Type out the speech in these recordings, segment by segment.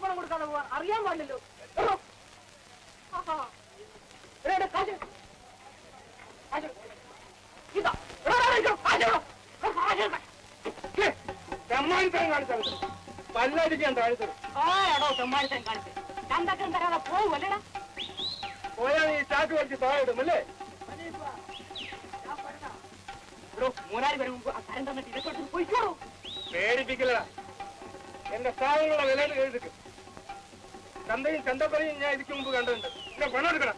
പണം കൊടുക്കാതെ പോവാ അറിയാൻ പാടില്ലല്ലോ. പല്ലടിക്കാൻ താഴ്ത്തത് ആടോ തെമ്മാടിത്തരം കാണിച്ച് ചന്തക്കം തരാതെ പോവുമല്ലേടാ. പോയാ നീ ചാക്ക് വലിച്ച് താഴെ ഇടുമല്ലേ? മൂന്നാല് പേര് മുമ്പ് ആ കരം തന്നിട്ട് ഇതൊക്കെ പോയിക്കോളൂ. പേടിപ്പിക്കലടാ. എന്റെ സാധനങ്ങളുടെ വിലയിൽ എഴുതിക്കും. ചന്തയും ചന്തപ്പറയും ഞാൻ ഇതിക്ക് മുമ്പ് കണ്ടിട്ടുണ്ട്. എന്നെ പണം എടുക്കണം.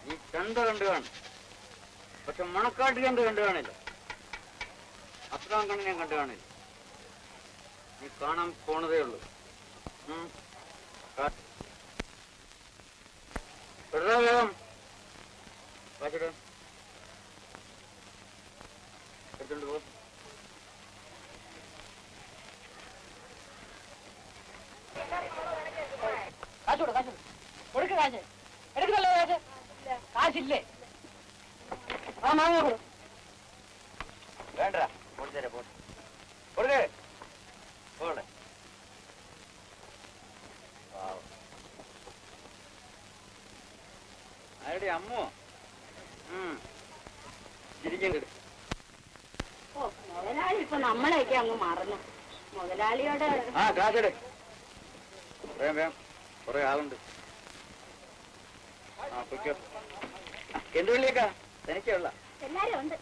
നീ ചന്ത കണ്ടു കാണും, പക്ഷെ മണക്കാട്ടിൽ കണ്ടു കാണില്ല. അസ്രാം കണ്ണിനെ കണ്ടു കാണില്ല. നീ കാണാൻ പോണതേ ഉള്ളൂ. വേഗം വാച്ചിട്ട് എടുത്തോണ്ട് പോ. കാശോട് കാശോട് കൊടുക്ക കാശ് എടുക്കുന്നല്ലോ. കാശ് കാശില്ലേ? ആ മാങ്ങ കൊടു. വേണ്ട കൊടുത്തരാ പോട്ടെ. കൊടുക്കേ പോട്ടെ. ആരുടെ അമ്മോ? ഇരിക്കണ്ട. ഓ മുതലാളി ഇപ്പൊ നമ്മളെയൊക്കെ അങ്ങ് മറന്നു. മുതലാളിയോട് ആ കാശെടു. വേം വേം കുറെ ആളുണ്ട്. ആ പൊയ്ക്കോ. എന്ത് വെള്ളിയേക്കാ? തനിക്കുള്ള എല്ലാരും ഉണ്ട്.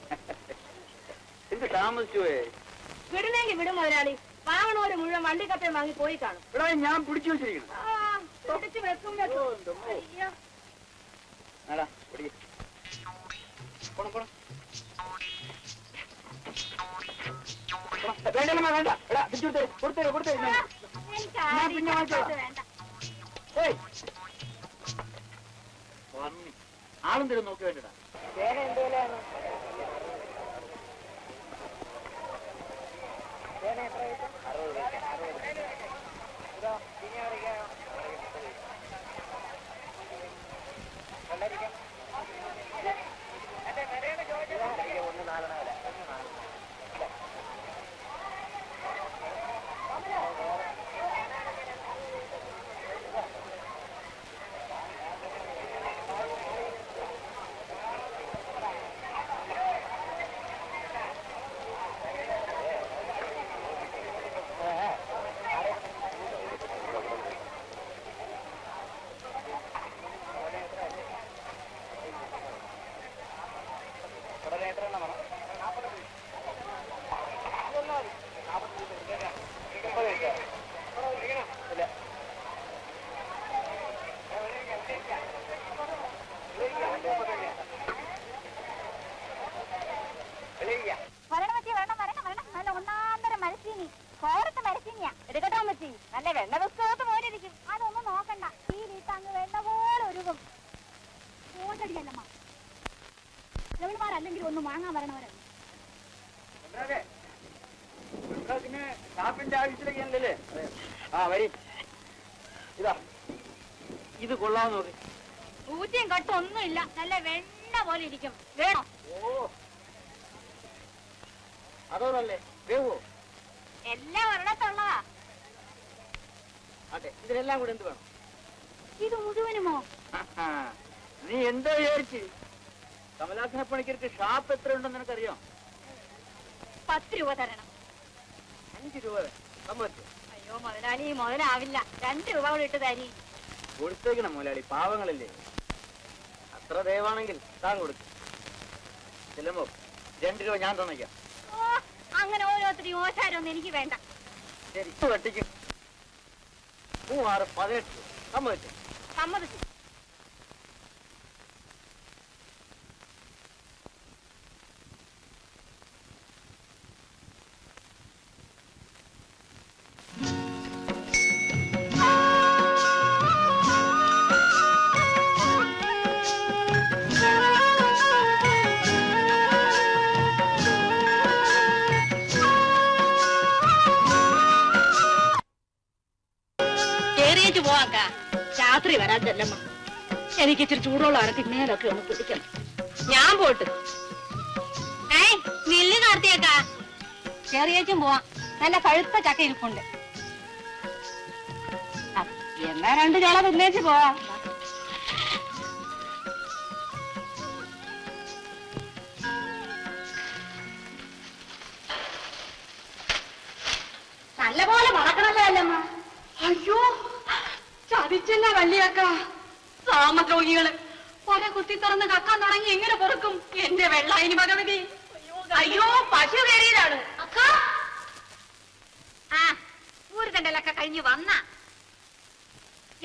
എന്ത് താമസിച്ചു പോയേ? വിടുന്നെങ്കിൽ വിടും മുതലാളി. വാങ്ങണോര് മുഴുവൻ വണ്ടിക്കപ്പയും വാങ്ങി പോയി കാണും. ഇവിടെ ഞാൻ പിടിച്ചു വെച്ചിരിക്കുന്നു. പിടിച്ച് വെക്കും വെക്കും. അയ്യോ ആടാ പിടിക്ക. പോണം പോണം. വേണ്ടല്ലമ്മ വേണ്ട. എടാ പിടിച്ചു കൊടുത്തേ കൊടുത്തേ. ഞാൻ പിന്നെ വാങ്ങിച്ചോളാം. വേണ്ട. ആളും തരും നോക്കി വേണ്ടടാ. വേറെ എന്തോലാണ് നല്ല വെണ്ണ പുസ്തകത്ത് പോലെ ഇരിക്കും. അതൊന്നും നോക്കണ്ട. ഈ വീട്ടങ്ങ് വെണ്ണ പോലെ ഒരുക്കും. ഓട്ടടിയല്ലമ്മ രവിമാരല്ലെങ്കിൽ ഒന്നും വാങ്ങാൻ വരണവരല്ല. പിന്നെ കാപ്പിന്റെ ആവശ്യത്തിലേക്കല്ലേ? ആ വരി. ഇതാ ഇത് കൊള്ളാന്ന് നോക്കി. ഊറ്റിയും കട്ടും ഒന്നുമില്ല. നല്ല വെണ്ണ പോലെ ഇരിക്കും. വേണോ? ഓ അതോടല്ലേ വേവോ? എല്ലാം ഒരിടത്തുള്ളതാ. അതെ ഇതിനെല്ലാം കൂടെ എന്ത് വേണം? ഇത് മുഴുവനുമോ? നീ എന്താ വിചാരിച്ച്? കമലാസന പണിക്കർക്ക് ഷാപ്പ് എത്ര ഉണ്ടെന്ന് നിനക്കറിയാം? 10 രൂപ തരണം. 5 രൂപ സമ്മതിച്ചു. അയ്യോ മുതലാളി മുതലാവില്ല. 2 രൂപ കൂടെ ഇട്ട് തരി. കൊടുത്തേക്കണം മുതലാളി, പാവങ്ങളല്ലേ. അത്ര ദയവാണെങ്കിൽ താൻ കൊടുക്കും. ചെല്ലുമ്പോ 2 രൂപ ഞാൻ തന്നേക്കാം. ഓ അങ്ങനെ ഓരോരുത്തരും ഓശാരൊന്നും എനിക്ക് വേണ്ട. ശരി വെട്ടിക്കും. 3, 6, 18 സമ്മതിച്ചു. സമ്മതിച്ചു. പോവാക്ക രാത്രി വരാൻ ചെല്ലമ്മ. എനിക്ക് ഇച്ചിരി ചൂടുള്ള അരത്തി മേലൊക്കെ ഒന്ന് പിടിക്കണം. ഞാൻ പോട്ട് നില്ല് കാർത്തിയേക്ക. കേറിയേച്ചും പോവാം. നല്ല പഴുത്ത ചക്ക ഇരിപ്പുണ്ട്. എന്നാ 2 ചോള തിന്നേച്ച് പോവാം. നല്ലപോലെ മറക്കണല്ലോ അല്ലമ്മ. അയ്യോ ചതിച്ചല്ല വല്യക്ക. സാമദ്രോഹികള് പല കുത്തി തുറന്ന് കക്കാൻ തുടങ്ങി എങ്ങനെ പൊറുക്കും എന്റെ വെള്ളായിനി ഭഗവതി. അയ്യോ പശു കയറിയതാണ് അക്ക. ആ ഊരുകണ്ടല്ലൊക്കെ കഴിഞ്ഞു വന്ന.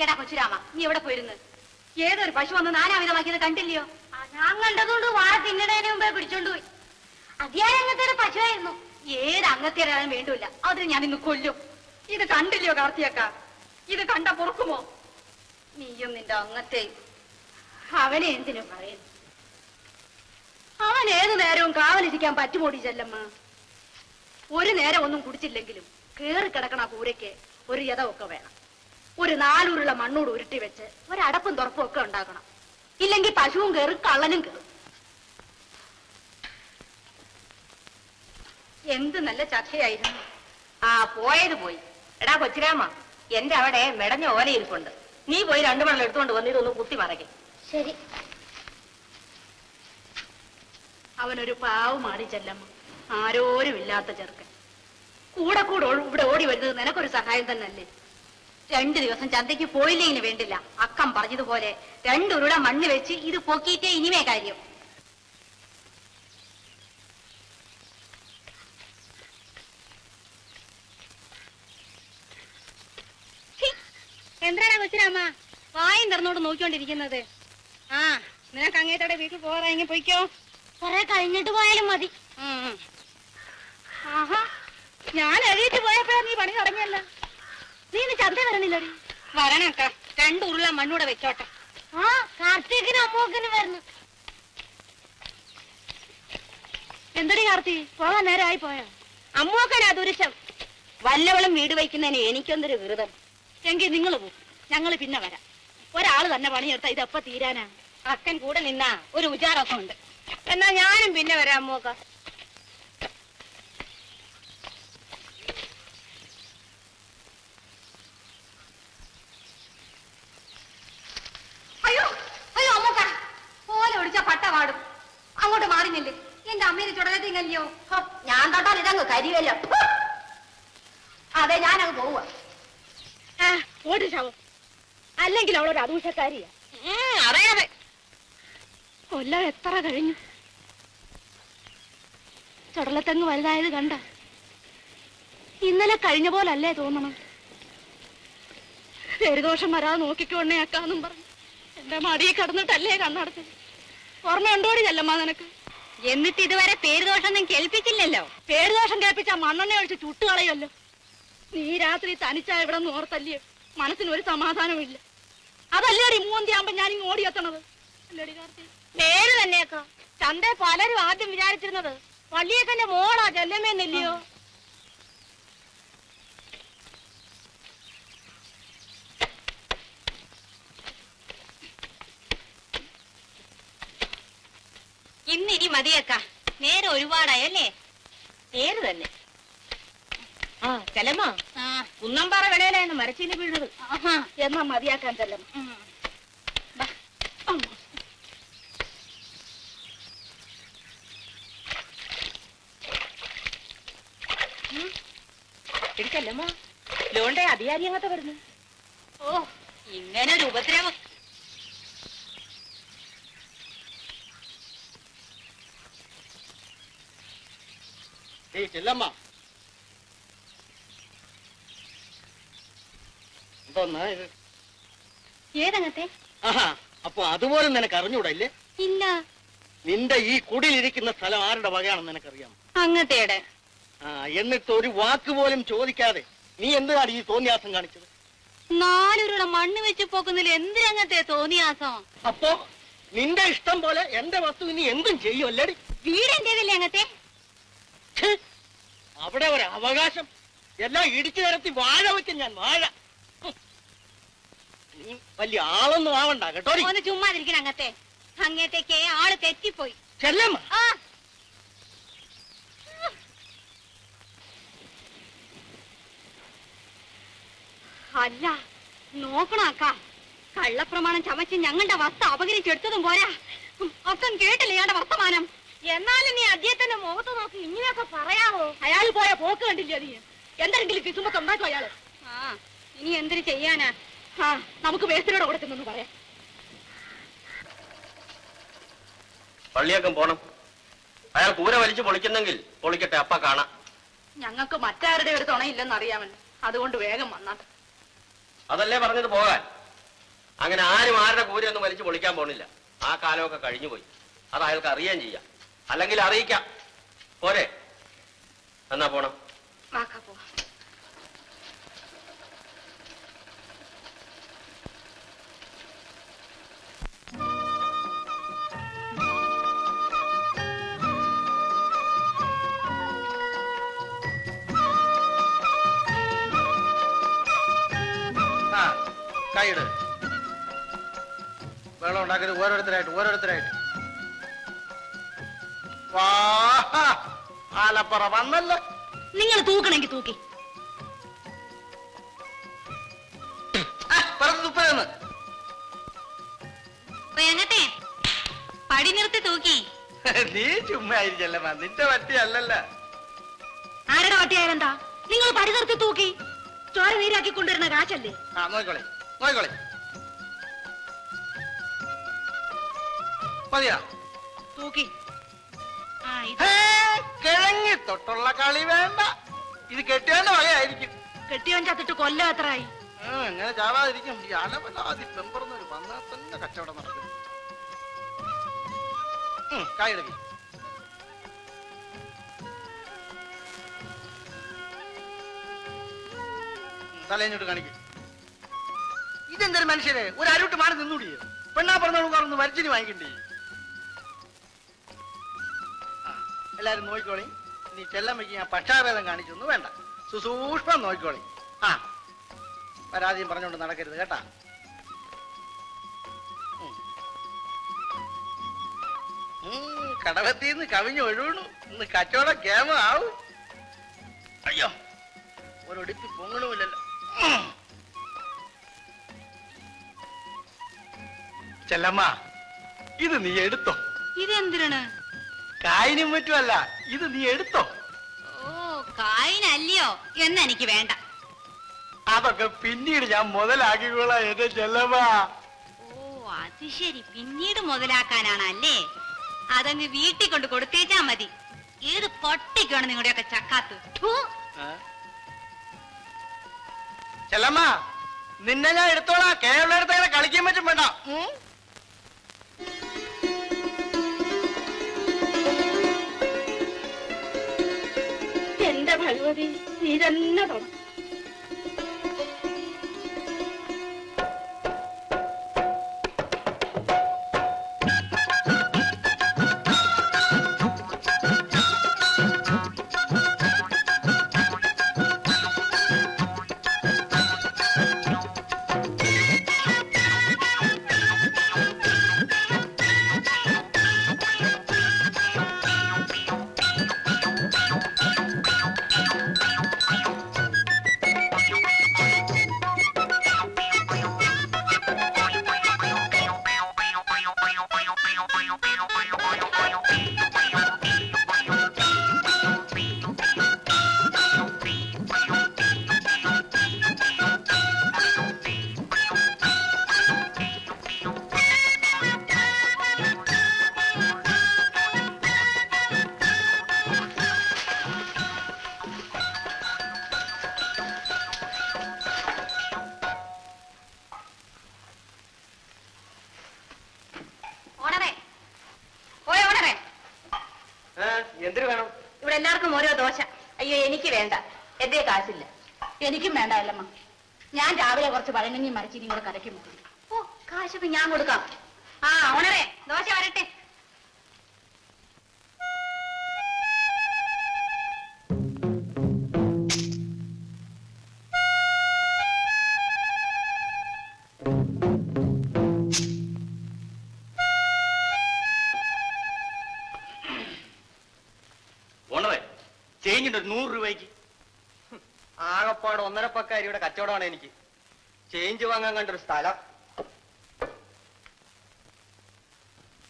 എടാ കൊച്ചുരാമ, നീ എവിടെ പോയിരുന്നു? ഏതൊരു പശു വന്ന് നാനാവിധമാക്കിയത് കണ്ടില്ലയോ? ഞാൻ കണ്ടതുകൊണ്ട് വാഴ തിന്നണേന് മുമ്പേ പിടിച്ചോണ്ട് പോയി. അതിയായ അങ്ങനത്തെ ഒരു പശുവായിരുന്നു. ഏത് അങ്ങത്തേരാനും വേണ്ടില്ല, അതിന് ഞാൻ ഇന്ന് കൊല്ലും. ഇത് കണ്ടില്ലയോ കാർത്തിയക്ക? ഇത് കണ്ട പൊറുക്കുമോ? നീയും നിന്റെ അങ്ങത്തെയും. അവനെ എന്തിനു പറയുന്നു? അവൻ ഏതു നേരവും കാവലിരിക്കാൻ പറ്റുമോടി ചെല്ലമ്മ? ഒരു നേരം ഒന്നും കുടിച്ചില്ലെങ്കിലും കേറി കിടക്കണ കൂരയ്ക്ക് ഒരു യഥമൊക്കെ വേണം. ഒരു 4 ഉരുള മണ്ണോട് ഉരുട്ടി വെച്ച് ഒരടപ്പും തുറപ്പും ഒക്കെ ഉണ്ടാക്കണം. ഇല്ലെങ്കിൽ പശുവും കയറും കള്ളനും കയറും. എന്ത് നല്ല ചക്കയായിരുന്നു. ആ പോയത് പോയി. എടാ കൊച്ചുരാമ, എന്റെ അവിടെ മെടഞ്ഞ ഓലയിരിപ്പുണ്ട്. നീ പോയി 2 മണം എടുത്തുകൊണ്ട് വന്ന് ഇതൊന്ന് കുത്തി മറയ്ക്കും. ശരി. അവനൊരു പാവമാടി ചെല്ലമ്മ. ആരോരും ഇല്ലാത്ത ചെറുക്കൻ. കൂടെ ഇവിടെ ഓടി വരുന്നത് നിനക്കൊരു സഹായം തന്നെയല്ലേ? 2 ദിവസം ചന്തയ്ക്ക് പോയില്ലെങ്കിലും വേണ്ടില്ല. അക്കം പറഞ്ഞതുപോലെ 2 ഉരുള മണ്ണ് വെച്ച് ഇത് പൊക്കിയിട്ടേ ഇനിമേ കാര്യം. എന്താണ് കൊച്ചുരാമ വായും തുറന്നോട് നോക്കിക്കൊണ്ടിരിക്കുന്നത്? ആ നിനക്ക് അങ്ങേത്തോടെ വീട്ടിൽ പോകാറായെങ്കിൽ പോയിക്കോ. കുറെ കഴിഞ്ഞിട്ട് പോയാലും മതി. ആഹാ, ഞാൻ എഴുതിട്ട് പോയപ്പോഴാ നീ പണി തുടങ്ങിയല്ല. നീ ഇന്ന് ചന്ത വരണില്ലടി? വരണക്ക. 2 ഉരുള മണ്ണൂടെ വെച്ചോട്ടെ. ആ കാർത്തികിന് അമ്മൂക്കിന് വരണം. എന്തടി കാർത്തി, പോകാൻ നേരമായി പോയോ? അമ്മൂക്കനാ ദുരിശം. വല്ലവളും വീട് വയ്ക്കുന്നതിന് എനിക്കൊന്നൊരു വിരുദം. എങ്കിൽ നിങ്ങൾ പോകും, ഞങ്ങൾ പിന്നെ വരാം. ഒരാള് തന്നെ പണിയെടുത്താ ഇതെപ്പ തീരാനാ? അക്കൻ കൂടെ നിന്നാ ഒരു ഉചാരൊക്കെ ഉണ്ട്. എന്നാ ഞാനും പിന്നെ വരാം അമ്മൂക്ക. അയ്യോ അയ്യോ അമ്മൂക്ക, പോലെ ഒടിച്ച പട്ട പാടും. അങ്ങോട്ട് മാറിഞ്ഞില്ലേ? എന്റെ അമ്മേനെ ചുടലത്തിങ്ങല്ലയോ? ഞാൻ തൊട്ടാൽ ഇതങ്ങ് കരിയല്ലോ. അതെ, ഞാനങ്ങ് പോവുക. ഓടി ശവം. അല്ലെങ്കിൽ അവളൊരു അദൂഷക്കാരിയാ. അറിയാതെ കൊല്ലം എത്ര കഴിഞ്ഞു. ചുടലത്തെങ്ങ് വലുതായത് കണ്ട. ഇന്നലെ കഴിഞ്ഞ പോലല്ലേ തോന്നണം. പേരുദോഷം വരാതെ നോക്കിക്കോണേ അക്കാന്നും പറഞ്ഞു എന്റെ മടിയിൽ കിടന്നിട്ടല്ലേ കണ്ണടച്ചത്. ഓർമ്മയുണ്ടോടി ചെല്ലമ്മ നിനക്ക്? എന്നിട്ട് ഇതുവരെ പേരുദോഷം കേൾപ്പിച്ചില്ലല്ലോ. പേരുദോഷം കേൾപ്പിച്ചാ മണ്ണെണ്ണ ഒഴിച്ച് ചുട്ടുകളയല്ലോ. നീ രാത്രി തനിച്ചാ ഇവിടെ നിന്ന് ഓർത്തല്ലേ മനസ്സിനൊരു സമാധാനമില്ല. അതല്ലേ ഒരു മൂന്തിയാകുമ്പോ ഞാൻ ഇങ്ങ് ഓടിയെത്തണത്. അല്ലേടി കാർത്തി? പേര് തന്നെയൊക്കെ ചന്ത പലരും ആദ്യം വിചാരിച്ചിരുന്നത് വള്ളിയേക്കന്റെ മോളാ ചെല്ലമ്മേന്നല്ലയോ? ഇന്നിനി മതിയേക്ക, നേരെ ഒരുപാടായല്ലേ? പേര് തന്നെ. ആ ചെല്ലമ്മ, കുന്നമ്പാറ വിളയിലായിരുന്നു മരച്ചീനി വീഴുന്നത്. എന്നാ മതിയാക്കാൻ ചെല്ലമ്മ. ചെല്ലമ്മ, ലോണ്ടെ അധികാരി അങ്ങത്തെ വരുന്നു. ഓ, ഇങ്ങനൊരു ഉപദ്രവം. ചെല്ലമ്മ, എന്തോന്നാ ഇത്? ഏതങ്ങത്തെ? ആഹാ, അപ്പൊ അതുപോലും നിനക്ക് അറിഞ്ഞൂടല്ലേ? ഇല്ല. നിന്റെ ഈ കുടിലിരിക്കുന്ന സ്ഥലം ആരുടെ വകയാണെന്ന് നിനക്കറിയാം? അങ്ങത്തേടെ. ആ, എന്നിട്ട് ഒരു വാക്ക് പോലും ചോദിക്കാതെ നീ എന്തിനാണ് ഈ തോന്നിയാസം കാണിച്ചത്? 4 ഉരുള മണ്ണ് വെച്ച് പോക്കുന്നതിൽ എന്തിനങ്ങത്തെ തോന്നിയാസം? അപ്പോ നിന്റെ ഇഷ്ടം പോലെ എന്റെ വസ്തു ഇനി എന്തും ചെയ്യും അല്ലേടി? വീട് എന്റേതല്ലേ അങ്ങത്തെ? അവിടെ ഒരു അവകാശം എല്ലാം ഇടിച്ചു നിരത്തി വാഴ വെക്കും ഞാൻ, വാഴ. നീ വലിയ ആളൊന്നും ആവണ്ട കേട്ടോ. ഒന്ന് ചുമ്മാതിരിക്കണം അങ്ങത്തെ. അങ്ങത്തേക്ക് ആള് തെറ്റിപ്പോയി. ചെല്ലമ്മ, അല്ല നോക്കണം അക്ക, കള്ളപ്രമാണം ചമച്ച് ഞങ്ങളുടെ വസ്തു അപകരിച്ചെടുത്തതും പോരാ, അക്കം കേട്ടില്ല ഇയാളുടെ വർത്തമാനം. എന്നാലും നീ അദ്ദേഹത്തിന്റെ മുഖത്ത് നോക്കി ഇങ്ങനെയൊക്കെ പറയാമോ? അയാൾ പോയ പോക്ക് കണ്ടില്ല നീ? എന്തെങ്കിലും കിസുമ്പൊക്കെ ഉണ്ടാക്കും അയാള്. ആ ഇനി എന്തിനു ചെയ്യാനാ? ആ നമുക്ക് വേസ്റ്റിനോട് കൊടുക്കുന്നെന്ന് പറയാം. പള്ളിയേക്കം പോണം. അയാൾ കൂര വലിച്ചു പൊളിക്കുന്നെങ്കിൽ പൊളിക്കട്ടെ, അപ്പ കാണാം. ഞങ്ങൾക്ക് മറ്റാരുടെ ഒരു തുണയില്ലെന്ന് അറിയാമല്ലോ, അതുകൊണ്ട് വേഗം വന്നാട്ടെ. അതല്ലേ പറഞ്ഞത് പോകാൻ. അങ്ങനെ ആരും ആരുടെ കൂരയൊന്നും വലിച്ചു പൊളിക്കാൻ പോണില്ല. ആ കാലമൊക്കെ കഴിഞ്ഞു പോയി. അത് അയാൾക്ക് അറിയാൻ ചെയ്യാം, അല്ലെങ്കിൽ അറിയിക്കാം. പോരെ? എന്നാ പോണം. വാക്കാ പോ. കൈയിട്. വെള്ളം ഉണ്ടാക്കരുത്. ഓരോരുത്തരായിട്ട്. ആലപ്പുറ വന്നല്ലോ. നിങ്ങൾ തൂക്കണമെങ്കിൽ തൂക്കി. തുപ്പതെന്ന് പടി നിർത്തി തൂക്കി. നീ ചുമ്മാ ആയിരിക്കല്ലമ്മ, നിന്റെ വട്ടി അല്ലല്ല. ആരുടെ വട്ടിയായാലെന്താ? നിങ്ങൾ പടി നിർത്തി തൂക്കി. ചോര നീരാക്കി കൊണ്ടുവരുന്ന കാശല്ലേ? ആ നോക്കോളെ. മതിയാ തൂക്കി. കിഴങ്ങി തൊട്ടുള്ള കളി വേണ്ട. ഇത് കെട്ടിയവന്റെ വകയായിരിക്കും. കെട്ടിയോൻ ചത്തിട്ട് കൊല്ലം എത്രയായി? എങ്ങനെ ചാവാതിരിക്കും? ഈ അലവലാതി പെമ്പറന്നൊരു വന്നാൽ തന്നെ കച്ചവടം നടക്കും. കായെടുക്കി. തലേഞ്ഞോട്ട് കാണിക്കും. ഇതെന്തൊരു മനുഷ്യരെ, ഒരു അരുട്ട് മാറി നിന്നൂടിയേ. പെണ്ണാ പറഞ്ഞോളൂ വരിച്ചിന് വാങ്ങിക്കണ്ടേ. എല്ലാരും നോക്കിക്കോളി. നീ ചെല്ലമ്മയ്ക്ക് ഞാൻ പക്ഷാഭേദം കാണിച്ചൊന്നും വേണ്ട, സുസൂക്ഷ്മം നോക്കിക്കോളി. ആ പരാതിയും പറഞ്ഞോണ്ട് നടക്കരുത് കേട്ടാ. കടവത്തിന്ന് കവിഞ്ഞ് ഒഴുകണു. ഇന്ന് കച്ചവടം കേമ ആവും. അയ്യോ, ഒരൊടിപ്പി പൊങ്ങണമില്ലല്ലോ. ചെല്ലമ്മ, ഇത് നീ എടുത്തോ. ഇതെന്തിനാണ്? കായിനും പറ്റുമല്ല, ഇത് നീ എടുത്തോ. ഓ കായിനല്ലയോ? എന്നെനിക്ക് വേണ്ട. അതൊക്കെ പിന്നീട് ഞാൻ മുതലാക്കിക്കോളാം എന്റെ ചെല്ലമ്മ. ഓ അത് ശരി, പിന്നീട് മുതലാക്കാനാണല്ലേ? അതങ്ങ് വീട്ടിൽ കൊണ്ട് കൊടുത്തേച്ചാ മതി. ഏത് പൊട്ടിക്കാണ് നിങ്ങളുടെയൊക്കെ ചക്കാത്ത്. ചെല്ലമ്മ, നിന്നെ ഞാൻ എടുത്തോളാം. കേരളത്തെ കളിക്കാൻ പറ്റും വേണ്ട. എന്റെ ഭഗവതി, നീ തന്നെ തൊട. എന്തിനു വേണം? ഇവിടെ എല്ലാവർക്കും ഓരോ ദോശ. അയ്യോ എനിക്ക് വേണ്ട, എന്റെ കാശില്ല. എനിക്കും വേണ്ട അല്ലമ്മ. ഞാൻ രാവിലെ കുറച്ച് പഴങ്ങഞ്ഞിയും മരച്ചീനിയും കൂടെ കലക്കും. ഓ കാശൊക്കെ ഞാൻ കൊടുക്കാം. ആ ഓണറേ, ദോശ വരട്ടെ. ഓണറേ, ചേഞ്ചിന്റെ 100 രൂപയ്ക്ക്. ആകപ്പാട് 1.5 പക്കാരിയുടെ കച്ചവടമാണ് എനിക്ക്. ചേഞ്ച് വാങ്ങാൻ കണ്ടൊരു സ്ഥലം.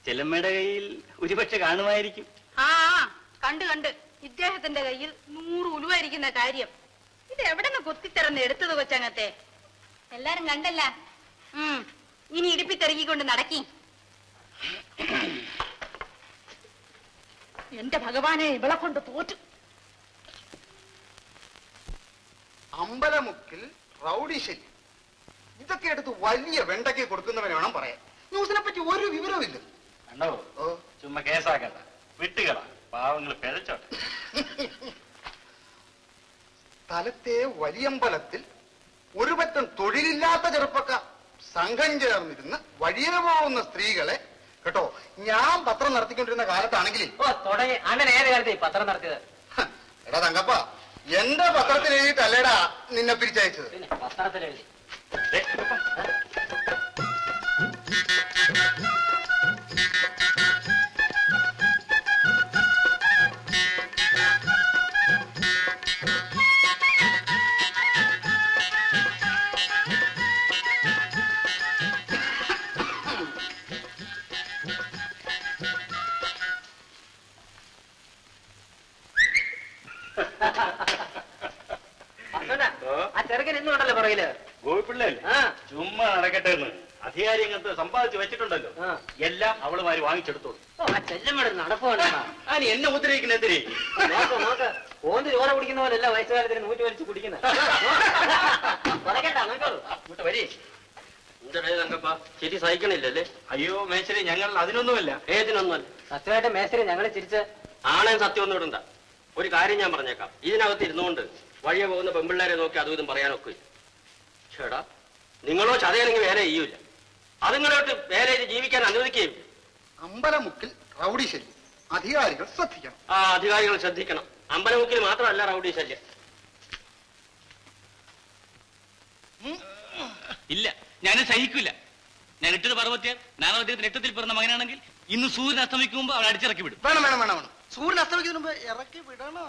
ചെല്ലമ്മയുടെ കയ്യിൽ ഒരുപക്ഷെ കാണുമായിരിക്കും. ആ കണ്ട് കണ്ട് ഇദ്ദേഹത്തിന്റെ കയ്യിൽ 100 ഉലുവായിരിക്കുന്ന കാര്യം. ഇത് എവിടെ നിന്ന് കുത്തിത്തിറന്ന് എടുത്തത് കൊച്ചങ്ങത്തെ? എല്ലാരും കണ്ടല്ല. ഇനി ഇടിപ്പിത്തെറുകിക്കൊണ്ട് നടക്കി. എന്റെ ഭഗവാനെ, ഇവളെ കൊണ്ട് തോറ്റു. അമ്പലമുക്കിൽ റൗഡി ശല്യം. ഇതൊക്കെ എടുത്ത് വലിയ വെണ്ടയ്ക്ക് കൊടുക്കുന്നവനെ വേണം പറയാൻ. ന്യൂസിനെ പറ്റി ഒരു വിവരവും ഇല്ല. കണ്ടോ, ചുമ്മാ കേസാക്കണ്ട, വിട്ടുകള, പാവങ്ങൾ പിഴച്ചോട്ടെ. സ്ഥലത്തെ വലിയമ്പലത്തിൽ ഒരു പറ്റം തൊഴിലില്ലാത്ത ചെറുപ്പക്കാർ സംഘം ചേർന്നിരുന്ന് വഴിയെ പോകുന്ന സ്ത്രീകളെ കേട്ടോ, ഞാൻ പത്രം നടത്തിക്കൊണ്ടിരുന്ന കാലത്താണെങ്കിൽ തുടങ്ങി. അണ്ണൻ ഏത് കാലത്ത് പത്രം നടത്തിയത്? എടാ തങ്കപ്പ, എന്റെ പത്രത്തിൽ എഴുതിയിട്ടല്ലേടാ നിന്നെ പിരിച്ചയച്ചത്. പത്രത്തിൽ എഴുതി. ആ ചെറുക്കൻ ഇന്നുണ്ടല്ലോ പുറകില്. ഗോപിപ്പിള്ളല്ലേ ചുമ്മാ നടക്കട്ടെ എന്ന് അധികാരി അങ്ങനത്തെ സമ്പാദിച്ചു വെച്ചിട്ടുണ്ടല്ലോ. എല്ലാം അവളുമാര് വാങ്ങിച്ചെടുത്തോളൂ. ആ ചെല്ലമ്മയുടെ നടപ്പുണ്ട്. അതിന് എന്നെ ഉദ്രവിക്കുന്നതിരി നോക്ക് നോക്ക്, ഓന്ത് ചോര കുടിക്കുന്ന പോലല്ല വയസ്സുകാലത്തിന് 100 വലിച്ചു കുടിക്കുന്നത്. നോക്കോളൂ. ഇങ്ങോട്ട് വരി. ശരി സഹിക്കണില്ലല്ലേ? അയ്യോ മേശ്ശേരി, ഞങ്ങൾ അതിനൊന്നുമല്ല. ഏതിനൊന്നുമല്ല. സത്യമായിട്ട് മേസ്ത്രി ഞങ്ങളെ ചിരിച്ച് ആണേം സത്യം ഒന്നും ഇടണ്ട. ഒരു കാര്യം ഞാൻ പറഞ്ഞേക്കാം. ഇതിനകത്ത് ഇരുന്നുകൊണ്ട് വഴിയെ പോകുന്ന പെമ്പിള്ളേരെ നോക്കി അതും ഇതും പറയാനൊക്കെ. ചേടാ, നിങ്ങളോ ചതയാണെങ്കിൽ വേല ചെയ്യൂല. അതുങ്ങളോട്ട് വേല ചെയ്ത് ജീവിക്കാൻ അനുവദിക്കുകയും. അമ്പലമുക്കിൽ റൗഡി ശല്യം, അധികാരികൾ ശ്രദ്ധിക്കണം. ആ അധികാരികൾ ശ്രദ്ധിക്കണം. അമ്പലമുക്കിൽ മാത്രമല്ല റൗഡി ശല്യം. ഇല്ല, ഞാൻ സഹിക്കില്ല. ഞാൻ ഇട്ടത് പർവ്വത്യാൽ നാനാവദ്ദേഹത്തിന് എട്ടത്തിൽ പിറന്ന മകനാണെങ്കിൽ ഇന്ന് സൂര്യൻ അസ്തമിക്കുമ്പോ അവൾ അടിച്ചിറക്കി വിടും. വേണം വേണം വേണം വേണം. സൂര്യൻ അസ്തമിക്കുന്നതിന് മുമ്പ് ഇറക്കി വിടണോ?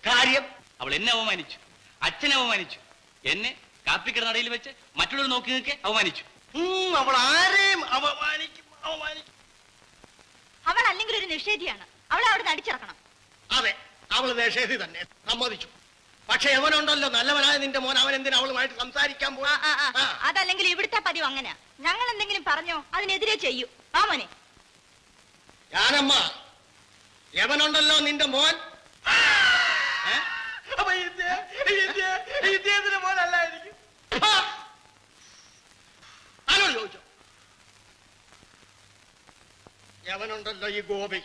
കാര്യം അവൾ എന്നെ അവമാനിച്ചു, അച്ഛനെ അവമാനിച്ചു, എന്നെ കാപ്പിക്കട നടയിൽ വെച്ച് മറ്റുള്ളവർ നോക്കി നിൽക്കെ അവമാനിച്ചു. അവൾ ആരെയും അവമാനിക്കും, അവമാനിക്കും. അവൾ അല്ലെങ്കിൽ ഒരു നിഷേധിയാണ്. അവളെ അവിടെ അടിച്ചിറക്കണം. അതെ, അവള് നിഷേധി തന്നെ, സമ്മതിച്ചു. പക്ഷെ എവനുണ്ടല്ലോ നല്ലവനായ നിന്റെ മോൻ, അവൻ എന്തിനാ അവളുമായിട്ട് സംസാരിക്കാൻ പോവാ? അതല്ലെങ്കിൽ ഇവിടുത്തെ പതിവ് അങ്ങനെയാ. ഞങ്ങൾ എന്തെങ്കിലും പറഞ്ഞോ അതിനെതിരെ ചെയ്യൂ. ആ മോനെ, ഞാനമ്മ, എവനുണ്ടല്ലോ നിന്റെ മോൻ, മോനല്ലായിരിക്കും. ആരോട് ചോദിച്ചോ? എവനുണ്ടല്ലോ ഈ ഗോപി,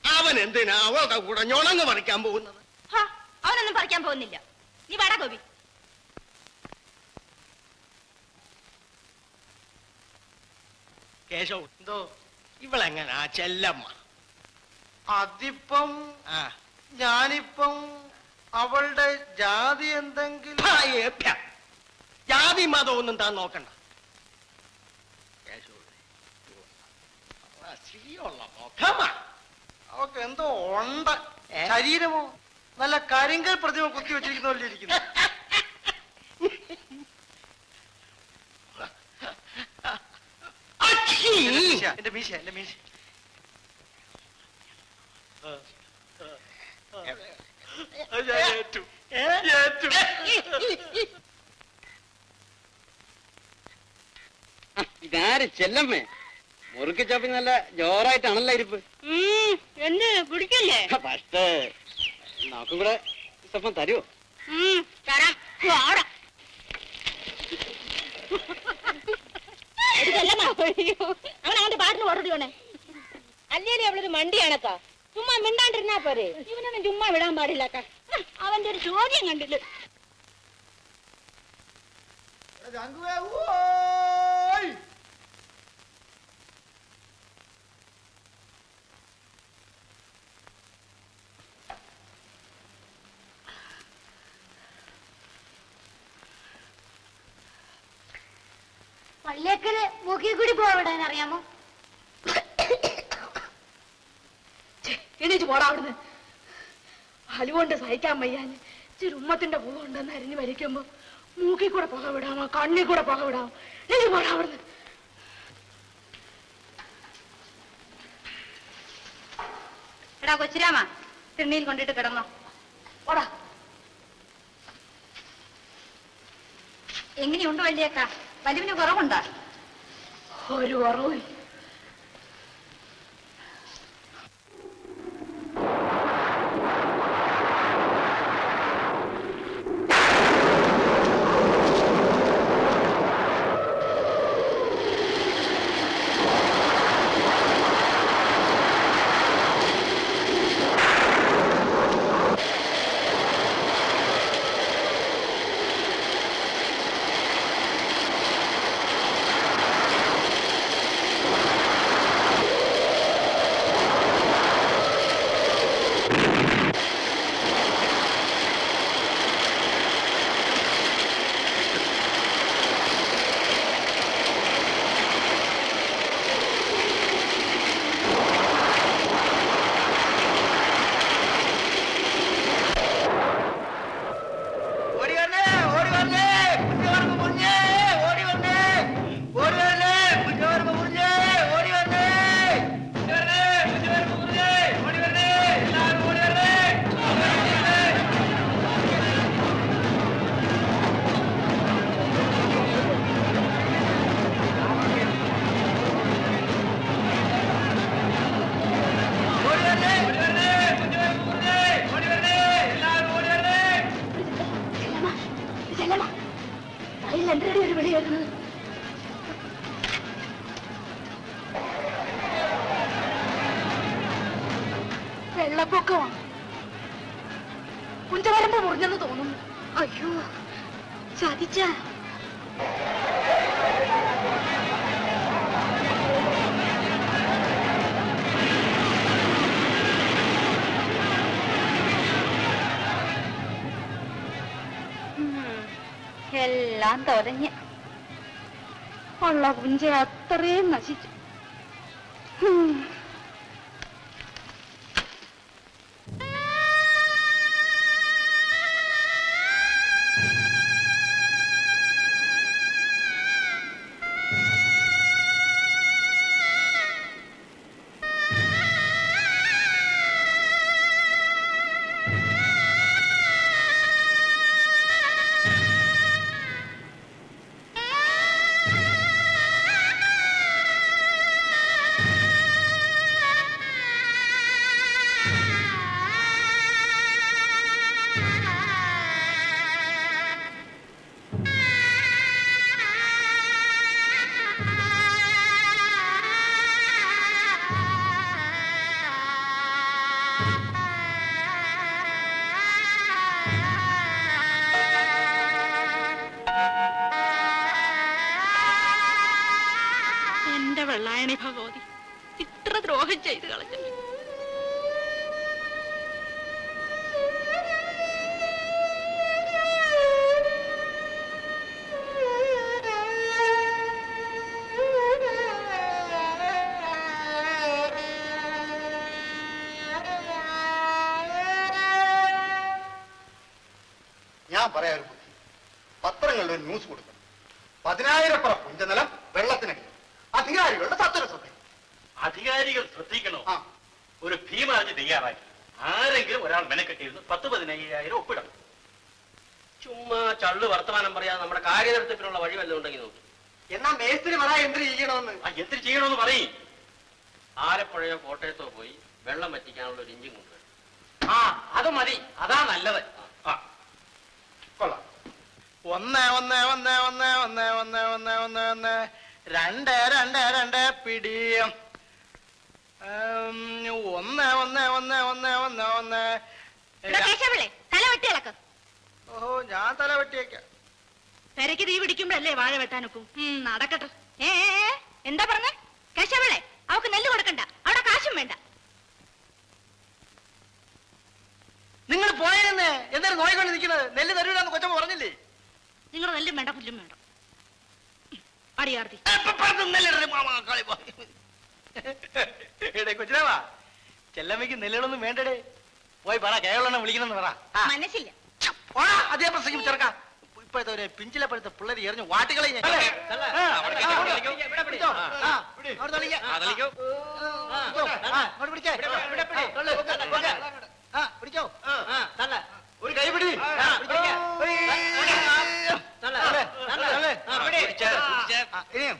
അവൻ എന്തിനാ അവളുടെ കൂടെ ഞൊണങ്ങ് പറിക്കാൻ പോകുന്നത്? അവനൊന്നും പറിക്കാൻ പോകുന്നില്ല. നീ വാടാ ഗോപി. കേശവ്, എന്തോ ഇവളെങ്ങനാ ചെല്ലമ്മ? അതിപ്പം ഞാനിപ്പം അവളുടെ ജാതി എന്തെങ്കിലും ജാതി മതം ഒന്നും താൻ നോക്കണ്ട. അവക്ക് എന്തോ ഉണ്ട്. ശരീരമോ നല്ല കരിങ്കൽ പ്രതിമ കുത്തി വെച്ചിരിക്കുന്ന പോലെ ഇരിക്കുന്നു. എന്റെ മീശ, എന്റെ മീശ. ഇതാര് ചെല്ലമ്മേ? മുറുക്കി ചപ്പി നല്ല ജോറായിട്ടാണല്ലോ ഇരിപ്പ്. എന്ത് പിടിക്കല്ലേ? പക്ഷേ നമുക്കും കൂടെ സ്വപ്നം തരുമോ? തരാം. അവൻ അവന്റെ പാട്ടിന് ഓടോടിയോണേ. അല്ലേലും അവളൊരു മണ്ടിയാണക്കാ. ചുമ്മാ മിണ്ടാണ്ടിരുന്നാ പോരെ. ഇവനൊന്നും ചുമ്മാ വിടാൻ പാടില്ലക്ക. അവന്റെ ഒരു ചോദ്യം കണ്ടില്ല. പള്ളിയേക്കല് മൂക്കി കൂടി പോവിടാൻ അറിയാമോ? എണീച്ച് പോടാ അവിടുന്ന്. അലുകൊണ്ട് സഹിക്കാൻ വയ്യാന് ഇച്ചിരി ഉമ്മത്തിന്റെ പൂവുണ്ടെന്ന് അരിഞ്ഞ് വരിക്കുമ്പോ മൂക്കിൽ കൂടെ പുക വിടാമോ, കണ്ണിൽ കൂടെ പുക വിടാമോ? എനിക്ക് പോടാ അവിടുന്ന്. എടാ കൊച്ചിരാമ, തിണ്ണിയിൽ കൊണ്ടിട്ട് കിടന്നോ. പോടാ. എങ്ങനെയുണ്ട് വല്യേക്ക? വലിവിന് കുറവുണ്ടോ? ഒരു കുറവും. വെള്ളപ്പൊക്കമാണ്. കുഞ്ചവരമ്പ് മുറിഞ്ഞെന്ന് തോന്നുന്നു. അയ്യോ, ചതിച്ച. എല്ലാം തൊലഞ്ഞ് ഉള്ള പുഞ്ച അത്രയും നശിച്ചു. വെള്ളായണി ഭഗവതി, ഇത്ര ദ്രോഹം ചെയ്ത് കളഞ്ഞു. ഞാൻ പറയാ ഒരു ബുദ്ധി, പത്രങ്ങളിൽ ഒരു ന്യൂസ് കൊടുക്കണം. 10,000 പറ പുഞ്ചനിലം വെള്ളത്തിനടി, അധികാരികളുടെ സത്വര ശ്രദ്ധ. അധികാരികൾ ശ്രദ്ധിക്കണോ? ഒരു ഭീമാർജി തയ്യാറാക്കി ആരെങ്കിലും ഒരാൾ മെനക്കെട്ടിരുന്നു 10-15,000 ഒപ്പിടണം. ചുമ്മാ ചള്ളു വർത്തമാനം പറയാതെ നമ്മുടെ കാര്യനിർത്തിപ്പിനുള്ള വഴി വല്ലതും ഉണ്ടെങ്കിൽ നോക്കി. എന്നാ മേസ്ത്രി പറ എന്ത് ചെയ്യണമെന്ന്. എന്തിന് ചെയ്യണമെന്ന് പറയും. ആലപ്പുഴയോ കോട്ടയത്തോ പോയി വെള്ളം വറ്റിക്കാനുള്ള ഒരു ഇഞ്ചിൻ കൊണ്ടുവരും. അത് മതി, അതാ നല്ലത്. കൊള്ളാം. 1 1 1 1 1 1 1 1 1 2 2 2 പിടിയം 1 1 1 1 1 1 തലവെട്ടിളക്ക്. ഓഹോ, ഞാൻ തല വെട്ടിയേക്കാം. പെരക്ക് തീ പിടിക്കുമ്പോഴല്ലേ വാഴ വെട്ടാനൊക്കും. നടക്കട്ടെ. എന്താ പറഞ്ഞ കേശവളെ? അവക്ക് നെല്ല് കൊടുക്കണ്ട, അവിടെ കാശും വേണ്ട. നിങ്ങൾ പോയെന്ന് എന്തായാലും നോയിക്കൊണ്ട് നിൽക്കുന്നത്. നെല്ല് തരൂലെന്ന് കൊച്ചമ്മ പറഞ്ഞില്ലേ? നിങ്ങൾ നെല്ലും വേണ്ട പുല്ലും വേണ്ട. അടിയാർത്തി കൊച്ചിനാവാ, ചെല്ലമ്മയ്ക്ക് നെല്ലുകളൊന്നും വേണ്ടടേ. പോയി പറ, കേരളം വിളിക്കണമെന്ന് പറ. മനസ്സില്ല. അതേ പ്രസംഗം ചെറുക്ക. ഇപ്പോഴത്തെ ഒരു പിഞ്ചിലപ്പെടുത്ത പിള്ളേർ എറിഞ്ഞു വാട്ടുകളെ പിടിച്ചോ ഒരു കൈ പിടി ഇനിയും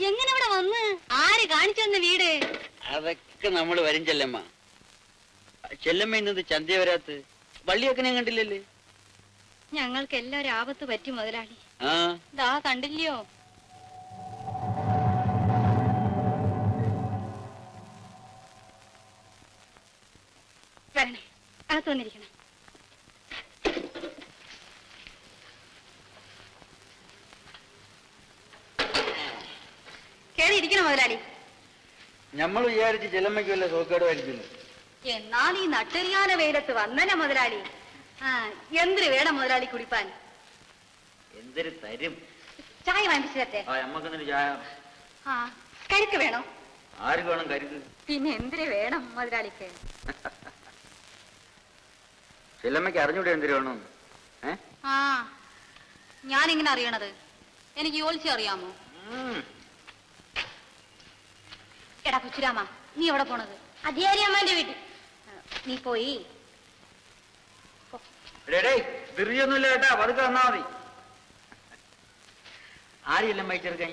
എങ്ങനെ ഇവിടെ വന്ന് ആര് കാണിച്ചു തന്ന വീട്? അതൊക്കെ നമ്മൾ വരും ചെല്ലമ്മ. ചെല്ലമ്മ ഇന്നത് ചന്ത വരാത്ത് വള്ളിയൊക്കെ ഞാൻ കണ്ടില്ലല്ലേ? ഞങ്ങൾക്ക് എല്ലാവരും ആപത്ത് പറ്റി മുതലാളി. ആ ദാ കണ്ടില്ലയോ? വരണേ, അകത്ത് വന്നിരിക്കണം. കേറിയിരിക്കണം മുതലാളി. നമ്മൾ വിചാരിച്ച് ചെല്ലമ്മയ്ക്ക് വല്ല സോക്കേടുമായിരിക്കുന്നു. എന്നാൽ ഈ നട്ടെറിയാന വെയിലത്ത് വന്നന മുതലാളി. എന്തിനു വേണം മുതലാളി കുടിപ്പാൻ? എന്തൊരു തരും. ചായ വാങ്ങിച്ചു തരട്ടെ? നമ്മക്കെന്തൊരു ചായ? കരുക്ക് വേണോ? ആർക്ക് വേണം കരുക്ക്? പിന്നെ എന്തിനു വേണം മുതലാളിക്ക്? ചെല്ലമ്മയ്ക്ക് അറിഞ്ഞൂടെ എന്തിനു വേണം? ഞാനിങ്ങനെ അറിയണത് എനിക്ക് യോലിച്ച് അറിയാമോ? എടാ കൊച്ചുരാമ, നീ എവിടെ പോണത്? അധികാരിയമ്മന്റെ വീട്ടിൽ. നീ പോയി ധൃതിയൊന്നുമില്ല കേട്ടാ, പതുക്കെ വന്നാ മതി. ആരെയെല്ലാം വഹിച്ചെടുക്കാൻ?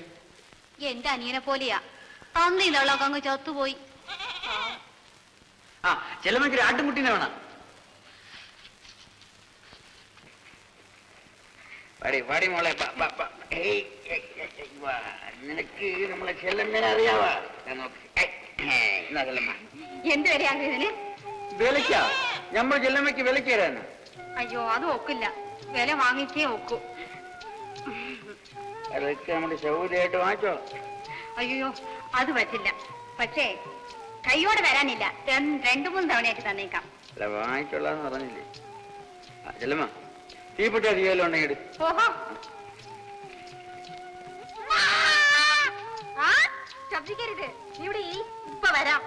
എന്റെ അനിയനെ പോലെയാ. തന്നില്ല അങ്ങ് ചത്തുപോയി. ആ ചെല്ലമ്മയ്ക്ക് ആട്ടുംകുട്ടീനെ വേണം. പാടി മോളെ, നിനക്ക് നമ്മളെ ചെല്ലമ്മേനെ അറിയാവാ? എന്ത് വരെയാകും ഇതിന്? വിലക്കാ? നമ്മൾ ചെല്ലമ്മയ്ക്ക് വിലക്ക് തരാന്ന്? അയ്യോ, അത് ഒക്കില്ല. വില വാങ്ങിച്ചേ ഒക്കൂ. അതൊക്കെ നമ്മുടെ സൗകര്യമായിട്ട് വാങ്ങിച്ചോ. അയ്യോ, അത് പറ്റില്ല. പക്ഷേ കൈയോടെ വരാനില്ല. 2-3 തവണയായിട്ട് തന്നേക്കാം. അല്ല, വാങ്ങിച്ചോളാന്ന് പറഞ്ഞില്ലേ? ചെല്ലമ്മ, തീപ്പെട്ടി അധികം ഉണ്ടെങ്കിൽ ഓഹോ, ശബ്ദിക്കരുത്. ഇവിടെ ഇപ്പൊ വരാം.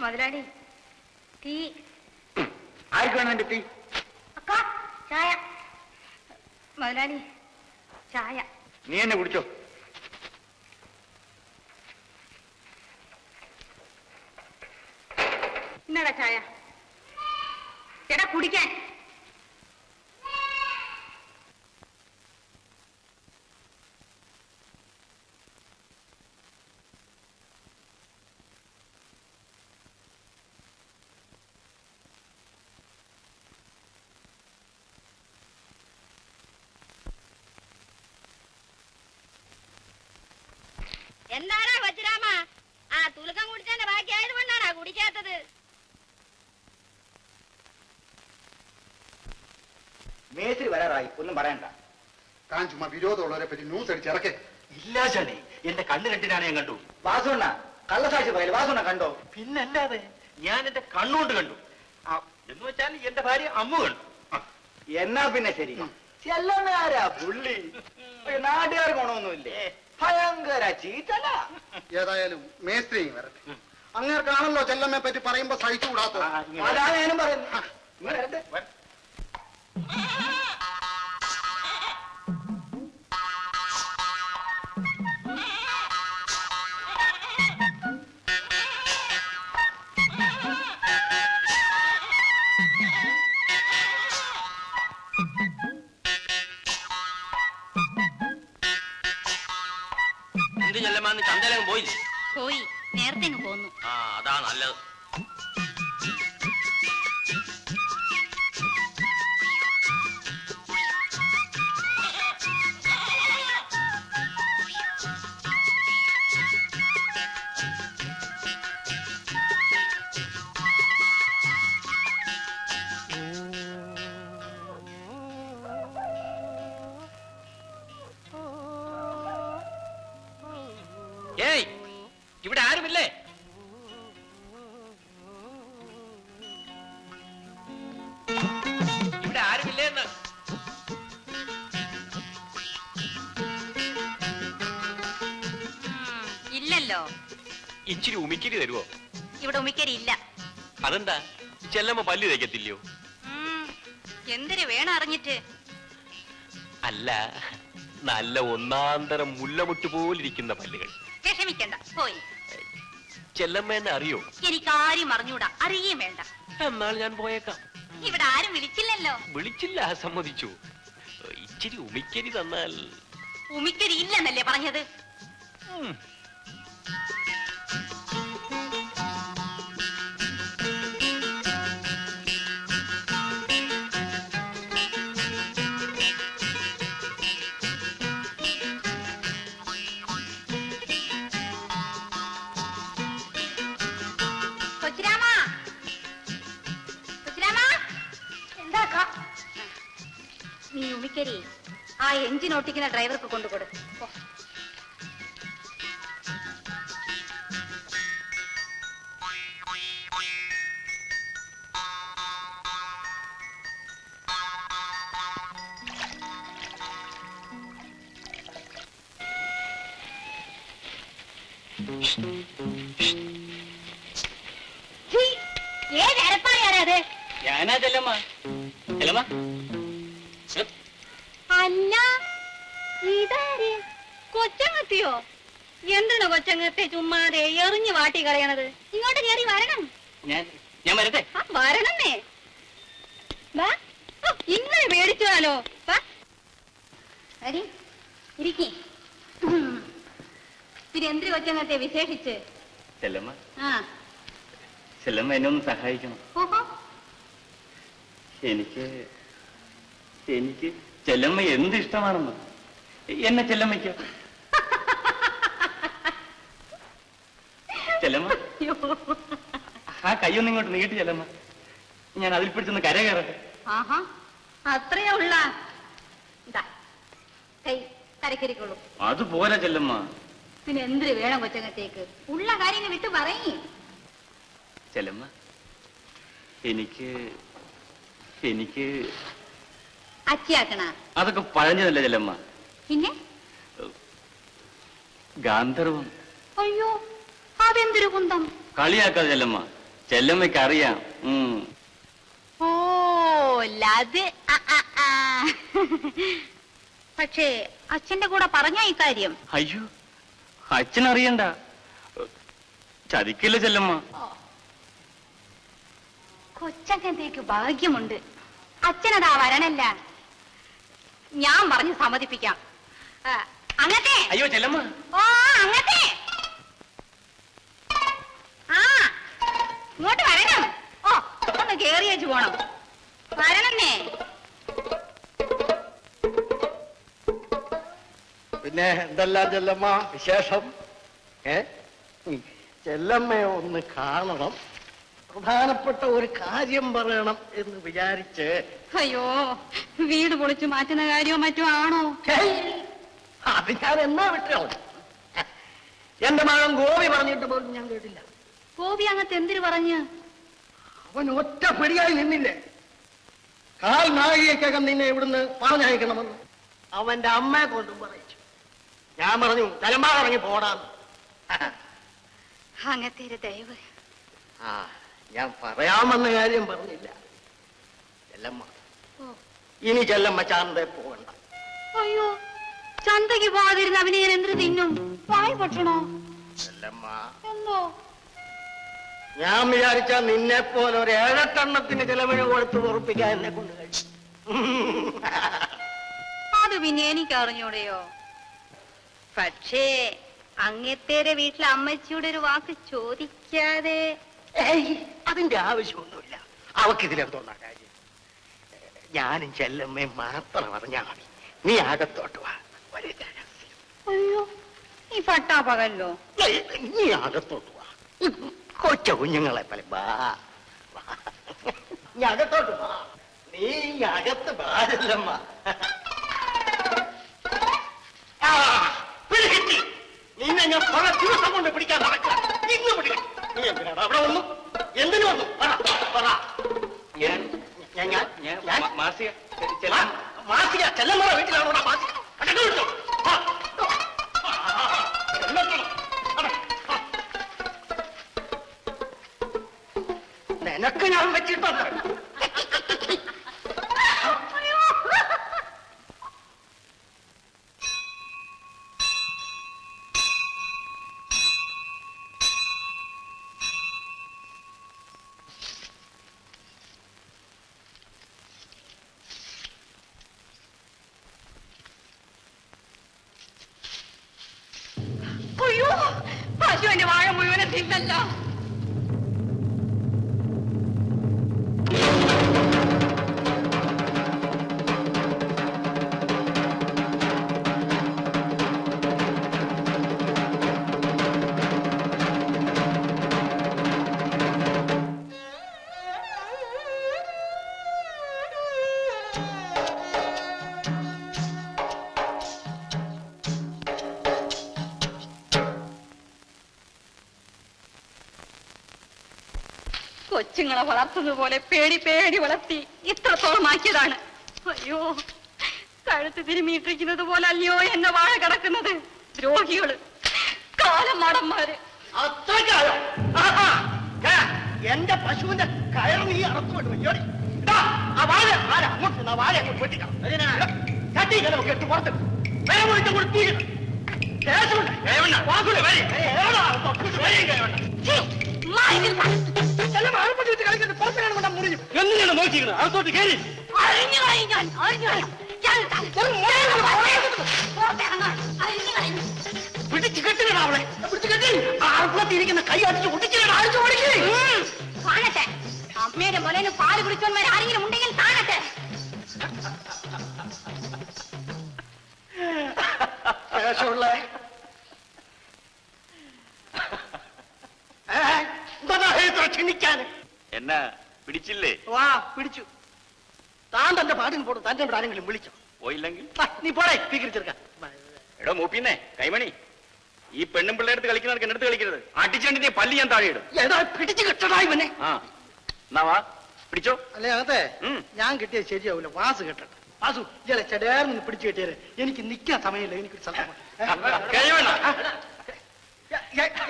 മുതലാളി, ടീ. ആർക്ക് വേണം എന്റെ ടീ? ചായ. മുതലാളി, ചായ. നീ എന്നെ കുടിച്ചോ. ഇന്നടാ ചായ. എടാ കുടിക്കാൻ. എന്താടാ കൊച്ചുരാമ, ആ തുലുക്കം കുടിച്ചതിന്റെ ബാക്കി ആയതുകൊണ്ടാണാ കുടിക്കാത്തത്? മേശ്രി വരാറായി, ഒന്നും പറയണ്ട. താൻ ചുമ്മാ വിരോധമുള്ളവരെ പറ്റി ന്യൂസ് അടിച്ച് ഇറക്കേ. ഇല്ല ചാണി, എന്റെ കണ്ണ് രണ്ടിനാണ് ഞാൻ കണ്ടു. വാസുണ്ണ കള്ളസാക്ഷി പറയില്ല, വാസുണ്ണ കണ്ടോ? പിന്നല്ലാതെ ഞാൻ എന്റെ കണ്ണുകൊണ്ട് കണ്ടു. എന്ന് വെച്ചാൽ എന്റെ ഭാര്യ അമ്മു കണ്ടു. എന്നാ പിന്നെ ശരി. ചെല്ലനാരാ പുള്ളി, നാട്ടുകാർ ഗുണമൊന്നുമില്ലേ, ഭയങ്കര ചീറ്റല. ഏതായാലും മേസ്ത്രിയും വരട്ടെ. അങ്ങേർക്കാണല്ലോ ചെല്ലമ്മയെ പറ്റി പറയുമ്പോ സഹിച്ചുകൂടാത്തത്. അതാണ് ഞാനും പറയുന്നത്. വരട്ടെ. എന്ത് ചെല്ലമാന്ന് ചന്തയിലും പോയില്ലേ? പോയി, നേരത്തെ പോന്നു. ആ, അതാ നല്ലത്. ഏയ്, ഇവിടെ ആരുമില്ലേ? ഇവിടെ ആരുമില്ലേ എന്ന്? ഇല്ലല്ലോ. ഇച്ചിരി ഉമിക്കരി തരുവോ? ഇവിടെ ഉമിക്കരി ഇല്ല. അതെന്താ? ചെല്ലമ്മ പല്ല് തേക്കത്തില്ലയോ? എന്തിനു വേണം അറിഞ്ഞിട്ട്? അല്ല, നല്ല ഒന്നാന്തരം മുല്ലമുട്ട് പോലിരിക്കുന്ന പല്ലുകൾ. വിഷമിക്കണ്ട, പോയി. ചെല്ലമ്മ എന്നെ അറിയോ? എനിക്കാരും അറിഞ്ഞൂടാ, അറിയുകയും വേണ്ട. എന്നാൽ ഞാൻ പോയേക്കാം. ഇവിടെ ആരും വിളിച്ചില്ലല്ലോ. വിളിച്ചില്ല, സമ്മതിച്ചു. ഇച്ചിരി ഉമിക്കരി തന്നാൽ. ഉമിക്കരി ഇല്ലെന്നല്ലേ പറഞ്ഞത്? നീ ഉമിക്കരി ആ എഞ്ചിൻ ഓട്ടിക്കുന്ന ഡ്രൈവർക്ക് കൊണ്ടുകൊടു. ഞാനാ ചെല്ലമ്മ. ചെല്ലമ്മ, അല്ല, ഇതാര്? കൊച്ചങ്ങത്തിയോ? എന്താണ് കൊച്ചങ്ങത്തെ ചുമ്മാതെ എറിഞ്ഞു വാട്ടി കളയണത്? ഇങ്ങോട്ട് കയറി വരണം. ഞാൻ വരട്ടെ? വരണമേ. ഇങ്ങനെ പേടിച്ചാലോ? ഇരിക്കേ. പിന്നെ എന്തിനു കൊച്ചങ്ങത്തെ വിശേഷിച്ച്? ചെല്ലമ്മ, ആ, ചെല്ലമ്മ എന്നെ ഒന്ന് സഹായിക്കണം. ഓഹോ, എനിക്ക് ചെല്ലമ്മ എന്ത് ഇഷ്ടമാണെന്ന് എന്നെ ചെല്ലമ്മയ്ക്ക്. ചെല്ലമ്മ, ആ കൈയൊന്നും ഇങ്ങോട്ട് നീട്ടി ചെല്ലമ്മ, ഞാൻ അതിൽ പിടിച്ചൊന്ന് കര കയറട്ടെ. ആഹാ, അത്രയാ ഉള്ള. കൈ കരക്കരിക്കുള്ളൂ. അതുപോലെ ചെല്ലമ്മ. പിന്നെ എന്തിനു വേണം കൊച്ചങ്ങത്തേക്ക്? ഉള്ള കാര്യങ്ങൾ വിട്ടു പറയേ. ചെല്ലമ്മ, എനിക്ക് അച്ചിയാക്കണ? അതൊക്കെ പഴഞ്ഞതല്ലേ ചെല്ലമ്മ. പിന്നെ ഗാന്ധർവം. അയ്യോ, അതെന്തൊരു കുന്തം. കളിയാക്കാതെ ചെല്ലമ്മ, ചെല്ലമ്മയ്ക്ക് അറിയാം. ഓ, അത് പക്ഷേ അച്ഛന്റെ കൂടെ പറഞ്ഞ ഈ കാര്യം? അയ്യോ, അച്ഛനറിയണ്ട. ചതിക്കില്ല ചെല്ലമ്മ. കൊച്ചങ്ങനത്തേക്ക് ഭാഗ്യമുണ്ട്. അച്ഛനതാ വരണല്ല. ഞാൻ പറഞ്ഞു സമ്മതിപ്പിക്കാം. അങ്ങത്തെ. അയ്യോ ചെല്ലമ്മ. ഓ അങ്ങത്തെ. ആ ഇങ്ങോട്ട് വരണം. ഓ ഒന്ന് കേറിയേച്ചു പോണം. വരണന്നേ. പിന്നെ എന്തെല്ലാം ചെല്ലമ്മ വിശേഷം? ചെല്ലമ്മയെ ഒന്ന് കാണണം, പ്രധാനപ്പെട്ട ഒരു കാര്യം പറയണം എന്ന് വിചാരിച്ച്. അയ്യോ, വീട് പൊളിച്ചു മാറ്റുന്ന കാര്യമോ മറ്റോ ആണോ? അത് ഞാൻ എന്നാ വിട്ടോ? എന്റെ മകൻ ഗോപി പറഞ്ഞിട്ട് പോലും ഞാൻ കേട്ടില്ല. ഗോപി അങ്ങത്തെ എന്തിനു പറഞ്ഞു? അവൻ ഒറ്റ പിടിയായി നിന്നില്ലേ? കാൽ നാഴികയ്ക്കകം നിന്നെ ഇവിടുന്ന് പറഞ്ഞയക്കണമെന്ന് അവന്റെ അമ്മയെ കൊണ്ടും പറയിച്ചു. ഞാൻ പറഞ്ഞു തലമ്പാ ഇറങ്ങി പോടാന്ന്. അങ്ങത്തെ ദയവ്. ആ ഞാൻ പറയാമെന്ന കാര്യം പറഞ്ഞില്ല. ചെല്ലമ്മ, ഇനി ചെല്ലമ്മ ചാന്തേ പോകണ്ട. അയ്യോ, ചന്തയ്ക്ക് പോകാതിരുന്ന അവനെ ഞാൻ എന്തിനു തിന്നും? വായി പൊട്ടണോ? ചെല്ലമ്മ, എന്നോ ഞാൻ വിചാരിച്ച നിന്നെ പോലെ ഒരു 7-8 എണ്ണത്തിന് ചിലവിന് കൊടുത്ത് ഉറപ്പിക്കാൻ എന്നെ കൊണ്ട് കഴിച്ചു. അത് പിന്നെ എനിക്ക് അറിഞ്ഞൂടെയോ? പക്ഷേ അങ്ങത്തേരെ വീട്ടിലെ അമ്മച്ചിയുടെ ഒരു വാക്ക് ചോദിക്കാതെ. അതിന്റെ ആവശ്യമൊന്നുമില്ല. അവക്കിതിലെന്തോന്നാ കാര്യം? ഞാനും ചെല്ലമ്മയും മാത്രം അറിഞ്ഞാൽ മതി. നീ അകത്തോട്ട് വാ. അയ്യോ, ഈ പട്ടാപ്പകല്ലോ. നീ അകത്തോട്ട് വാ. കൊച്ച കുഞ്ഞുങ്ങളെ പോലെ വാ. നീ അകത്തോട്ട് വാ. നീ അകത്ത് പാടില്ലമ്മ. നിന്നെ ഞാൻ പല ദിവസം കൊണ്ട് പിടിക്കാൻ നടക്കുക. ഇന്ന് പിടിക്കാം. നീ എന്തിനാണ് അവിടെ വന്നു? എന്തിനു വന്നു? മാസിക ചെല്ലമ്മ വീട്ടിലാണോടാ മാസിക? നിനക്ക് ഞാൻ വെച്ചിട്ടുണ്ട്. അയ്യോ, പശുവിന്റെ വാഴ മുഴുവനെ തിന്നല്ലോ. കൊച്ചുങ്ങളെ വളർത്തുന്നത് പോലെ പേടി പേടി വളർത്തി ഇത്രത്തോളം ആക്കിയതാണ്. അയ്യോ, കഴുത്ത് തിരുമിയിട്ടിരിക്കുന്നത് പോലെ അല്ലയോ എന്നെ വാഴ കിടക്കുന്നത്. ദ്രോഹികള്, കാലം മടന്മാര്. എന്റെ പശുവിന്റെ കയർ നീ അറത്തുകൊണ്ട് വയ്യോടി. ആ വാഴ അങ്ങോട്ട് വാഴ അങ്ങോട്ട് വെട്ടിക്കണം. ചട്ടിക്കലൊക്കെ എടുത്ത് പുറത്ത് വില മുറിച്ചും കൂടി തീരണം. എന്തിനാണ് നോക്കിക്കുന്നത്? അകത്തോട്ട് കയറി പിടിച്ചു കെട്ടുകടാ അവളെ. പിടിച്ചു കെട്ടി ആർപ്പത്തിരിക്കുന്ന കൈ അടിച്ച് ഒട്ടിച്ചിടണം. അടിച്ചു ഓടിക്കേ. കാണട്ടെ, അമ്മയുടെ മുലന് പാല് കുടിച്ചവന്മാർ ആരെങ്കിലും ഉണ്ടെങ്കിൽ കാണട്ടെ. ശേഷമുള്ള ക്ഷണിക്കാൻ എന്നാ പിടിച്ചില്ലേ? വാ പിടിച്ചു. താൻ തന്റെ പാടിന് പോടും. തന്റെ ആരെങ്കിലും വിളിച്ചോ? പോയില്ലെങ്കിൽ നീ പോടേ സ്വീകരിച്ചെടുക്കാം. എടോ മൂപ്പിന്നെ കൈമണി, ഈ പെണ്ണും പിള്ളേടുത്ത് കളിക്കുന്നവർക്ക് എന്നെടുത്ത് കളിക്കരുത്. അടിച്ചണ്ടിന്റെ പല്ലി ഞാൻ താഴെ ഇടും. ഏതാ പിടിച്ചു കെട്ടടാ ഇവനെ. ആ എന്നാ വാ പിടിച്ചോ. അല്ലേ അകത്തെ ഞാൻ കിട്ടിയത് ശരിയാവൂല. വാസ് കെട്ടട്ടെ. വാസു ഇയാളെ ചെടേർന്ന് പിടിച്ചു കെട്ടിയത് എനിക്ക് നിൽക്കാൻ സമയമില്ല. എനിക്കൊരു സ്ഥലം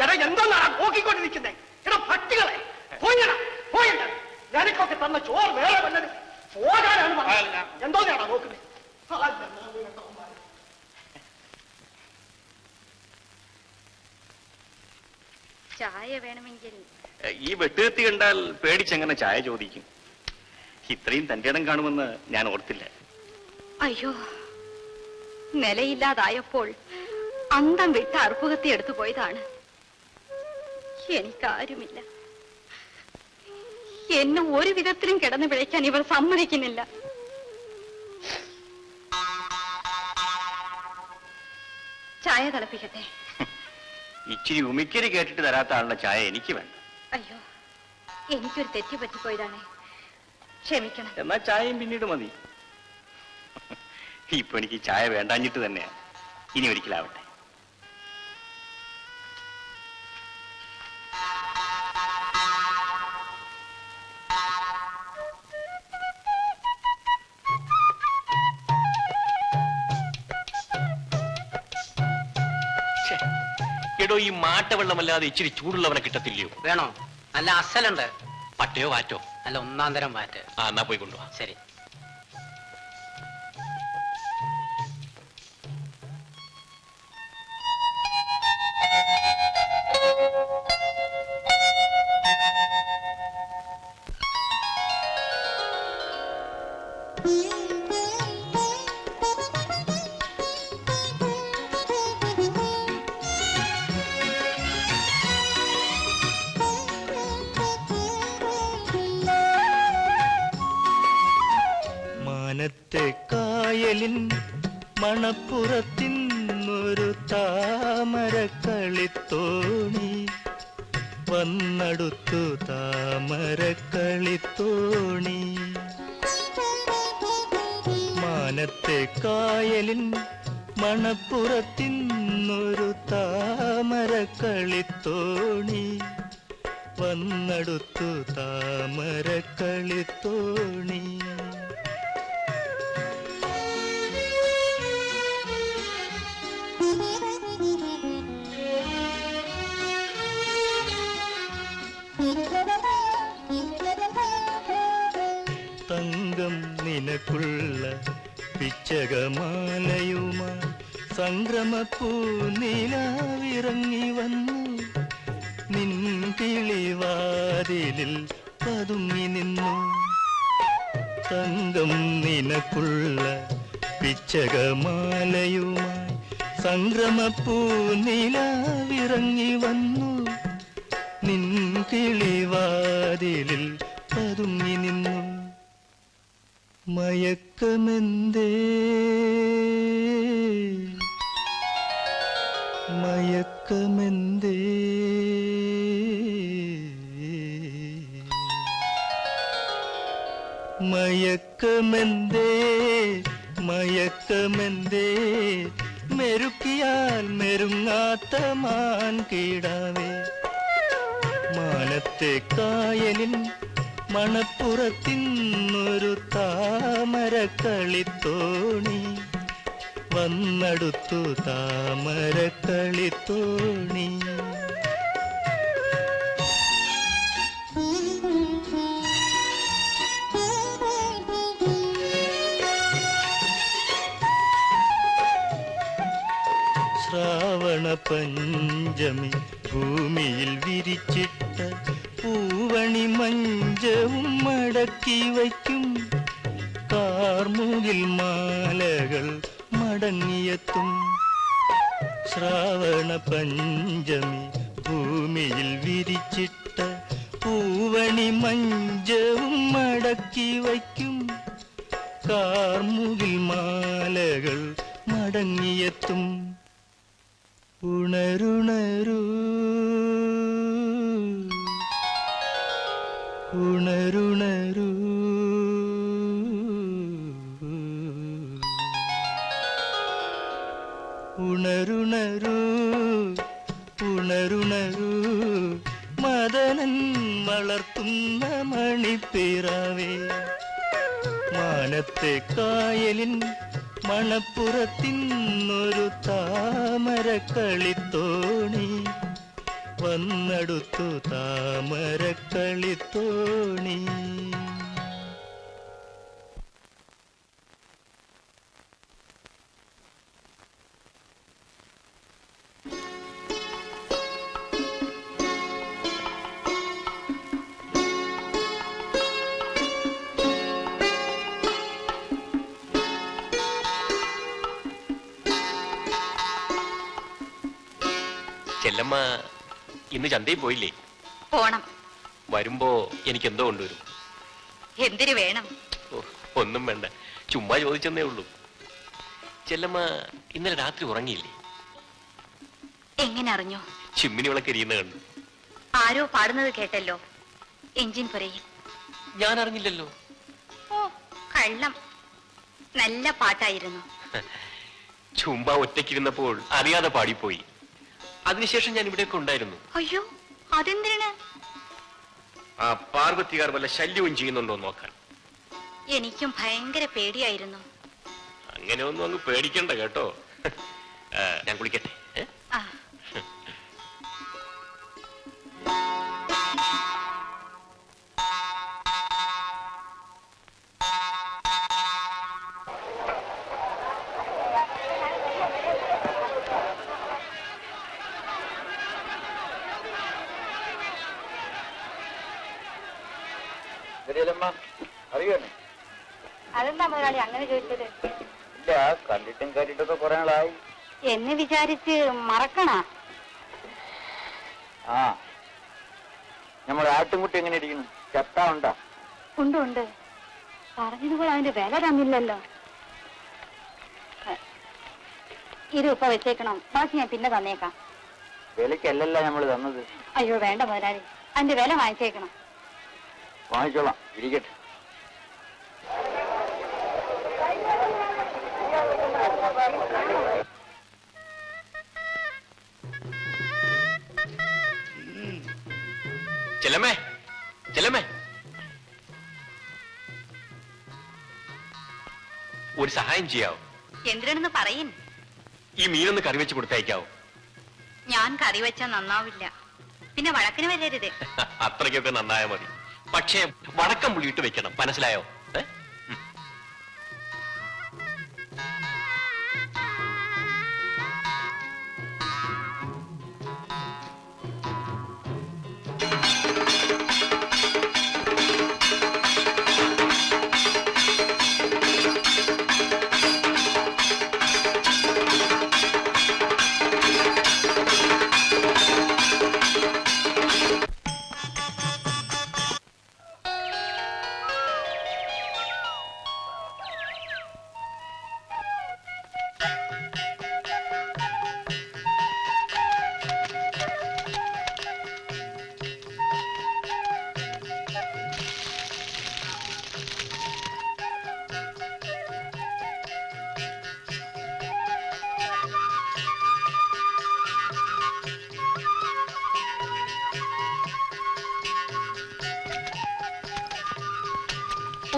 എടാ എന്തോന്നാ നോക്കിക്കൊണ്ടിരിക്കുന്നേ? എടാ പട്ടികളെ പോയിടാ പോയിട. ഞാനിക്കൊക്കെ തന്ന ചോറ് വേറെ വല്ലതും പോകാനാണ് പറഞ്ഞത്. എന്തോന്നാണ് നോക്കുന്നത്? ചായ വേണമെങ്കിൽ ഈ വെട്ടുകത്തി കണ്ടാൽ പേടിച്ചെങ്ങനെ ചായ ചോദിക്കും? ഇത്രയും തന്റെ ഇടം കാണുമെന്ന് ഞാൻ ഓർത്തില്ല. അയ്യോ, നിലയില്ലാതായപ്പോൾ അന്തം വിട്ട് അർപ്പുകത്തി എടുത്തു പോയതാണ്. എനിക്കാരുമില്ല. എന്നെ ഒരു വിധത്തിലും കിടന്നു പിഴയ്ക്കാൻ ഇവർ സമ്മതിക്കുന്നില്ല. ചായ തിളപ്പിക്കട്ടെ? ഇച്ചിരി ഉമിക്കരി കേട്ടിട്ട് തരാത്ത ആളുടെ ചായ എനിക്ക് വേണ്ട. അയ്യോ, എനിക്കൊരു തെറ്റ് പറ്റിപ്പോയതാണ്, ക്ഷമിക്കണം. എന്നാ ചായയും പിന്നീട് മതി. ഇപ്പൊ എനിക്ക് ചായ വേണ്ടാഞ്ഞിട്ട് തന്നെയാ. ഇനി ഒരിക്കലാവട്ടെ. എടോ, ഈ മാട്ടവെള്ളമല്ലാതെ ഇച്ചിരി ചൂടുള്ളവനെ കിട്ടത്തില്ലയോ? വേണോ? നല്ല അസലുണ്ട്. പട്ടയോ വാറ്റോ? നല്ല ഒന്നാം തരം വാറ്റ്. എന്നാ പോയി കൊണ്ടുപോവാ. ശരി. മാനത്തെ കായലിൻ മണപ്പുറത്തിന്നൊരു താമരക്കളിത്തോണി വന്നടുത്തു. താമരക്കളിത്തോണി മാനത്തെ കായലിൻ മണപ്പുറത്തിന്നൊരു താമരക്കളിത്തോണി വന്നടുത്തു. താമരക്കളിത്തോണി തങ്കം നിനക്കുള്ള പിച്ചകമാലയുമായി സംക്രമപ്പൂ നിലാവിറങ്ങി വന്നു. നിൻ കിളിവാതിലിൽ പതുങ്ങി നിന്നു. തങ്കം നിനക്കുള്ള പിച്ചകമാലയുമായി സംക്രമപ്പൂ നിലാവിറങ്ങി വന്നു. നിൻ കിളിവാതിലിൽ പതുങ്ങി നിന്നു. മയക്കമെന്തേ മയക്കമെന്തേ മയക്കമെന്തേ മയക്കമെന്തേ മെരുക്കിയാൽ മെരുങ്ങാത്ത മാൻ കീടാവേ. മാനത്തെ കായലിൻ മണപ്പുറത്തിന്നൊരു താമരക്കളിത്തോണി വന്നടുത്തു. താമരക്കളിത്തോണി ശ്രാവണ പഞ്ചമി ഭൂമിയിൽ വിരിച്ചിട്ട പൂവണി മഞ്ചവും മടക്കി വയ്ക്കും. കാർമുകിൽ മാലകൾ മടങ്ങിയെത്തും. ശ്രാവണ പഞ്ചമി ഭൂമിയിൽ വിരിച്ചിട്ട പൂവണി മഞ്ചവും മടക്കി വയ്ക്കും. കാർമുകിൽ മാലകൾ മടങ്ങിയെത്തും. ഉണരുണരൂ ഉണരുണരൂ ഉണരുണരൂ ഉണരുണരൂ മദനൻ വളർത്തുന്ന മണിപ്പിറവേ. മാനത്തെ കായലിൻ മണപ്പുറത്തിന്നൊരു താമരക്കളിത്തോണി വന്നടുത്തു. താമരക്കളിത്തോണി ചെല്ലമ്മ ഇന്ന് ചന്തയിൽ പോയില്ലേ? പോണം. വരുമ്പോ എനിക്ക് എന്തോ കൊണ്ടുവരും. എന്തിനു വേണം? ഒന്നും വേണ്ട, ചുമ്മാ ചോദിച്ചെന്നേ ഉള്ളൂ. ചെല്ലമ്മ ഇന്നലെ രാത്രി ഉറങ്ങിയില്ലേ? എങ്ങനെ അറിഞ്ഞു? ചിമ്മിനി വിളക്ക് എരിയുന്ന കണ്ടു. ആരോ പാടുന്നത് കേട്ടല്ലോ, എഞ്ചിൻ പുരയിൽ. ഞാൻ അറിഞ്ഞില്ലല്ലോ. ഓ കള്ളം, നല്ല പാട്ടായിരുന്നു. ചുമ്മാ ഒറ്റയ്ക്കിരുന്നപ്പോൾ അറിയാതെ പാടിപ്പോയി. അതിനുശേഷം ഞാൻ ഇവിടെയൊക്കെ ഉണ്ടായിരുന്നു. അയ്യോ, അതെന്തിനാണ്? ആ പാർവതികാർ വല്ല ശല്യവും ചെയ്യുന്നുണ്ടോ നോക്കാൻ. എനിക്കും ഭയങ്കര പേടിയായിരുന്നു. അങ്ങനെ ഒന്നും അങ്ങ് പേടിക്കണ്ട കേട്ടോ. ഞാൻ കുളിക്കട്ടെ. ആ അറിയാനേ? അതെന്താ മുതലാളി അങ്ങനെ ചോദിച്ചത്? ഇല്ല, കണ്ടിട്ടും കേട്ടിട്ടൊക്കെ കുറെ നാളായി. എന്നെ വിചാരിച്ച് മറക്കണ? ആ, നമ്മുടെ ആട്ടുംകുട്ടി എങ്ങനെ ഇരിക്കുന്നു? ചത്താ ഉണ്ടാ? ഉണ്ട് ഉണ്ട്, പറഞ്ഞതുപോലെ അതിന്റെ വില തന്നില്ലല്ലോ. ഇത് ഇപ്പൊ വെച്ചേക്കണം, ബാക്കി ഞാൻ പിന്നെ തന്നേക്കാം. വിലക്കല്ലല്ല നമ്മൾ തന്നത്. അയ്യോ വേണ്ട മുതലാളി, അതിന്റെ വില വാങ്ങിച്ചേക്കണം. വാങ്ങിച്ചോളാം, ഇരിക്കട്ടെ. ചെല്ലമ്മേ, ചെല്ലമ്മേ, ഒരു സഹായം ചെയ്യാവോ? എന്തിനാണെന്ന് പറയിൻ. ഈ മീനൊന്ന് കറി വെച്ച് കൊടുത്തയക്കാവോ? ഞാൻ കറി വെച്ചാൽ നന്നാവില്ല, പിന്നെ വഴക്കിന് വരരുത്. അത്രയ്ക്കൊക്കെ നന്നായ മതി. പക്ഷേ വടക്കം പുളിയിട്ട് വെക്കണം, മനസ്സിലായോ?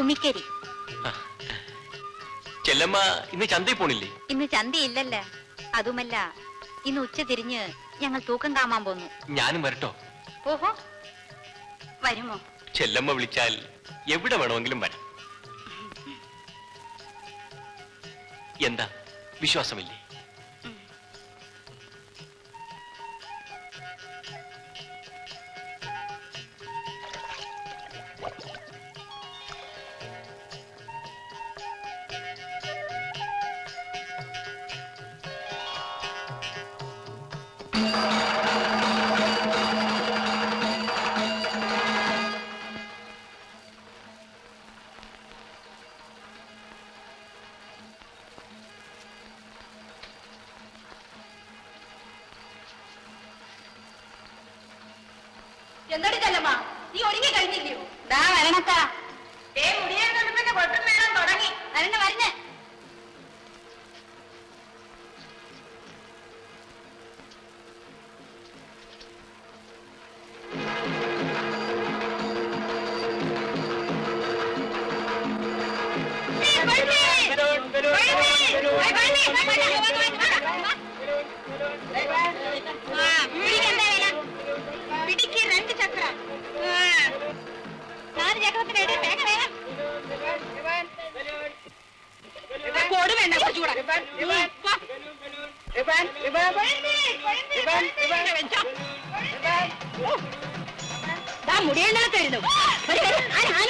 ഉമിക്കരി. ചെല്ലമ്മ ഇന്ന് ചന്തയിൽ പോണില്ലേ? ഇന്ന് ചന്തയില്ലല്ലേ. അതുമല്ല, ഇന്ന് ഉച്ച തിരിഞ്ഞ് ഞങ്ങൾ തൂക്കം കാമാൻ പോന്നു. ഞാനും വരട്ടോ? ഓഹോ, വരുമോ? ചെല്ലമ്മ വിളിച്ചാൽ എവിടെ വേണമെങ്കിലും വരാം. എന്താ, വിശ്വാസമില്ലേ? എന്താടി ചെല്ലമ്മ, നീ ഒരുങ്ങി കഴിഞ്ഞില്ലയോ? ദാ വരണക്ക. മുടിയാൻ തണുപ്പിന്റെ കൊട്ടും മേളം തുടങ്ങി. വരണ വരണ. പിടിക്ക് 2 ചക്രം. 4 ചക്രത്തിന് വേഗം വേഗം. കോട് വേണ്ട, കുറച്ചുകൂടെ. മുടിയേണ്ടതായിരുന്നു. ആന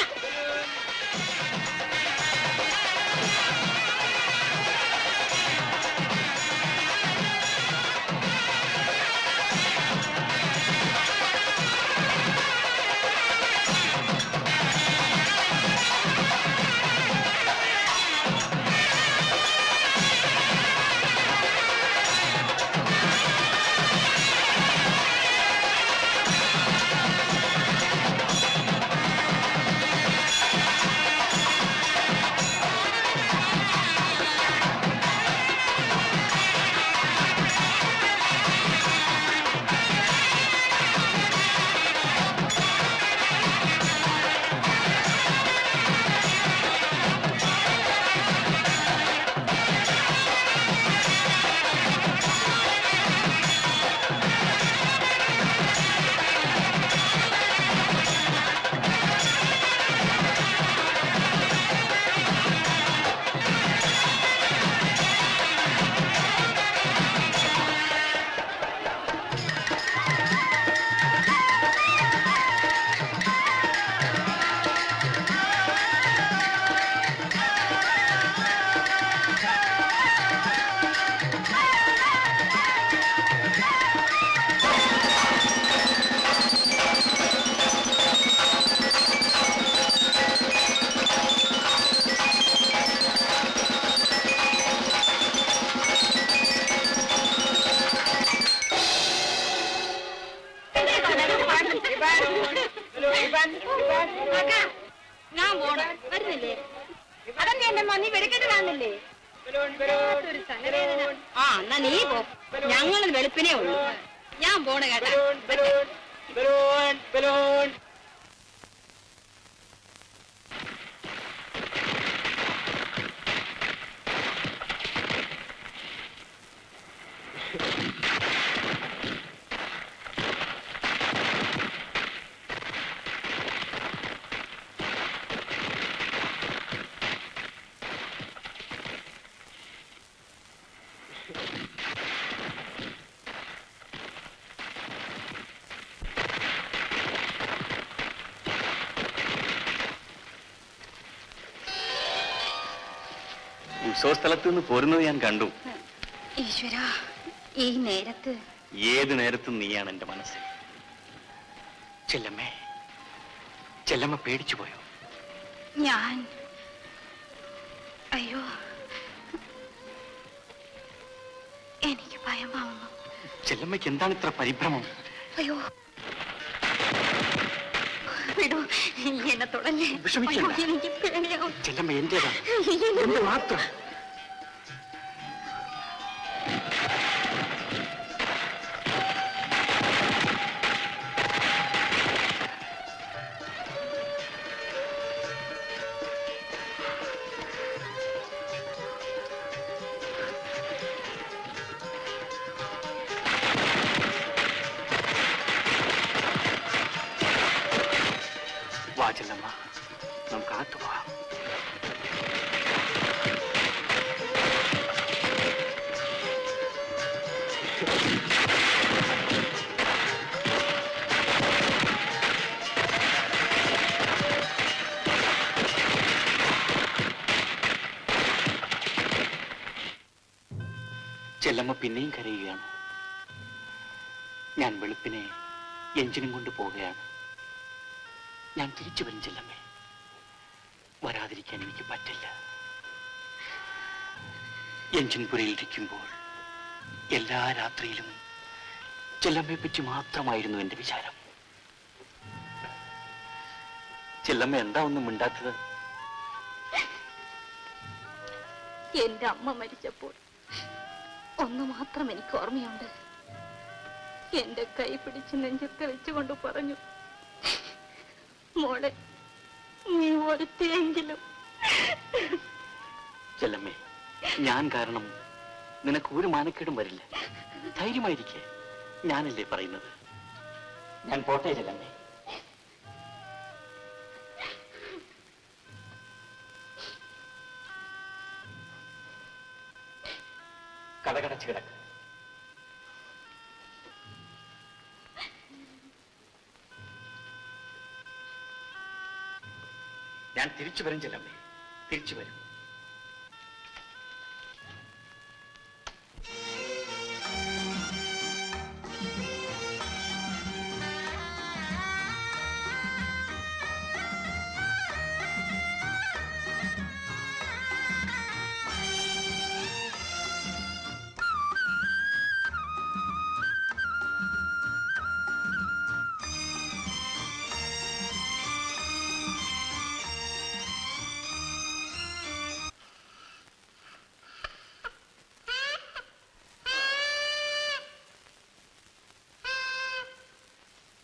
ഞാൻ പോണ വരുന്നില്ലേ? അതന്നെ എന്റെ നീ വെടിക്കെട്ട് കാണുന്നില്ലേ? ആ എന്നാ നീ പോ. ഞങ്ങൾ വെളുപ്പിനേ ഉള്ളൂ. ഞാൻ പോണ കേട്ടാ. ഉത്സവസ്ഥലത്ത് നിന്ന് പോരുന്നത് ഞാൻ കണ്ടു. ഈശ്വര, ഈ നേരത്ത്? ഏത് നേരത്തും നീയാണ് എന്റെ മനസ്സിൽ. ചെല്ലമ്മേ, ചെല്ലമ്മ പേടിച്ചു പോയോ? ഞാൻ അയ്യോ, എനിക്ക് ഭയമാവുന്നു. ചെല്ലമ്മയ്ക്ക് എന്താണ് ഇത്ര പരിഭ്രമം? അയ്യോ വിടൂ, എന്നെ തുടങ്ങി. വിഷമിക്കണ്ട. എനിക്ക് പേടിയാവും. ചെല്ലമ്മ എന്റേതാ, എന്റെ മാത്രം. ചെല്ലമ്മ, നമുക്ക് അകത്തു പോവാം. ചെല്ലമ്മ പിന്നെയും കരയുകയാണ്. ഞാൻ വെളുപ്പിനെ എഞ്ചിനും കൊണ്ട് പോവുകയാണ്. ഞാൻ തിരിച്ചു വരും ചെല്ലമ്മേ. വരാതിരിക്കാൻ എനിക്ക് പറ്റില്ല. എഞ്ചിൻ പുരയിലിരിക്കുമ്പോൾ എല്ലാ രാത്രിയിലും ചെല്ലമ്മയെ പറ്റി മാത്രമായിരുന്നു എന്റെ വിചാരം. ചെല്ലമ്മ എന്താ ഒന്നും മിണ്ടാത്തത്? എന്റെ അമ്മ മരിച്ചപ്പോൾ ഒന്ന് മാത്രം എനിക്ക് ഓർമ്മയുണ്ട്. എന്റെ കൈ പിടിച്ച് നെഞ്ചത്ത് വെച്ചുകൊണ്ട് പറഞ്ഞു, മോളെ, നീ ഒരുത്തിയെങ്കിലും. ചെല്ലമ്മേ, ഞാൻ കാരണം നിനക്ക് ഒരു മാനക്കേടും വരില്ല. ധൈര്യമായിരിക്കേ, ഞാനല്ലേ പറയുന്നത്. ഞാൻ പോട്ടെ ചെല്ലമ്മേ. കടകടച്ച് കിടക്ക്. ഞാൻ തിരിച്ചു വരും ചെല്ലമ്മേ, തിരിച്ചു വരും.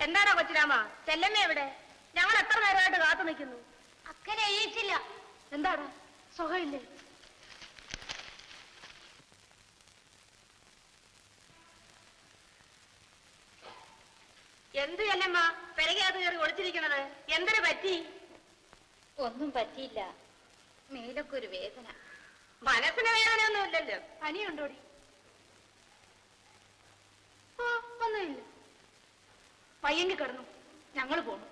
എന്താണോ കൊച്ചിരാമ, ചെല്ലമ്മ എവിടെ? ഞങ്ങൾ എത്ര നേരമായിട്ട് കാത്തു നിൽക്കുന്നു. അക്കരെ അയച്ചില്ല. എന്താണ് സുഖമില്ലേ? എന്ത് ചെല്ലമ്മ പെരകത്ത് കയറി ഒളിച്ചിരിക്കണത്? എന്തിനു പറ്റി? ഒന്നും പറ്റിയില്ല, മേലൊക്കെ ഒരു വേദന. മനസ്സിന് വേദനയൊന്നും ഇല്ലല്ലോ. പനിയുണ്ടോടി? ഒന്നുമില്ല. പയ്യെങ്കിൽ കിടന്നു, ഞങ്ങൾ പോണു.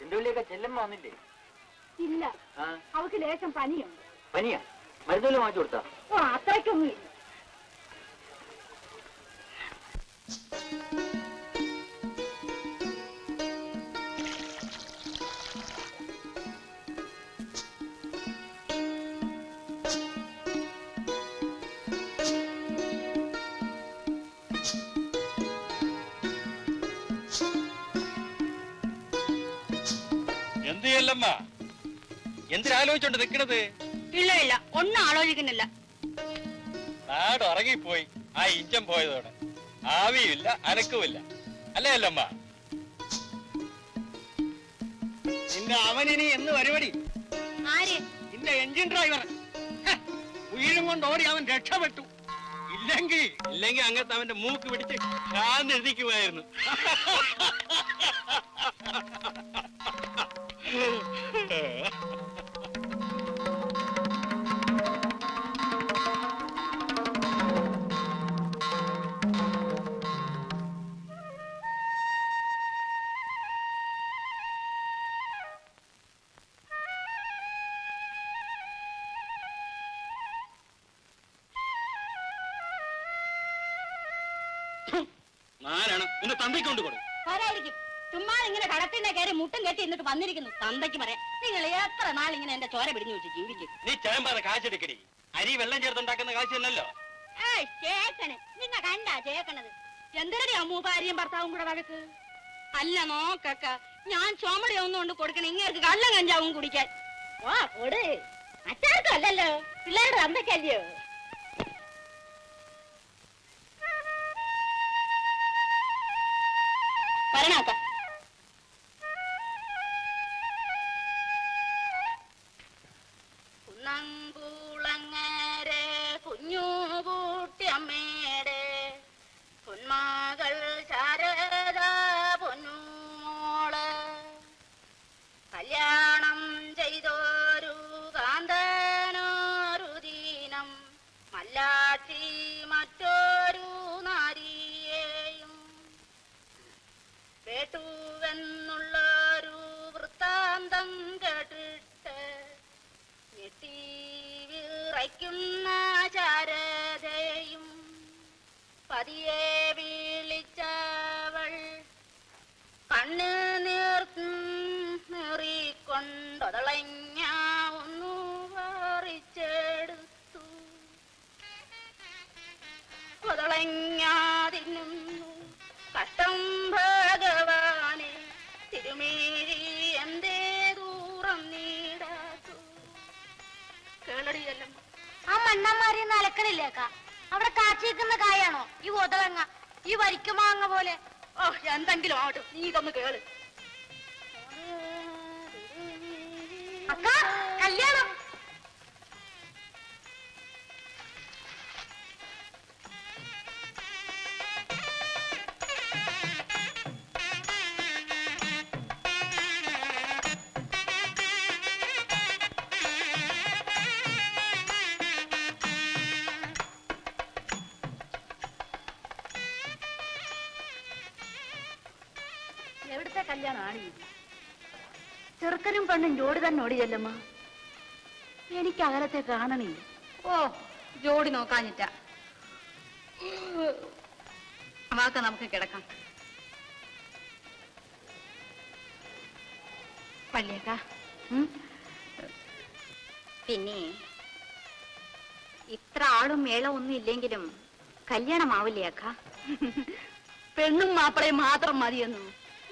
എന്റെ ഉള്ളിയൊക്കെ ചെല്ലമ്മ വന്നില്ലേ? ഇല്ല, അവൾക്ക് ലേശം പനിയുണ്ട്. പനിയാ? മരുന്നുകൾ വാങ്ങിച്ചു കൊടുത്താ? ഓ, അത്രയ്ക്കൊന്നുമില്ല. പറയല്ലമ്മ. എന്തിനാലോചിച്ചോണ്ട് നിക്കണത്? ഇല്ല ഇല്ല, ഒന്നും ആലോചിക്കുന്നില്ല. നാട് ഉറങ്ങിപ്പോയി ആ ഇഞ്ചം പോയതോടെ. ആവിയുമില്ല അനക്കുമില്ല, അല്ലേ അല്ലമ്മ? നിന്റെ അവനിനി എന്ന് പരിപാടി? ആര്? നിന്റെ എഞ്ചിൻ ഡ്രൈവർ. ഉയരം കൊണ്ട് ഓടി അവൻ രക്ഷപ്പെട്ടു. ഇല്ലെങ്കിൽ അങ്ങനത്തെ അവന്റെ മൂക്ക് പിടിച്ച് കാന്നെഴുതിക്കുമായിരുന്നു. ആരാണ് ഒന്ന് തന്തയ്ക്കൊണ്ട് കൊടുക്കും? ആരായിരിക്കും? ചുമ്മാ ഇങ്ങനെ കടത്തിന്റെ കയറി മുട്ടും കെട്ടി എന്നിട്ട് വന്നിരിക്കുന്നു. തന്തയ്ക്ക് പറയാം, നിങ്ങൾ എത്ര നാൾ ഇങ്ങനെ എന്റെ ചോര പിടിഞ്ഞു വെച്ച് ജീവിക്കും? നീ ചേമ്പാറ കാശെടുക്കടി. അരി വെള്ളം ചേർത്തുണ്ടാക്കുന്ന കാശല്ലല്ലോ. ചേക്കണ് നിങ്ങ കണ്ടാ ചേക്കണത്? എന്തിനടി അമ്മൂ ഭാര്യയും ഭർത്താവും കൂടെ വഴക്ക്? അല്ല നോക്കക്ക, ഞാൻ ചുമടി ഒന്നുകൊണ്ട് കൊടുക്കണ ഇങ്ങേർക്ക് കള്ളം കഞ്ചാവും കുടിക്കാൻ. വാ കൊട്, മറ്റാർക്കും അല്ലല്ലോ, പിള്ളേരുടെ തന്തയ്ക്കല്ലയോ? വരണാക്ക. കുന്നംകുളങ്ങരെ കുഞ്ഞുകൂട്ടി അമ്മയുടെ പൊന്മകൾ ശാരദ പൊന്നുമോള് കല്യാണം ചെയ്തൊരു കാന്തനൊരു ദീനം മല്ലാക്ഷി മറ്റൊരു നാരിയെയും കേട്ടുവെന്നുള്ളൊരു വൃത്താന്തം കേട്ടിട്ട് ഞെട്ടി വിറയ്ക്കുന്ന ശാരദയും പതിയെ വിളിച്ചവൾ കണ്ണ് നീറിക്കൊണ്ടൊതളഞ്ഞ ഒന്നു പറിച്ചെടുത്തു. ഒതളഞ്ഞാതിനുന്നു കഷ്ടം ഭഗവാനെ, തിരുമേരി എന്തേ ദൂരം നീടാത്തു. കേളടിയല്ലോ ആ മണ്ണന്മാരെ അലക്കണില്ലേക്ക? അവിടെ കാച്ചിരിക്കുന്ന കായാണോ ഈ ഒതളങ്ങ, ഈ വരിക്കുമാങ്ങ പോലെ? ഓ, എന്തെങ്കിലും ആവട്ടെ, നീ ഇതൊന്ന് കേള്. അക്ക, കല്യാണം. എവിടുത്തെ കല്യാണമാണ് ഇത്? ചെറുക്കനും പെണ്ണും ജോഡി തന്നെ ഓടിയല്ലമ്മ. എനിക്ക് അകലത്തെ കാണണില്ല. ഓ, ജോഡി നോക്കാഞ്ഞിട്ട. വാക്ക, നമുക്ക് കിടക്കാം. പള്ളിയേക്ക, പിന്നെ ഇത്ര ആളും മേളം ഒന്നും ഇല്ലെങ്കിലും കല്യാണമാവില്ലേ അക്ക? പെണ്ണും മാപ്പിളയും മാത്രം മതിയെന്നു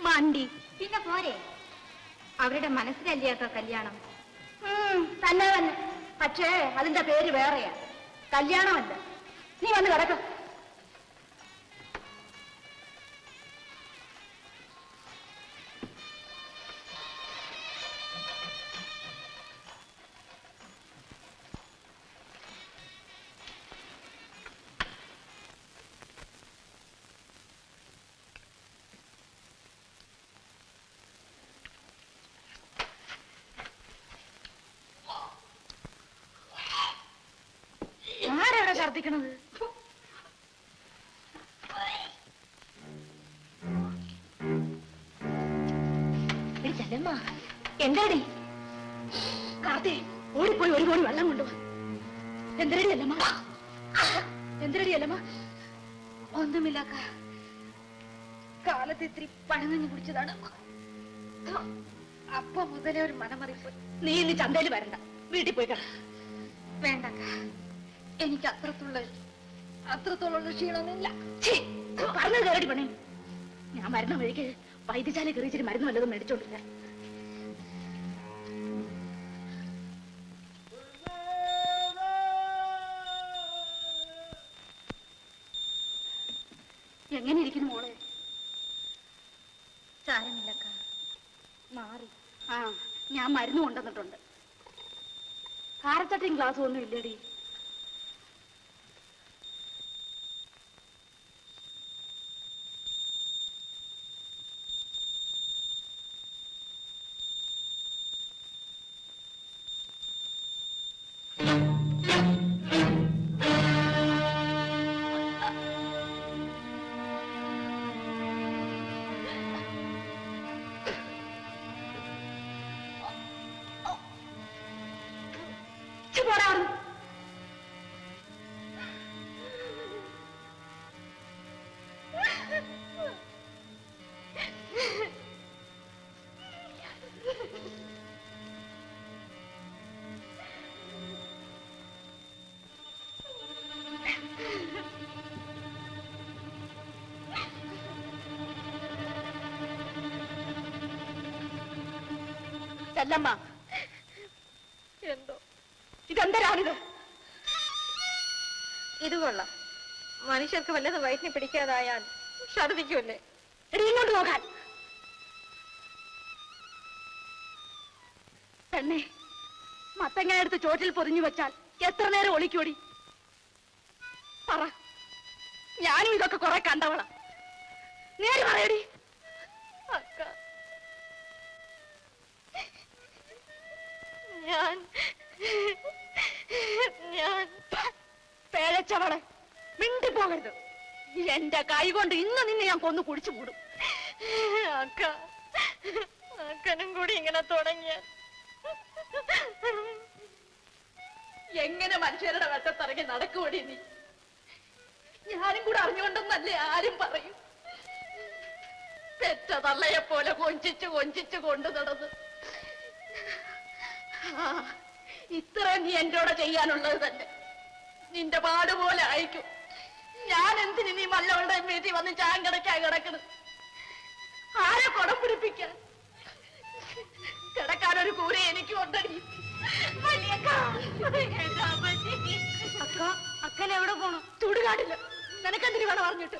മണ്ടി. പിന്നെ പോരെ? അവരുടെ മനസ്സിലല്ലേ അക്ക കല്യാണം? തന്നെ തന്നെ. പക്ഷേ അതിന്റെ പേര് വേറെയാ, കല്യാണമല്ല. നീ വന്ന് കിടക്ക. ആരെവിടെ ഛർദിക്കണത്? എന്താടി കാർത്തി? ഓടിപ്പോയി ഒരു കോടി വെള്ളം കൊണ്ടുപോവാ. എന്തരടി അല്ലമ്മ? എന്തരടി അല്ലമ്മ? ഒന്നുമില്ല, കാലത്ത് ഇത്തിരി പഴനഞ്ഞു കുടിച്ചതാണ്. അപ്പൊ മുതലേ ഒരു മനമറിപ്പ്. നീ ഇന്ന് ചന്തയിൽ വരണ്ട, വീട്ടിൽ പോയി കട. വേണ്ട, എനിക്ക് അത്രത്തോളം ക്ഷീണമൊന്നുമില്ല. പറഞ്ഞത് കേരടി പണി. ഞാൻ മരുന്ന് വഴിക്ക് വൈദ്യശാല കയറിച്ചിട്ട് മരുന്ന് വല്ലതും മേടിച്ചോണ്ടില്ല. എങ്ങനെ ഇരിക്കുന്നു മോളെ? സാരമില്ലക്ക, മാറി. ആ, ഞാൻ മരുന്ന് കൊണ്ടുവന്നിട്ടുണ്ട്. കാരച്ചട്ടയും ഗ്ലാസ്സും ഒന്നും ഇല്ലടി. ചെല്ലമ്മ, എന്തോ ഇതെന്തരാണിത്? ഇത് കൊള്ളാം. മനുഷ്യർക്ക് വല്ലതും വയറ്റിനെ പിടിക്കാതായാൽ ഛർദിക്കുമല്ലേ? എടി ഇങ്ങോട്ട് നോക്കാൻ. പെണ്ണെ, മത്തങ്ങനെ എടുത്ത് ചോട്ടിൽ പൊതിഞ്ഞു വെച്ചാൽ എത്ര നേരം ഒളിക്കോടി? പറ, ഞാനും ഇതൊക്കെ കുറെ കണ്ടവളാ. നേരെ പറയടി. അക്ക, ഞാൻ പേഴച്ചവളെ, മിണ്ടിപ്പോകരുത്. എന്റെ കൈ കൊണ്ട് ഇന്ന് നിന്നെ ഞാൻ കൊന്നു കുടിച്ചു മൂടും. അക്ക, അക്കനും കൂടി ഇങ്ങനെ തുടങ്ങിയ എങ്ങനെ മനുഷ്യരുടെ വെട്ടത്തിറങ്ങി നടക്കുവടി നീ? ഞാനും കൂടെ അറിഞ്ഞുകൊണ്ടെന്നല്ലേ ആരും പറയും. പെറ്റ തള്ളയെ പോലെ കൊഞ്ചിച്ചു കൊഞ്ചിച്ചു കൊണ്ടു നടന്ന് ഇത്ര നീ എന്നോട് ചെയ്യാനുള്ളത് തന്നെ. നിന്റെ പാടുപോലെ അയക്കും. ഞാൻ എന്തിനു നീ മല്ലവളുടെ വീട്ടിൽ വന്ന് ചാങ്കടക്കായി കിടക്കണം? ആരെ കുടം പിടിപ്പിക്കാൻ? കിടക്കാനൊരു കൂര എനിക്ക് കൊണ്ടടി. അക്കൻ എവിടെ പോണു? ചൂടുകാടില്ല. നിനക്കെന്തിനു വേണം പറഞ്ഞിട്ട്?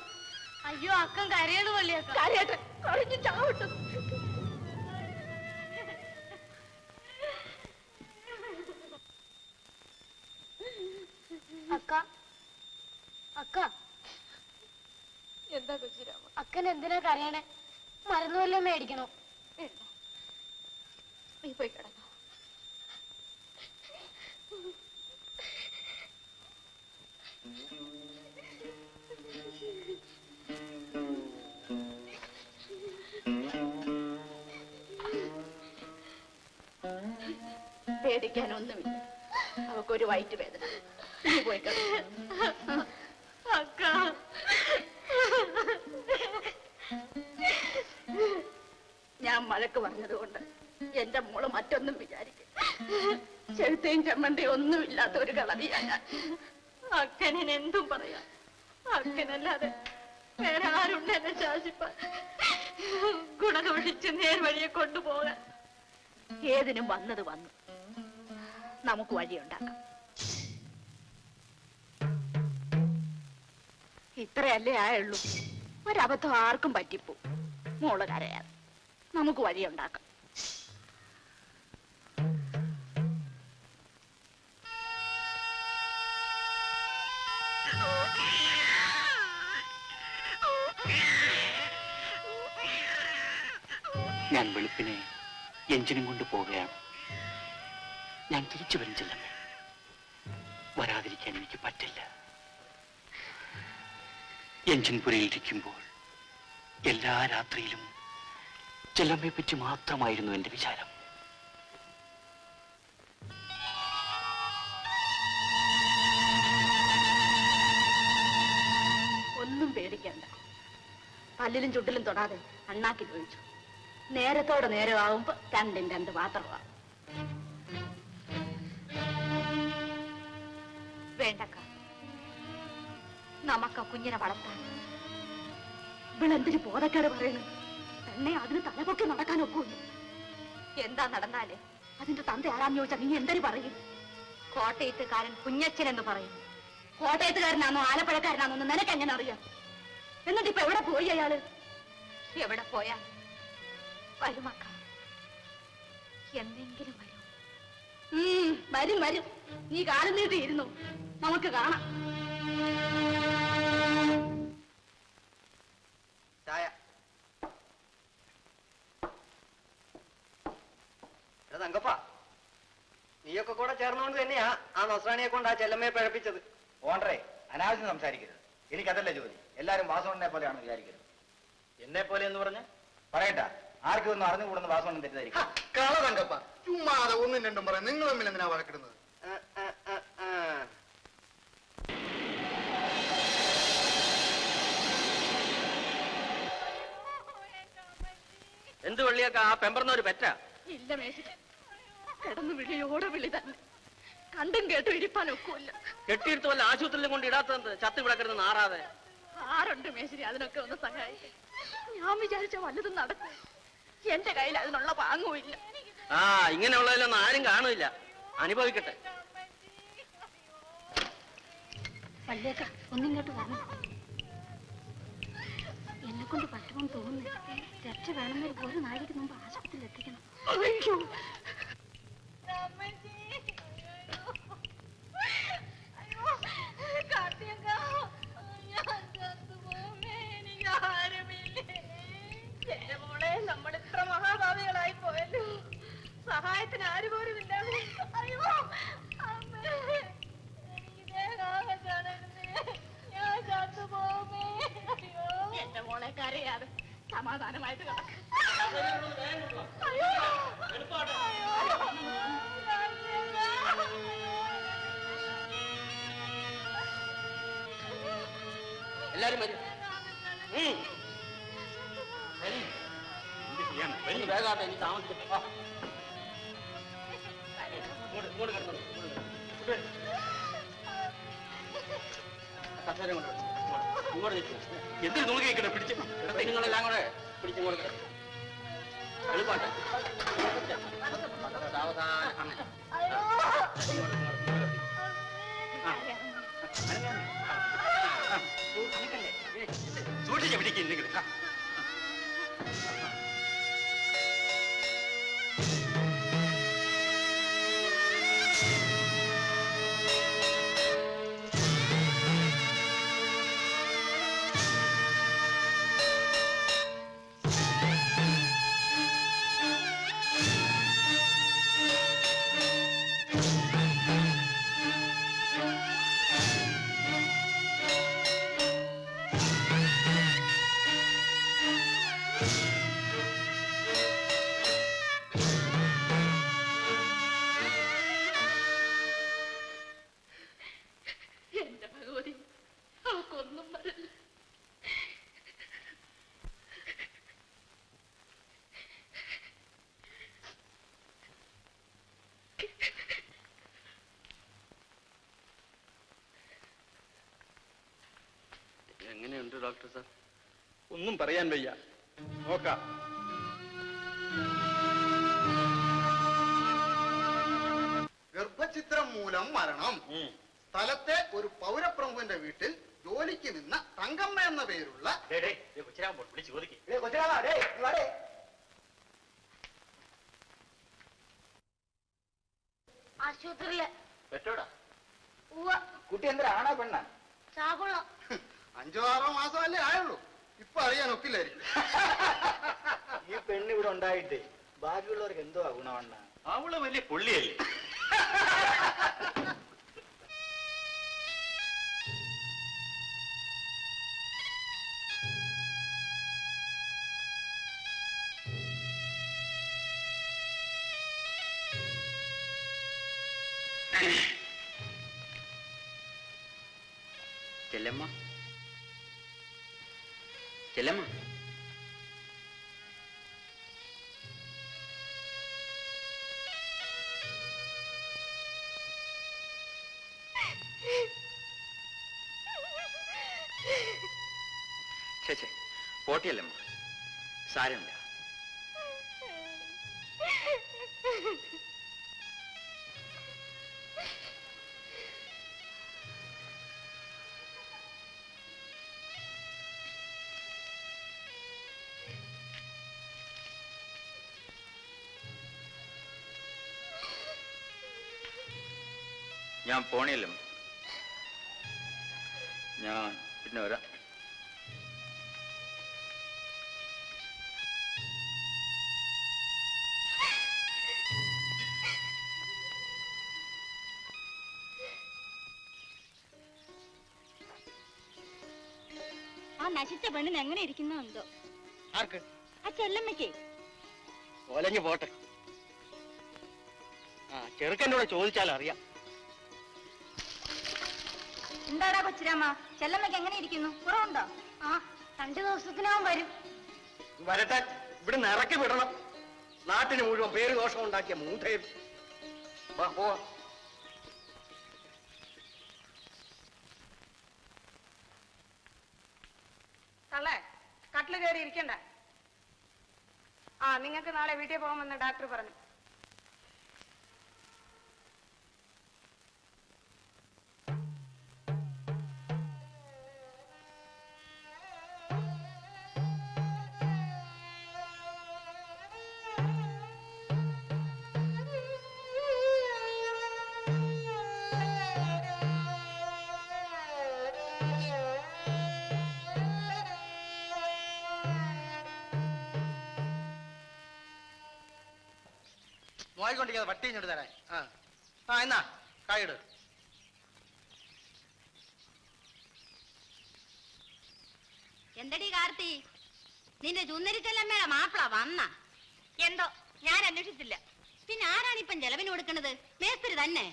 അയ്യോ, അക്കൻ കരയാണ് വള്ളിയക്ക. കരയട്ടെ, കഴിഞ്ഞു ചാവട്ടു. അക്ക, അക്ക, എന്താ കൊച്ചിരാമ? അക്കൻ എന്തിനാ കരയണേ? മരുന്ന് വല്ലതും മേടിക്കണോ? വേണ്ട, നീ പോയി കിടക്ക. പേടിക്കാനൊന്നുമില്ല. അവക്കൊരു വയറ്റ് വേദന. നീ പോയി അക്ക. ഞാൻ മഴക്ക് പറഞ്ഞതുകൊണ്ട് എന്റെ മോള് മറ്റൊന്നും വിചാരിക്കും. ചെഴുത്തയും ചെമ്മണ്ടയും ഒന്നുമില്ലാത്ത ഒരു കളവിയാ ഞാൻ. അക്കനെ എന്തും പറയാം. അക്കനല്ലാതെ വേറെ ആരുണ്ട് എന്നെ ശാസിപ്പാൻ? ഗുണദോഷിച്ച് നേർവഴിയെ കൊണ്ടുപോകാൻ. ഏതിനും വന്നത് വന്നു. നമുക്ക് വഴിയുണ്ടാക്കാം. ഇത്രയല്ലേ ആയുള്ളൂ. ഒരബദ്ധം ആർക്കും പറ്റിപ്പോ. മോള് കരയാതെ നമുക്ക് വഴിയുണ്ടാക്കാം. ഞാൻ വെളുപ്പിനെ എഞ്ചിനും കൊണ്ട് പോവുകയാണ്. ഞാൻ തിരിച്ചു വരും ചെല്ലമ്മേ. വരാതിരിക്കാൻ എനിക്ക് പറ്റില്ല. എഞ്ചിൻ പുരയിലിരിക്കുമ്പോൾ എല്ലാ രാത്രിയിലും ചെല്ലമ്മയെ പറ്റി മാത്രമായിരുന്നു എന്റെ വിചാരം. ഒന്നും പേടിക്കണ്ട. പല്ലിലും ചുട്ടിലും തൊടാതെ അണ്ണാക്കി ഒഴിച്ചു. നേരത്തോടെ നേരമാവുമ്പോ രണ്ടും രണ്ട് പാത്രമാവും. വേണ്ടക്ക, നമുക്ക് കുഞ്ഞിനെ വളർത്താൻ. ഇവളെന്തിന് ബോധക്കേട് പറയുന്നു? തന്നെ അതിന് തലപൊക്കി നടക്കാൻ ഒക്കുള്ളൂ. എന്താ നടന്നാലേ അതിന്റെ തന്ത ആരാന്ന് ചോദിച്ചാൽ നീ എന്തൊരു പറയും? കോട്ടയത്തുകാരൻ കുഞ്ഞച്ചൻ എന്ന് പറയും. കോട്ടയത്തുകാരനാണോ ആലപ്പുഴക്കാരനാണോ എന്ന് നിനക്ക് എങ്ങനെ അറിയാം? എന്നിട്ട് ഇപ്പൊ എവിടെ പോയി അയാള്? എവിടെ പോയാ വരുമക്ക? എന്തെങ്കിലും വരും. വരും വരും. നീ കാലം നീട്ടിയിരുന്നു, നമുക്ക് കാണാം. ചായ. തങ്കപ്പ, നീയൊക്കെ കൂടെ ചേർന്നുകൊണ്ട് തന്നെയാ ആ നസ്രാണിയെ കൊണ്ട് ആ ചെല്ലമ്മയെ പഴപ്പിച്ചത്. ഓണ്ടറേ, അനാവശ്യം സംസാരിക്കരുത്. എനിക്കതല്ല ജോലി. എല്ലാരും വാസവണ്ണനെ പോലെയാണ് വിചാരിക്കരുത്. എന്നെ പോലെ എന്ന് പറഞ്ഞ പറയട്ടാ, ആർക്കും ഒന്നും അറിഞ്ഞുകൂടുന്ന വാസവണ്ണൻ തെറ്റിദ്ധരിക്കും. കള തങ്കപ്പ, ചുമ്മാതെ ഒന്നും രണ്ടും പറയാം. നിങ്ങൾ തമ്മിൽ എന്തിനാ വഴക്കിടുന്നത്? എന്ത് വെള്ളിയൊക്കെ ആ പെമ്പറന്നൊരു പെറ്റാ? ഇല്ല മേശിരി, കിടന്നു വിളിയോടെ വിളി തന്നെ. കണ്ടും കേട്ടും ഇരിപ്പാൻ ഒക്കുമില്ല. കെട്ടിയെടുത്ത് വല്ല ആശുപത്രിയിലും കൊണ്ട് ഇടാത്തത് ചത്ത് വിളക്കരുത് നാറാതെ. ആരുണ്ട് മേശിരി അതിനൊക്കെ ഒന്ന് സഹായിക്കും? ഞാൻ വിചാരിച്ച വല്ലതും നടക്കും. എന്റെ കയ്യിൽ അതിനുള്ള പാങ്ങുമില്ല. ആ, ഇങ്ങനെയുള്ളതിലൊന്നും ആരും കാണില്ല. അനുഭവിക്കട്ടെ. വല്യേക്ക ഒന്നിങ്ങോട്ട് വരണം. എന്നെ കൊണ്ട് പറ്റുമെന്ന് തോന്നുന്നു. രക്ഷ വേണമെന്നൊരു ഒരു നാഴിക്ക് മുമ്പ് ആശുപത്രിയിൽ എത്തിക്കണം. അയ്യോ, എന്റെ മോളെ, നമ്മൾ ഇത്ര മഹാഭാവികളായി പോയല്ലോ. സഹായത്തിന് ആര് പോലും ഇല്ലാതെ. അയ്യോ ഞാൻ ചത്തുപോമേ. എന്റെ മോളെ കരയാതെ സമാധാനമായിട്ട് കിടക്കും. എല്ലാരും വരും. വേഗാട്ടെ, എനിക്ക് താമസിക്കും. എന്തിനു നോക്കി നിൽക്കണം? പിടിച്ച് നിങ്ങളെല്ലാം കൂടെ പിടിച്ചു കൊടുക്കണം. എളുപ്പാട്ടെ, സാവധാനം. സൂക്ഷിച്ച് പിടിക്കും നിങ്ങൾ. എന്റെ ഭഗവതി, അവക്കൊന്നും വരില്ല. എങ്ങനെയുണ്ട് ഡോക്ടർ സാർ? ഒന്നും പറയാൻ വയ്യ. നോക്കാം. ഗർഭചിത്രം മൂലം മരണം. സ്ഥലത്തെ ഒരു പൗരപ്രമുഖന്റെ വീട്ടിൽ ജോലിക്ക് നിന്ന തങ്കമ്മ എന്ന പേരുള്ള ആശുപത്രിയില് കുട്ടി എന്തൊരു ആണോ പെണ്ണ? ചാകുളം 5-6 മാസമല്ലേ ആയുള്ളൂ. ഇപ്പൊ അറിയാൻ ഒക്കില്ലായിരിക്കും. ഈ പെണ്ണ് ഇവിടെ ഉണ്ടായിട്ട് ബാക്കിയുള്ളവർക്ക് എന്തോ ഗുണവണ്ണ? അവള് വലിയ പുള്ളിയല്ലേ. ചെല്ലമ്മ, ചെല്ലമ്മ, ചേച്ചേ പോട്ടിയല്ലമ്മ, സാരമില്ല. ഞാൻ പോണിയല്ലോ. ഞാൻ പിന്നെ വരാം. ആ നശിച്ച പെണ്ണിന് എങ്ങനെ ഇരിക്കുന്നോ എന്തോ. ആർക്ക്? ആ ചെല്ലമ്മയ്ക്ക്. ഒലഞ്ഞു പോട്ടെ. ആ ചെറുക്കനോട് ചോദിച്ചാൽ അറിയാം. എന്താടാ കൊച്ചിരാമ, ചെല്ലമ്മയ്ക്ക് എങ്ങനെ ഇരിക്കുന്നു? കുറവുണ്ടോ? ആ 2 ദിവസത്തിനകം വരും. വരട്ടെ, ഇവിടെ ഇറക്കി വിടണം. നാട്ടിന് മുഴുവൻ പേര് ദോഷം ഉണ്ടാക്കിയ മൂത്തയും. പോവാ. തള്ളേ, കട്ടില് കയറി ഇരിക്കണ്ട. ആ, നിങ്ങൾക്ക് നാളെ വീട്ടിൽ പോകുമെന്ന് ഡോക്ടർ പറഞ്ഞു. നോയിക്കൊണ്ടിരിക്കാതെ വട്ടി ഇങ്ങോട്ട് തരാൻ. ആ എന്നാ കായിട്. എന്തടി കാർത്തി, നിന്റെ ചുന്നരിച്ചല്ലമ്മയുടെ മാപ്പിള വന്ന? എന്തോ ഞാൻ അന്വേഷിച്ചില്ല. പിന്നെ ആരാണിപ്പം ചെലവിന് കൊടുക്കണത്? മേസ്തിരി തന്നെ.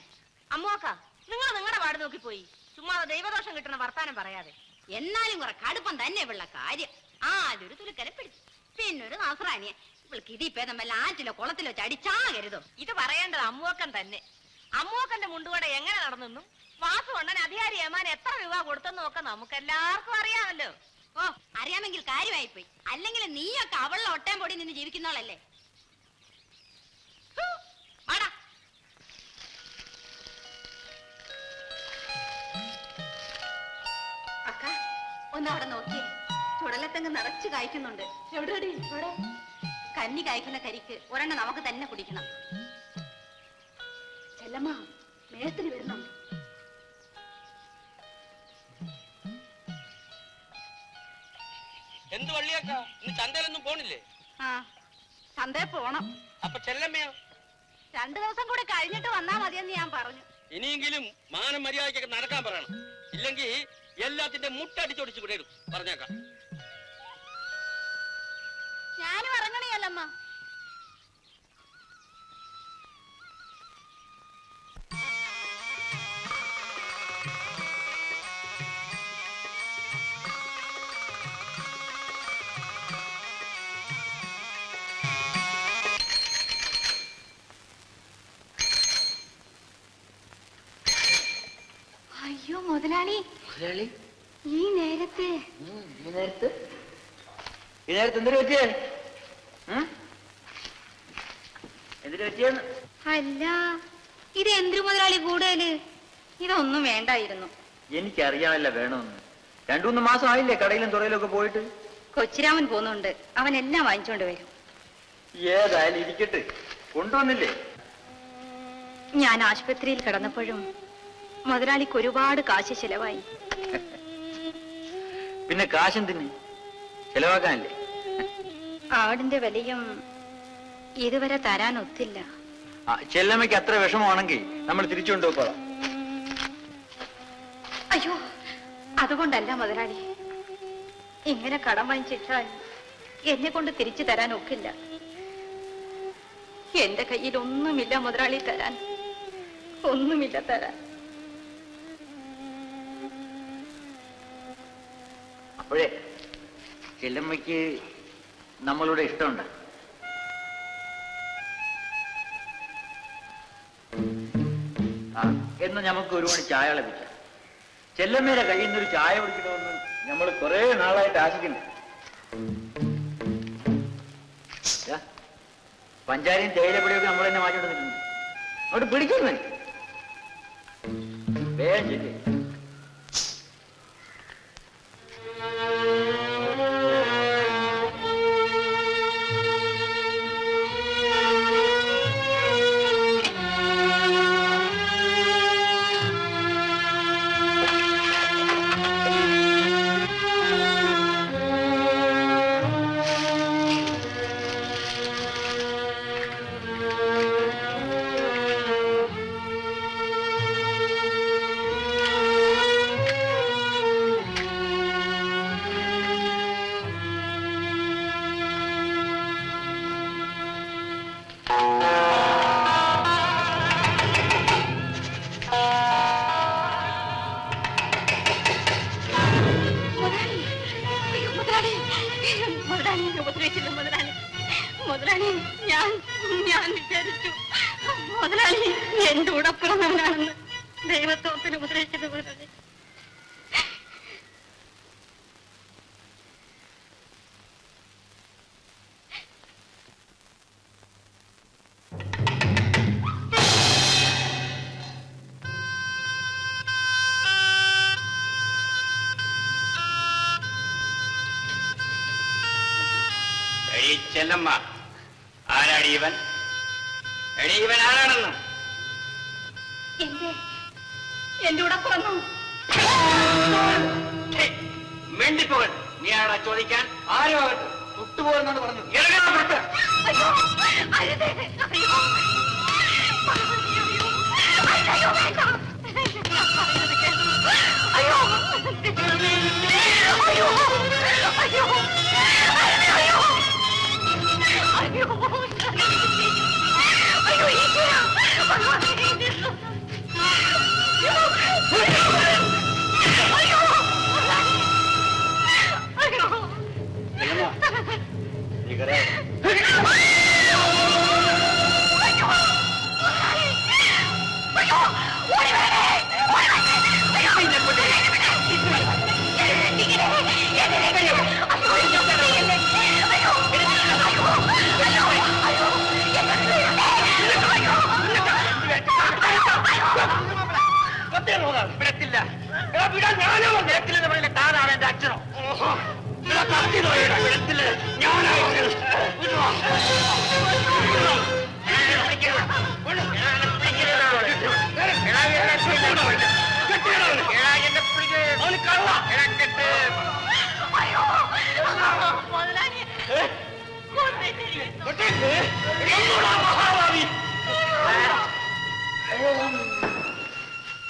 അമ്മോക്ക, നിങ്ങൾ നിങ്ങളുടെ പാട് നോക്കിപ്പോയി. ചുമ്മാ ദൈവദോഷം കിട്ടുന്ന വർത്താനം പറയാതെ. എന്നാലും കുറെ കടുപ്പം തന്നെ ഉള്ള കാര്യം. ആദ്യൊരു തുലുക്കരെ പിടിച്ചു, പിന്നൊരു നസ്രാണിയെ. ഇവൾക്ക് ഇതിപ്പേ നമ്മല്ല ആറ്റിലോ കുളത്തിലോ ചടിച്ചാകരുതോ. ഇത് പറയേണ്ടത് അമ്മൂക്കൻ തന്നെ. അമ്മൂക്കന്റെ മുണ്ടുകട എങ്ങനെ നടന്നെന്നും വാസുകൊണ്ടൻ അധികാരി ഏമാൻ എത്ര രൂപ കൊടുത്തെന്നും ഒക്കെ നമുക്ക് എല്ലാവർക്കും അറിയാമല്ലോ. ഓ, അറിയാമെങ്കിൽ കാര്യമായിപ്പോയി. അല്ലെങ്കിൽ നീയൊക്കെ അവളുടെ ഒട്ടയം പൊടി നിന്ന് ജീവിക്കുന്നോളല്ലേ. വാടാ. അക്ക, ഒന്നവിടെ നോക്കിയേ. ചുടലത്തെങ്ങ് നിറച്ചു കായ്ക്കുന്നുണ്ട്. എവിടെടി? ഇവിടെ കന്നി കായ്ക്കുന്ന കരിക്ക് ഒരെണ്ണം നമുക്ക് തന്നെ കുടിക്കണം. ചെല്ലമ്മ, മേസ്തിരി വരുന്നു. എന്ത് വള്ളിയാക്ക, ഇന്ന് ചന്തയിലൊന്നും പോണില്ലേ? ആ, ചന്തയിൽ പോണം. അപ്പൊ ചെല്ലമ്മയോ? 2 ദിവസം കൂടി കഴിഞ്ഞിട്ട് വന്നാ മതിയെന്ന് ഞാൻ പറഞ്ഞു. ഇനിയെങ്കിലും മാനം മര്യാദയ്ക്കൊക്കെ നടക്കാൻ പറയണം. ഇല്ലെങ്കിൽ എല്ലാത്തിന്റെ മുട്ടടിച്ചൊടിച്ച് വിടരും. പറഞ്ഞേക്കാം. ഞാനും ഇറങ്ങണിയല്ലമ്മ. അയ്യോ മുതലാളി, ഈ നേരത്തെ എന്തൊരു പറ്റിയേ? എന്തിനു പറ്റിയെന്ന്? അല്ല, ഇത് എന്തിനു മുതലാളി കൂടുതല്? ഇതൊന്നും വേണ്ടായിരുന്നു. എനിക്കറിയാമല്ല വേണമെന്ന്. 2-3 മാസം ആയില്ലേ കടയിലും തുറയിലും ഒക്കെ പോയിട്ട്. കൊച്ചിരാമൻ പോന്നുണ്ട്, അവൻ എല്ലാം വാങ്ങിച്ചോണ്ട് വരും. ഏതായാലും ഇരിക്കട്ടെ, കൊണ്ടുവന്നില്ലേ? ഞാൻ ആശുപത്രിയിൽ കിടന്നപ്പോഴും മുതലാളിക്ക് ഒരുപാട് കാശ് ചെലവായി. പിന്നെ കാശെന്തിന്? ചെലവാക്കാനല്ലേ? ആടിന്റെ വിലയും ഇതുവരെ തരാൻ ഒത്തില്ല. ചെല്ലമ്മയ്ക്ക് അത്ര വിഷമമാണെങ്കിൽ നമ്മൾ തിരിച്ചു കൊണ്ടുപോക്കോളാം. അയ്യോ, അതുകൊണ്ടല്ല മുതലാളി. ഇങ്ങനെ കടം വാങ്ങിച്ചിട്ടാൽ എന്നെ കൊണ്ട് തിരിച്ചു തരാൻ ഒക്കില്ല. എന്റെ കയ്യിൽ ഒന്നുമില്ല മുതലാളി തരാൻ, ഒന്നുമില്ല തരാൻ. അപ്പോഴേ ചെല്ലമ്മയ്ക്ക് നമ്മളുടെ ഇഷ്ടമുണ്ട്. എന്ന് നമുക്ക് ഒരു മണി ചായ ലഭിക്കാം. ചെല്ലമ്മയുടെ കയ്യിൽ നിന്നൊരു ചായ കുടിക്കണമെന്ന് നമ്മൾ കുറെ നാളായിട്ട് ആശിക്കുന്നു. പഞ്ചാരയും തേയിലപ്പൊടിയൊക്കെ നമ്മൾ തന്നെ മാറ്റി കൊടുത്തിട്ടുണ്ട്. അങ്ങോട്ട് പിടിക്കുന്നേ വേഗം ചെല്ലേ. ദൈവത്തോപ്പിന് ഉപദേശിക്കുന്ന പോലെ ചെല്ലമ്മ, ആരാടി ഇവൻ? ഇവൻ ആരാണെന്ന് എന്റെ കൂടെ പറഞ്ഞു മിണ്ടിപ്പോകൻ. നീ ആരാ ചോദിക്കാൻ? ആരും ആകട്ടെ, തൊട്ടുപോകുന്നാണ് പറഞ്ഞു. ഇറങ്ങാൻ വിടത്തില്ല. ഞാനോ വിടത്തില്ലെന്ന് പറഞ്ഞ താനാണ് എന്റെ അച്ഛനോ? വിടത്തില്ല. ഞാനോ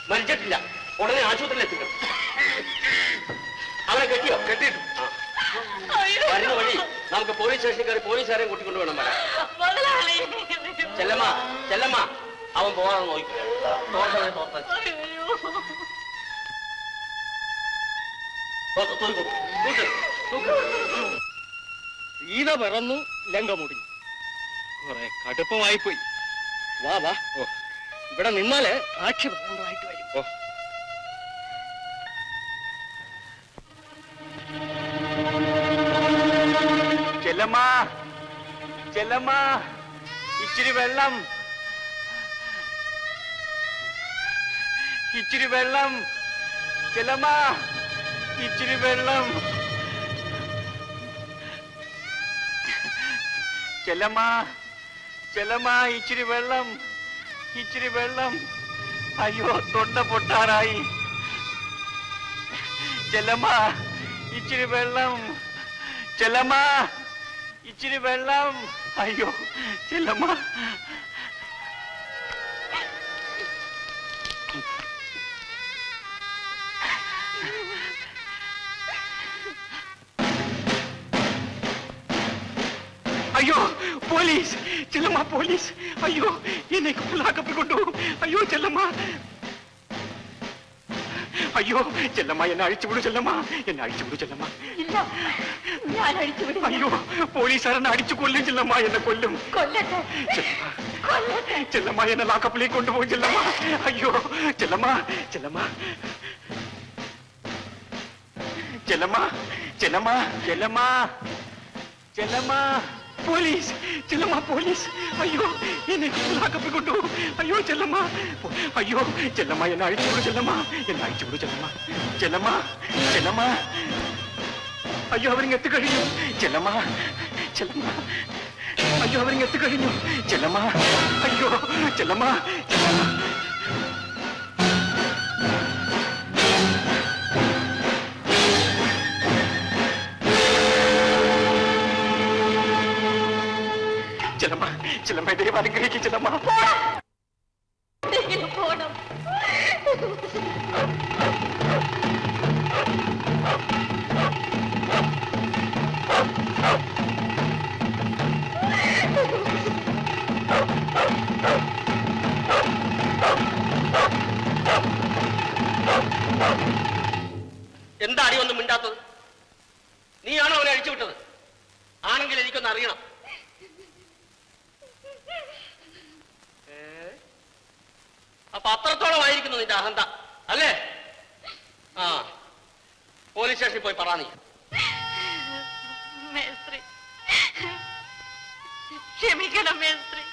മരിച്ചിട്ടില്ല. ഉടനെ ആശുപത്രിയിൽ എത്തിക്കണം. അവനെ കെട്ടിയോ? കെട്ടിയിട്ടു. വരുന്ന വഴി നമുക്ക് പോലീസ് സ്റ്റേഷനിൽ കയറി പോലീസുകാരെയും കൂട്ടിക്കൊണ്ട് വേണം വരാൻ. ചെല്ലമ്മ, ചെല്ലമ്മ, അവൻ പോകാതെ നോക്കിക്കോ. സീത പിറന്നു, ലങ്ക മുടിഞ്ഞു. കുറെ കടുപ്പമായി പോയി. വാ വാ, ഇവിടെ നിന്നാല് സാക്ഷി പറയേണ്ടതായിട്ട് വരും. ചെല്ലമ്മ, ചെല്ലമ്മ, ഇച്ചിരി വെള്ളം, ഇച്ചിരി വെള്ളം. ചെല്ലമ്മ, ഇച്ചിരി വെള്ളം. ചെല്ലമ്മ, ചെല്ലമ്മ, ഇച്ചിരി വെള്ളം, ഇച്ചിരി വെള്ളം. അയ്യോ, തൊണ്ട പൊട്ടാറായി. ചെല്ലമ്മ, ഇച്ചിരി വെള്ളം. ചെല്ലമ്മ, ഇച്ചിരി വെള്ളം. അയ്യോ, ചെല്ലമ്മ. അയ്യോ, പോലീസ്! ചെല്ലമ്മ, പോലീസ്! അയ്യോ, എന്നെ ലാക്കപ്പിൽ കൊണ്ടുപോകും. അയ്യോ, ചെല്ലമ്മ! അയ്യോ, ചെല്ലമ്മ, എന്നെ അഴിച്ചുവിടൂ. ചെല്ലമ്മ, എന്നെ അഴിച്ചുവിടൂ. ചെല്ലമ്മ, അയ്യോ, പോലീസുകാരനെ അടിച്ചു കൊല്ലും. ചെല്ലമ്മ, എന്നെ കൊല്ലും. ചെല്ലമ്മ, എന്നെ ലാക്കപ്പിലേക്ക് കൊണ്ടുപോകും. ചെല്ലമ്മ, അയ്യോ, ചെല്ലമ്മ, ചെല്ലമ്മ, ചെല്ലമ്മ, ചെല്ലമ്മ, ചെല്ലമ്മ, ചെല്ലമ്മ, പോലീസ്! ചെല്ലമ്മ, പോലീസ്! അയ്യോ, എന്നെ ലാക്കപ്പിൽ കൊണ്ടുപോകും. അയ്യോ, ചെല്ലമ്മ, അയ്യോ, ചെല്ലമ്മ, എന്നെ അഴിച്ചുവിടൂ. ചെല്ലമ്മ, എന്നെ അഴിച്ചുവിടൂ. ചെല്ലമ്മ, ചെല്ലമ്മ, ചെല്ലമ്മ, അയ്യോ, അവരിങ്ങ് എത്തിക്കഴിഞ്ഞു. ചെല്ലമ്മ, ചെല്ലമ്മ, അയ്യോ, അവരിങ്ങ് എത്തിക്കഴിഞ്ഞു. ചെല്ലമ്മ, അയ്യോ, ചെല്ലമ്മ, ചെല്ലമ്മ. ചെല്ലമ്മ, ചെല്ലമ്മ, ദൈവം അനുഗ്രഹിക്കും. ചെല്ലമ്മ, പോണം. എന്താ അടി ഒന്നും മിണ്ടാത്തത്? നീയാണോ അവനെ അഴിച്ചുവിട്ടത്? ആണെങ്കിൽ എനിക്കൊന്ന് അറിയണം. അപ്പൊ അത്രത്തോളം മാത്രമായിരിക്കുന്നു നിന്റെ അഹന്ത, അല്ലേ? ആ, പോലീസ് സ്റ്റേഷനിൽ പോയി പറ നീ. മേസ്ത്രി, ക്ഷമിക്കണം മേസ്ത്രി.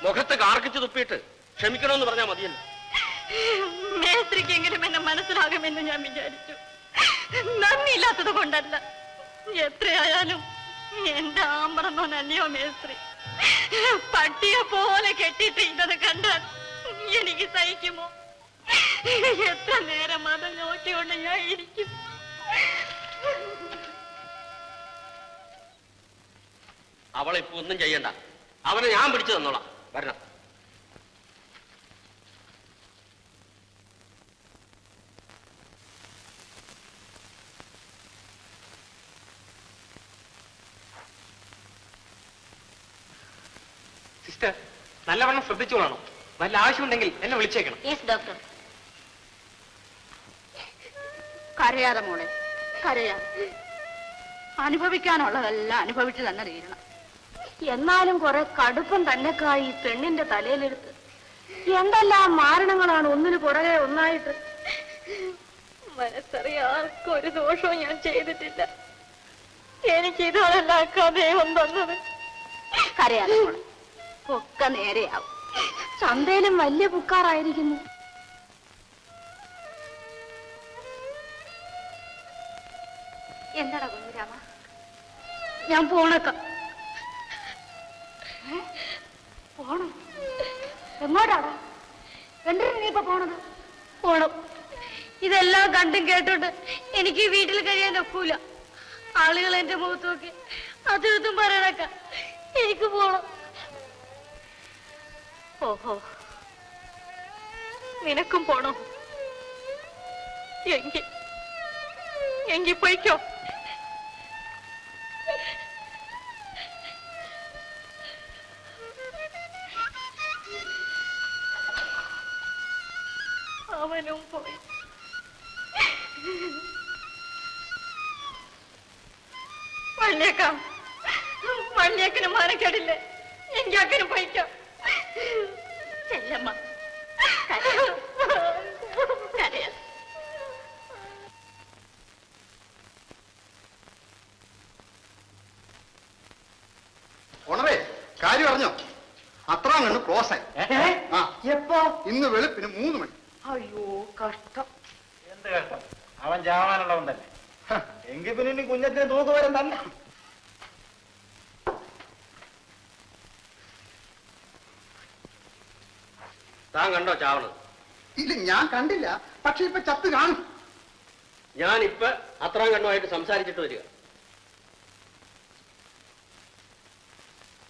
മുഖത്ത് കാർക്കിച്ചു തുപ്പിയിട്ട് ക്ഷമിക്കണമെന്ന് പറഞ്ഞാൽ മതിയല്ലോ. മേസ്ത്രിക്കെങ്കിലും എന്നെ മനസ്സിലാകുമെന്ന് ഞാൻ വിചാരിച്ചു. നന്ദിയില്ലാത്തത് കൊണ്ടല്ല. എത്രയായാലും എന്റെ ആമ്പറന്നോനല്ലയോ മേസ്ത്രി. പട്ടിയെ പോലെ കെട്ടിട്ട് ഇന്നത് കണ്ടാൽ എനിക്ക് സഹിക്കുമോ? എത്ര നേരം അത് നോക്കിക്കൊണ്ട് ഞാൻ ഇരിക്കും. അവളിപ്പോ ഒന്നും ചെയ്യണ്ട, അവനെ ഞാൻ പിടിച്ചു തന്നോളാം. വരണം. സിസ്റ്റർ, നല്ലവണ്ണം ശ്രദ്ധിച്ചോളണം. വല്ല ആവശ്യമുണ്ടെങ്കിൽ എന്നെ വിളിച്ചേക്കണം. Yes doctor. കരയാതെ മോളെ, കരയാ. അനുഭവിക്കാനുള്ളതെല്ലാം അനുഭവിച്ചു തന്നെ തീരണം. എന്നാലും കുറെ കടുപ്പം തന്നെക്കായി പെണ്ണിന്റെ തലയിലെടുത്ത് എന്തെല്ലാം മാരണങ്ങളാണ് ഒന്നിനു പുറകെ ഒന്നായിട്ട്. മനസ്സറിയാർക്കും ഒരു ദോഷവും ഞാൻ ചെയ്തിട്ടില്ല. എനിക്ക് ഇതാണല്ലാക്കാ ദൈവം തന്നത്. കരയാതെ മോളെ, ഒക്കെ നേരെയാവും. ചന്തയിലും വലിയ പുക്കാറായിരിക്കുന്നു. എന്താടാ കുഞ്ഞുരാമ? ഞാൻ പോണക്ക. പോണം? എങ്ങോട്ടാടാ? എന്തിനാ നീ ഇപ്പൊ പോണത്? പോണം. ഇതെല്ലാം കണ്ടും കേട്ടോണ്ട് എനിക്ക് ഈ വീട്ടിൽ കഴിയാൻ ഒക്കൂല. ആളുകൾ എന്റെ മുഖത്ത് നോക്കി അതും പറയണക്ക. എനിക്ക് പോണം. ഓഹോ, നിനക്കും പോണോ? എങ്കി പോയിക്കോ. അവനും പോയി. വള്ളിയക്കന് മാനക്കേടില്ലേ? എങ്കി അക്കന് പോയിക്കോ. ചെല്ലമ്മ കരയാ. ഓണറേ, കാര്യം അറിഞ്ഞോ? അത്ര കണ്ട് ക്ലോസ് ആയി. എപ്പോ? ഇന്ന് വെളുപ്പിന് 3 മണി. അയ്യോ കഷ്ടം. എന്ത് കഷ്ടം? അവൻ ചാവാനുള്ളവൻ തന്നെ. എങ്കിൽ പിന്നെ ഇനി കുഞ്ഞത്തിന് തൂക്കുവരം തന്നെ. താൻ കണ്ടോ ചാവണത്? ഇല്ല, ഞാൻ കണ്ടില്ല. പക്ഷെ ഇപ്പൊ ചത്ത് കാണും. ഞാനിപ്പൊ അത്രയും കണ്ണുമായിട്ട് സംസാരിച്ചിട്ട് വരിക.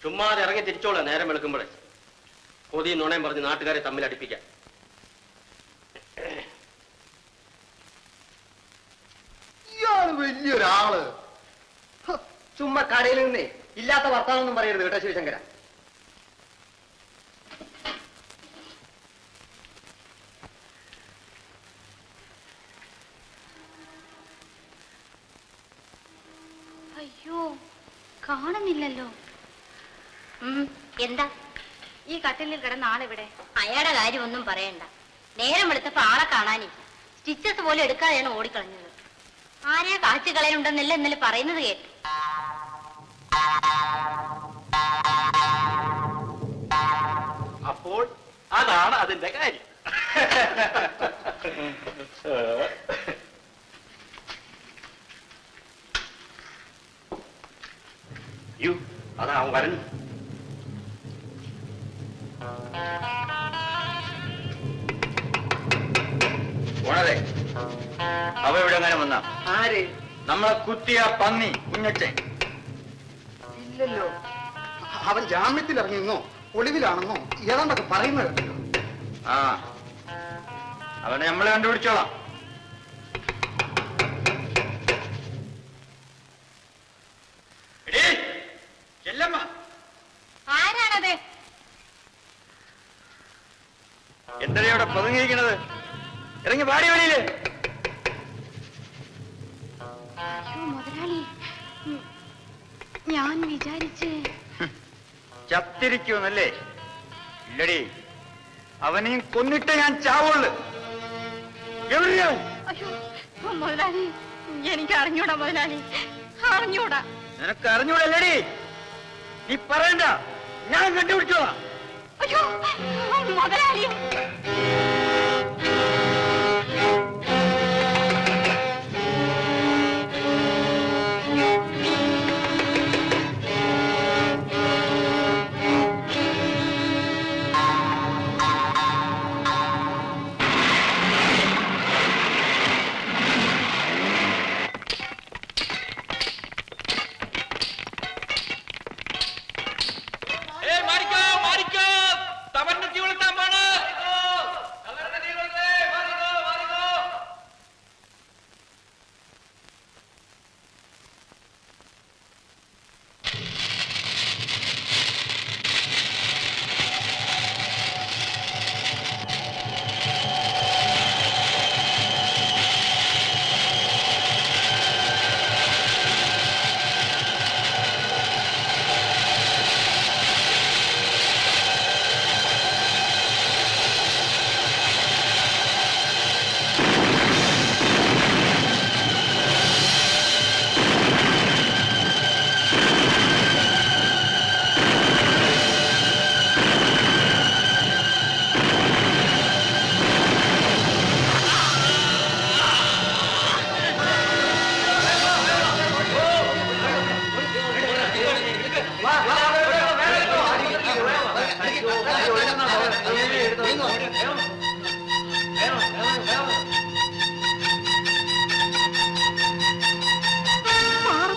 ചുമ്മാതെ ഇറങ്ങി തിരിച്ചോളാം. നേരം വെളുക്കുമ്പോഴേ കൊതിയും നുണയും പറഞ്ഞ് നാട്ടുകാരെ തമ്മിൽ അടിപ്പിക്കാം. ഇയാള് വലിയൊരാള്. ചുമ്മാ കടയിൽ നിന്നേ ഇല്ലാത്ത വർത്താനൊന്നും പറയരുത് കേട്ടോ ശിവശങ്കര. അയ്യോ, കാണുന്നില്ലല്ലോ. എന്താ ഈ കട്ടിലിൽ കിടന്ന ആളിവിടെ? അയാളുടെ കാര്യം ഒന്നും പറയണ്ട. നേരം വെളുത്തപ്പോ ആളെ കാണാനില്ല. സ്റ്റിച്ചസ് പോലും എടുക്കാതെയാണ് ഓടിക്കളഞ്ഞത്. ആരെയാ കാച്ചു കളയുണ്ടെന്നല്ല ഇന്നലെ പറയുന്നത് കേട്ടു. അപ്പോൾ അതാണ് അതിന്റെ കാര്യം. അതാ അവൻ വരഞ്ഞു. ഓണറേ, അവ ഇവിടെ അങ്ങനെ വന്ന ആര്? നമ്മളെ കുത്തിയ പന്നി കുഞ്ഞച്ചൻ. ഇല്ലല്ലോ. അവൻ ജാമ്യത്തിൽ ഇറങ്ങിയെന്നോ ഒളിവിലാണെന്നോ ഏതാണ്ടൊക്കെ പറയുന്നത് കേട്ടല്ലോ. ആ, അവനെ നമ്മള് കണ്ടുപിടിച്ചോളാം. ആരാണത്? എന്താ അവിടെ പതുങ്ങിയിരിക്കണത്? ഇറങ്ങി പാടി വെളിയില്. മുതലാളി, ഞാൻ വിചാരിച്ച് ചത്തിരിക്കുമെന്നല്ലേ? ഇല്ലടി, അവനെയും കൊന്നിട്ട് ഞാൻ ചാവുള്ളു. അയ്യോ മുതലാളി, എനിക്ക് അറിഞ്ഞൂടാ മുതലാളി, അറിഞ്ഞൂടാ. നിനക്ക് അറിഞ്ഞൂടല്ലേടി? നീ പറയണ്ട, ഞാൻ കണ്ടുപിടിച്ചോളാം. അയ്യോ മുതലാളി.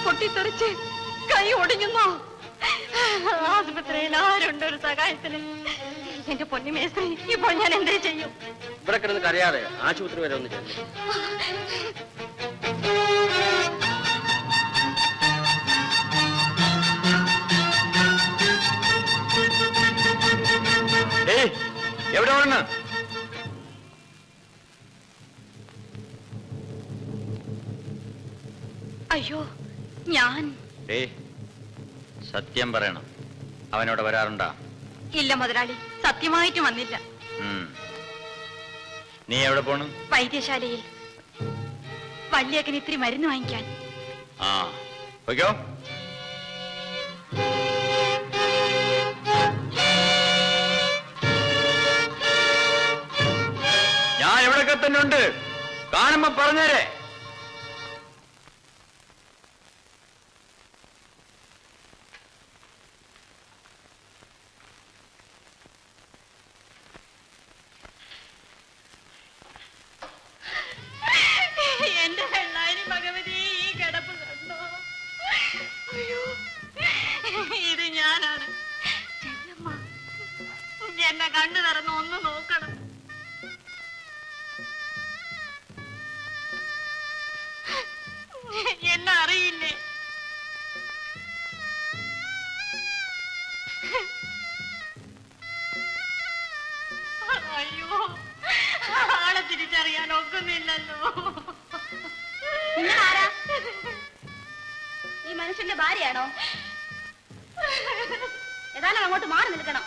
പൊട്ടിത്തെറിച്ച് കൈ ഒടിഞ്ഞുന്നോ? ആശുപത്രിയിൽ ആരുണ്ട് ഒരു സഹായത്തിന്? എന്റെ പൊന്നു മേസ്ത്രി, ഇപ്പോൾ ഞാൻ എന്തേ ചെയ്യും? ഇവിടെ കിടന്ന് കരയാതെ ആശുപത്രി വരെ ഒന്ന് ചെല്ലും. എവിടെ ഓടണ്? അയ്യോ ഞാൻ സത്യം പറയണം, അവനോട് വരാറുണ്ടാ? ഇല്ല മുതലാളി, സത്യമായിട്ട് വന്നില്ല. നീ എവിടെ പോണു? വൈദ്യശാലയിൽ വല്യേക്കന് ഇത്തിരി മരുന്ന് വാങ്ങിക്കാൻ. ആ പോയിക്കോ. ഞാൻ എവിടെയൊക്കെ തന്നെ ഉണ്ട്, കാണുമ്പോ പറഞ്ഞേരെ. എന്റെ വെള്ളാരി ഭഗവതി, ഈ കിടപ്പ് കണ്ടോ? അയ്യോ, ഇത് ഞാനാണ്. എന്നെ കണ്ണു തുറന്ന് ഒന്ന് നോക്കണം. എന്നെ അറിയില്ലേ? അയ്യോ, ആളെ തിരിച്ചറിയാൻ ഒക്കുന്നില്ലല്ലോ. നിങ്ങളാരാ? ഈ മനുഷ്യന്റെ ഭാര്യയാണോ? ഏതായാലും അങ്ങോട്ട് മാറി നിൽക്കണം.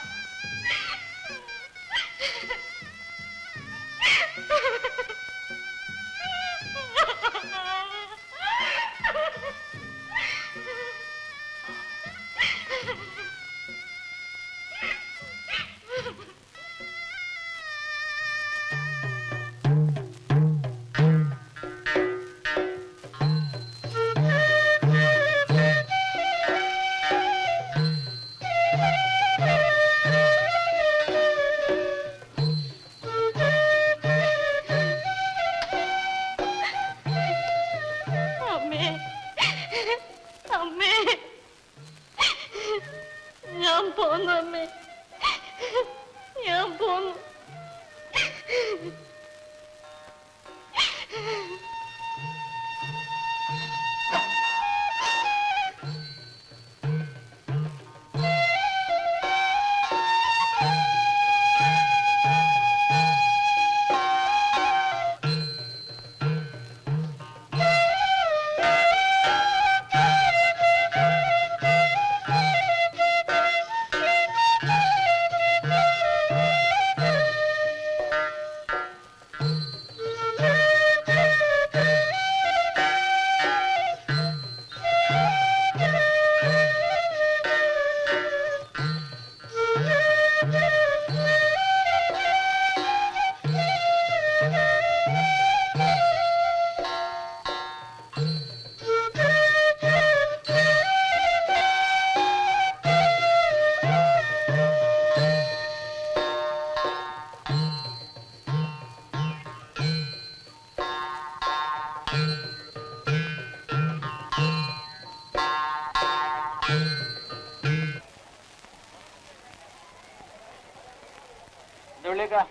വല്യേക്ക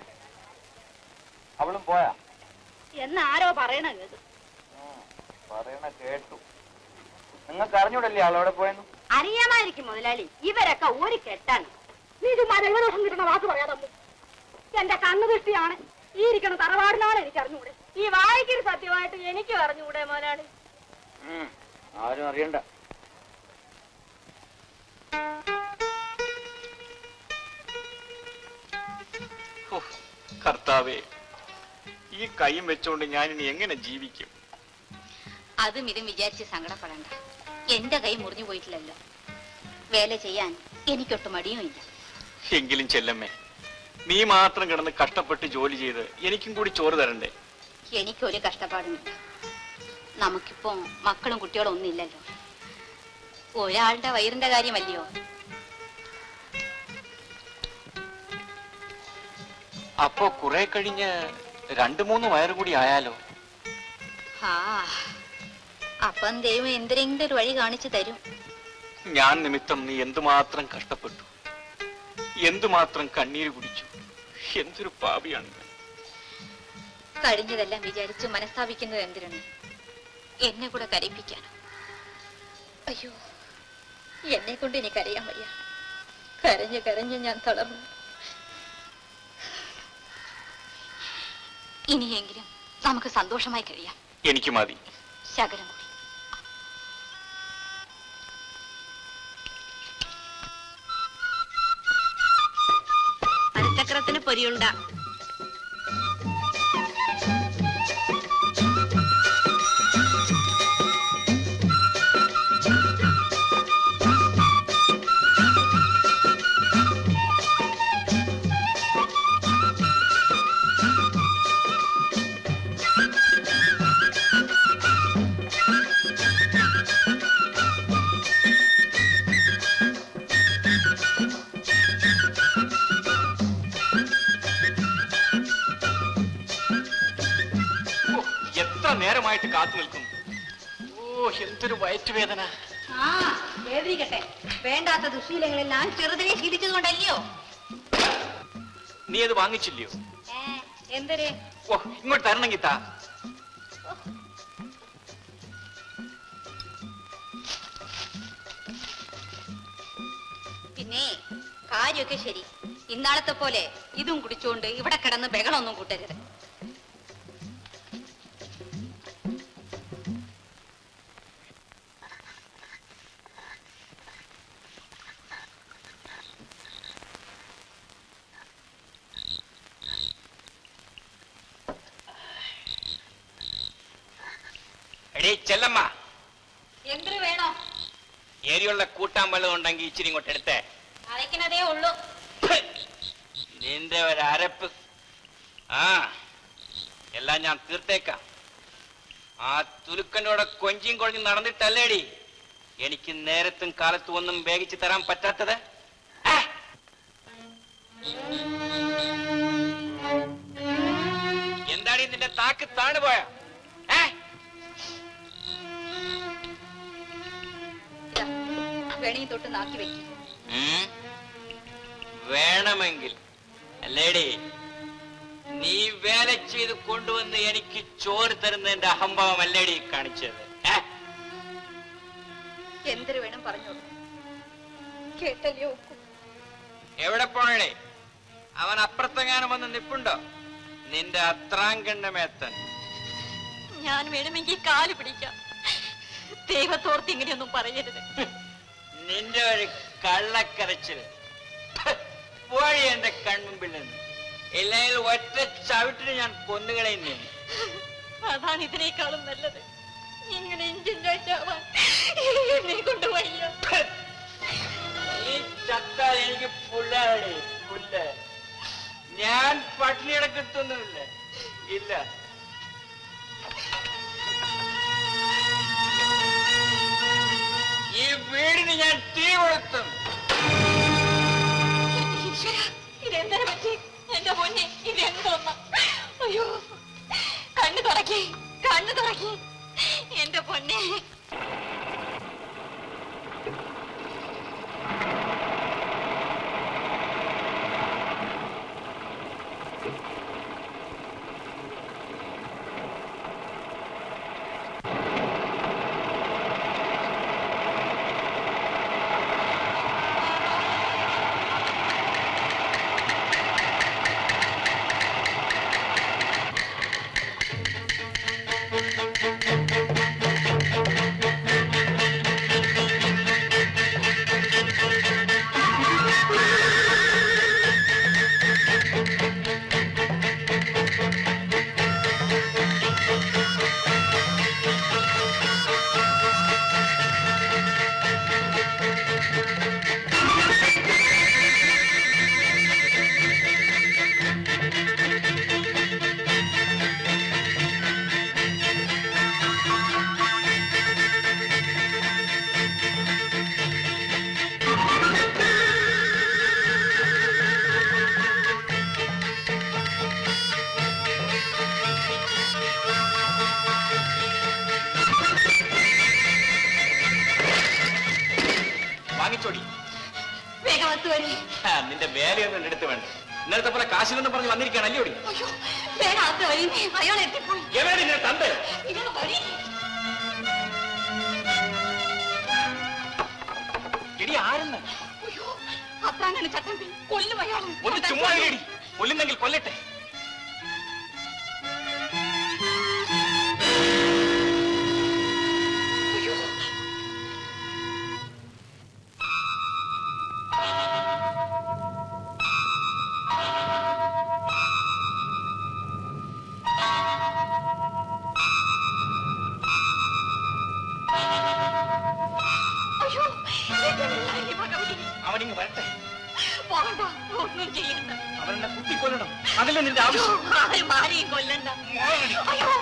അവളും പോയാ? എന്നാരോ പറയണ കേട്ടു. പറയണ കേട്ടു. നിങ്ങൾക്ക് അറിഞ്ഞൂടല്ലേ അവളവിടെ പോയെന്ന്? അറിയാമായിരിക്കും മുതലാളി. ഇവരൊക്കെ ഒരു കെട്ടാണ്. നീതിമാരെല്ലാം കിട്ടുന്ന വാക്ക് പറയാതമ്മു. എന്റെ കണ്ണു ദൃഷ്ടിയാണ്. ഈ ഇരിക്കുന്ന തറവാടിനാണ് എനിക്ക് അറിഞ്ഞുകൂടെ. ഈ വായിക്കൊരു സത്യമായിട്ട് എനിക്കും അറിഞ്ഞുകൂടെ മുതലാളി. ആരും അറിയണ്ട. കർത്താവേ, ഈ കൈയും വെച്ചോണ്ട് ഞാൻ ഇനി എങ്ങനെ ജീവിക്കും? അതും ഇതും വിചാരിച്ച് സങ്കടപ്പെടണ്ട. എന്റെ കൈ മുറിഞ്ഞു പോയിട്ടില്ലല്ലോ. വേല ചെയ്യാൻ എനിക്കൊട്ടും മടിയുമില്ല. എങ്കിലും ചെല്ലമ്മേ, നീ മാത്രം കിടന്ന് കഷ്ടപ്പെട്ട് ജോലി ചെയ്ത് എനിക്കും കൂടി ചോറ് തരണ്ടേ? എനിക്കൊരു കഷ്ടപ്പാടുമില്ല. നമുക്കിപ്പോ മക്കളും കുട്ടികളും ഒന്നുമില്ലല്ലോ. ഒരാളുടെ വയറിന്റെ കാര്യമല്ലയോ. അപ്പോ കുറെ കഴിഞ്ഞ് 2-3 വയറ് കൂടി ആയാലോ? ആ, അപ്പം ദൈവം എന്തെങ്കിലും ഒരു വഴി കാണിച്ചു തരും. ഞാൻ നിമിത്തം നീ എന്തുമാത്രം കഷ്ടപ്പെട്ടു, എന്തുമാത്രം കണ്ണീര് കുടിച്ചു. എന്തൊരു പാപിയാണ് ഞാൻ. കഴിഞ്ഞതെല്ലാം വിചാരിച്ച് മനസ്താപിക്കുന്നത് എന്തിനാണ്? എന്നെ കൂടെ കരയിപ്പിക്കാനോ? അയ്യോ, എന്നെ കൊണ്ട് എനിക്കറിയാൻ വയ്യ. കരഞ്ഞ് കരഞ്ഞ് ഞാൻ തളർന്നു. ഇനിയെങ്കിലും നമുക്ക് സന്തോഷമായി കഴിയാം. എനിക്ക് മതി. ശകലം കൂടി. അരച്ചക്രത്തിന് പൊരിയുണ്ട. നേരമായിട്ട് കാത്തു നിൽക്കുന്നു. ഓ, എന്തൊരു വയറ്റുവേദന. ആ, വേദനിക്കട്ടെ. വേണ്ടാത്ത ദുശീലങ്ങളെല്ലാം ചെറുതിനെ ശീലിച്ചത് കൊണ്ടല്ലയോ? നീ അത് വാങ്ങിച്ചില്ലയോ? എന്തൊരു? ഓ, ഇങ്ങോട്ട് തരണമെങ്കിൽ താ. പിന്നെ കാര്യമൊക്കെ ശരി. ഇന്നാളത്തെ പോലെ ഇതും കുടിച്ചോണ്ട് ഇവിടെ കിടന്ന് ബഹളമൊന്നും കൂട്ടരുത്. ചെല്ലമ്മ, എന്തൊരു വേണോ? എരിയുള്ള കൂട്ടാൻ വല്ലതും ഉണ്ടെങ്കിൽ ഇച്ചിരി ഇങ്ങോട്ട് എടുത്തേ. അരയ്ക്കുന്നതേ ഉള്ളൂ. നിന്റെ ഒരരപ്പ്. ആ, എല്ലാം ഞാൻ തീർത്തേക്കാം. ആ തുലുക്കനോടെ കൊഞ്ചിയും കൊഴിഞ്ഞും നടന്നിട്ടല്ലേടി എനിക്ക് നേരത്തും കാലത്തും ഒന്നും വേഗിച്ചു തരാൻ പറ്റാത്തത്? എന്താടി നിന്റെ താക്ക് താണുപോയ? വെണി തൊട്ട് നാക്കി വെക്കും. വേണമെങ്കിൽ അല്ലേടി നീ വേല ചെയ്ത് കൊണ്ടുവന്ന് എനിക്ക് ചോറ് തരുന്നതിന്റെ അഹംഭാവം അല്ലേടി കാണിച്ചത്? എന്തൊരു വേണം പറഞ്ഞോളൂ. കേട്ടല്ലോ. എവിടെ പോണേ? അവൻ അപ്പുറത്തെങ്ങാനും വന്ന് നിപ്പുണ്ടോ? നിന്റെ അത്രാങ്കണ്ണമേത്തൻ. ഞാൻ വേണമെങ്കിൽ കാല് പിടിക്കാം. ദൈവത്തോർത്ത് ഇങ്ങനെയൊന്നും പറയരുത്. നിന്റെ ഒരു കള്ളക്കരച്ചില് പോഴി എന്റെ കൺമുമ്പിൽ നിന്ന്. ഇല്ലെങ്കിൽ ഒറ്റ ചവിട്ടിന് ഞാൻ കൊന്നുകളയുന്നു. അതാണ് ഇതിനേക്കാളും നല്ലത്. ഇങ്ങനെ എന്നെ കൊണ്ട് വയ്യ. ഈ ചത്താൽ എനിക്ക് പുല്ലാടി പുല്ല്. ഞാൻ പട്ടിണി കിടക്കത്തൊന്നുമില്ല. ഇല്ല. ഈ വീടിന് ഞാൻ തീ കൊളുത്തും. ഇതെന്തിനെ പറ്റി? എന്റെ പൊന്നെ, ഇതെന്തോന്ന? അയ്യോ, കണ്ണു തുറക്കി, കണ്ണു തുറക്കി. എന്റെ പൊന്നെ, അകത്ത് വരും. നിന്റെ വേലയൊന്നും എടുത്ത് വേണ്ട. ഇന്നലത്തെ പോലെ കാശിലൊന്നും പറഞ്ഞ് വന്നിരിക്കുകയാണ് അല്ലേ? അയ്യോ വേഗം അകത്ത് വരും. അയാൾ എത്തിപ്പോയി. എവിടെ നിന്നെ തന്റെ നിങ്ങൾ വരി. എടി ആരെന്ന്? അയ്യോ അത്രാങ്ങനെ ചട്ടമ്പി കൊല്ലും അയാൾ. ഒന്ന് ചുമ്മാ ഇടി. കൊല്ലുന്നെങ്കിൽ കൊല്ലട്ടെ. അവനിങ്ങ് വരട്ടെ. ഒന്നും ചെയ്യണ്ട. അവനെന്നെ കുത്തിക്കൊല്ലണം. അതല്ലേ നിന്റെ ആവശ്യം? ആരെയും കൊല്ലണ്ട. അയ്യോ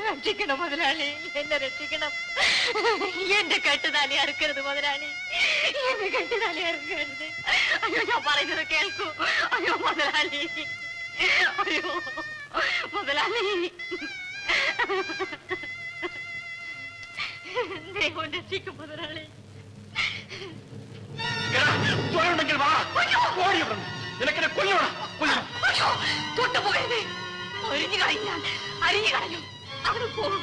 രക്ഷിക്കണം മുതലാളി, എന്നെ രക്ഷിക്കണം. എന്റെ കെട്ടുതാലി അറുക്കരുത് മുതലാളി, എന്റെ കെട്ടുതാലി അറുക്കരുത്. അയ്യോ ഞാൻ പറയുന്നത് കേൾക്കൂ. അയ്യോ മുതലാളി, അയ്യോ മുതലാളി, ദൈവം രക്ഷിക്കും മുതലാളി. നിനക്കെന്നെ കൊല്ലണം. അയ്യോ തൊട്ടുപോയത് ഒരിഞ്ഞു കളഞ്ഞാൽ അരിഞ്ഞു കളയും. അവിടെ പോകും.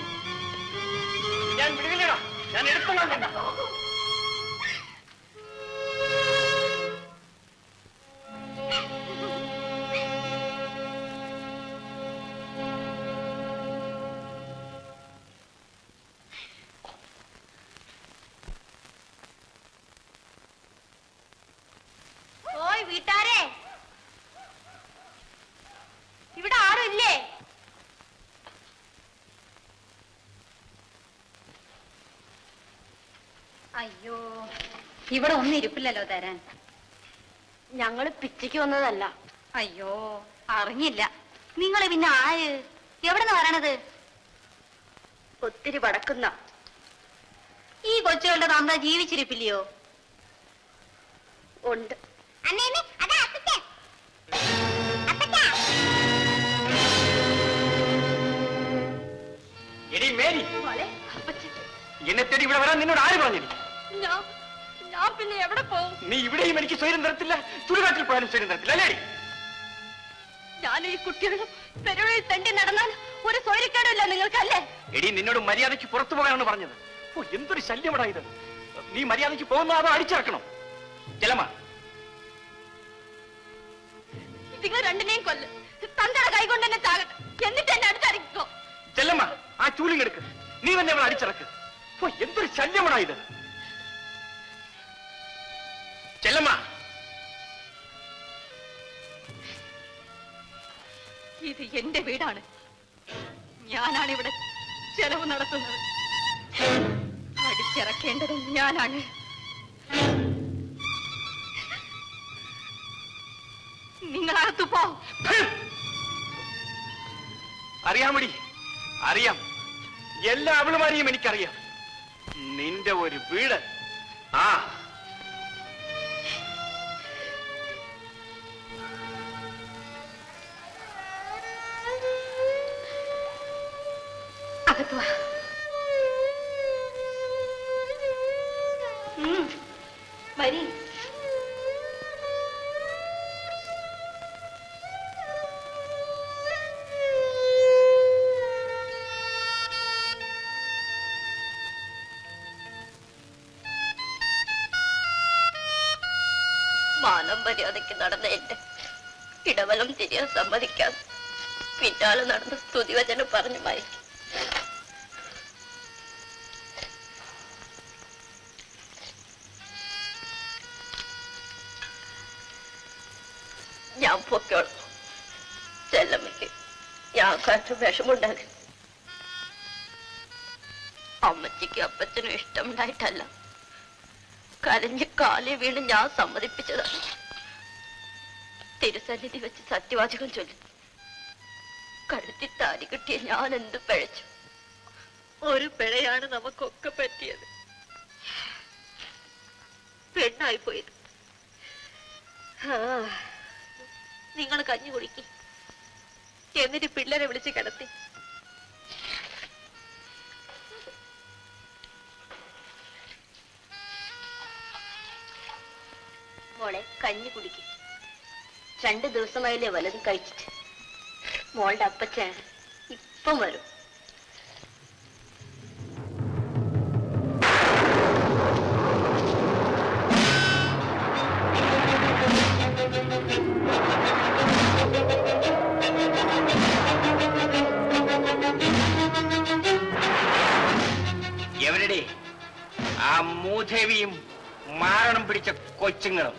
ഞാൻ വിടുകയില്ലടാ, ഞാൻ എടുത്തോളാം. ഓയ് വീട്ടാരെ, ഇവിടെ ആരും ഇല്ലേ? അയ്യോ ഇവിടെ ഒന്നും ഇരിപ്പില്ലല്ലോ തരാൻ. ഞങ്ങള് പിച്ചയ്ക്ക് വന്നതല്ല. അയ്യോ അറിഞ്ഞില്ല. നിങ്ങള് പിന്നെ ആര്, എവിടെന്ന് വരണത്? ഒത്തിരി വടക്കുന്ന. ഈ കൊച്ചുകളുടെ തന്ത ജീവിച്ചിരിപ്പില്ലയോ? ഉണ്ട്. എടി മേരി, എന്നെ തേടി ഇവിടെ വരാൻ നിന്നോട് ആര് പറഞ്ഞില്ല? ഞാൻ പിന്നെ എവിടെ പോകും? നീ ഇവിടെയും എനിക്ക് സ്വൈരം തരത്തില്ല, ചുടുകാട്ടിൽ പോയാലും സ്വൈരം തരത്തില്ല അല്ലേ? ഞാൻ ഈ കുട്ടികളും തെരുവിൽ തെണ്ടി നടന്നാൽ ഒരു സ്വൈരക്കേടില്ല നിങ്ങൾക്കല്ലേ? എടി നിന്നോട് മര്യാദയ്ക്ക് പുറത്തു പോകാനാണ് പറഞ്ഞത്. ഓ എന്തൊരു ശല്യമാടാ ഇത്. നീ മര്യാദയ്ക്ക് പോകുന്ന അതോ അടിച്ചിറക്കണം? ചെലമ്മ, നിങ്ങൾ രണ്ടിനെയും കൊല്ല്. തന്തയുടെ കൈ കൊണ്ട് എന്നെ ചാകട്ടെ, എന്നിട്ട് എന്നെ അടുത്തറിയിക്കോ. ചെല്ലമ്മ ആ ചൂലിങ് എടുക്ക്. നീ തന്നെ അവളെ അടിച്ചിറക്ക്. ഓ എന്തൊരു ശല്യമാടാ ഇത്. ചെല്ലമ്മ, ഇത് എന്റെ വീടാണ്. ഞാനാണ് ഇവിടെ ചെലവ് നടത്തുന്നത്. അടിച്ചിറക്കേണ്ടതും ഞാനാണ്. നിങ്ങളകത്തു പോ. അറിയാമടി, അറിയാം. എല്ലാ അവളുമാരെയും എനിക്കറിയാം. നിന്റെ ഒരു വീട്. ആ അകത്തു വാ. വരി. മാനം മര്യാദയ്ക്ക് നടന്ന എന്റെ ഇടവലം തിരിയാൻ സമ്മതിക്കാൻ പിന്നാലെ നടന്ന് സ്തുതിവചനം പറഞ്ഞു മയക്കി. ഞാൻ പൊക്കോളാം. ചെല്ലമ്മയ്ക്ക് ഞാൻ കാര്യം വിഷമുണ്ടാക്കി. അമ്മച്ചിക്ക് അപ്പച്ചനും ഇഷ്ടമുണ്ടായിട്ടല്ല, കരഞ്ഞ് കാലി വീണ് ഞാൻ സമ്മതിപ്പിച്ചതാണ്. തിരുസന്നിധി വെച്ച് സത്യവാചകം ചൊല്ലി കഴുത്തി താലി കിട്ടിയ ഞാൻ എന്ത് പിഴച്ചു? ഒരു പിഴയാണ് നമുക്കൊക്കെ പറ്റിയത്. പെണ്ണായി പോയത്. നിങ്ങൾ കഞ്ഞി കുടിക്കി, എന്നിട്ട് പിള്ളേരെ വിളിച്ച് കിടത്തി. മോളെ കഞ്ഞി കുടിക്കും. 2 ദിവസമായില്ലേ വലതും കഴിച്ചിട്ട്. മോളുടെ അപ്പച്ചൻ ഇപ്പം വരും. എവരുടെ ആ മൂദേവിയും മാരണം പിടിച്ച കൊച്ചുങ്ങളും?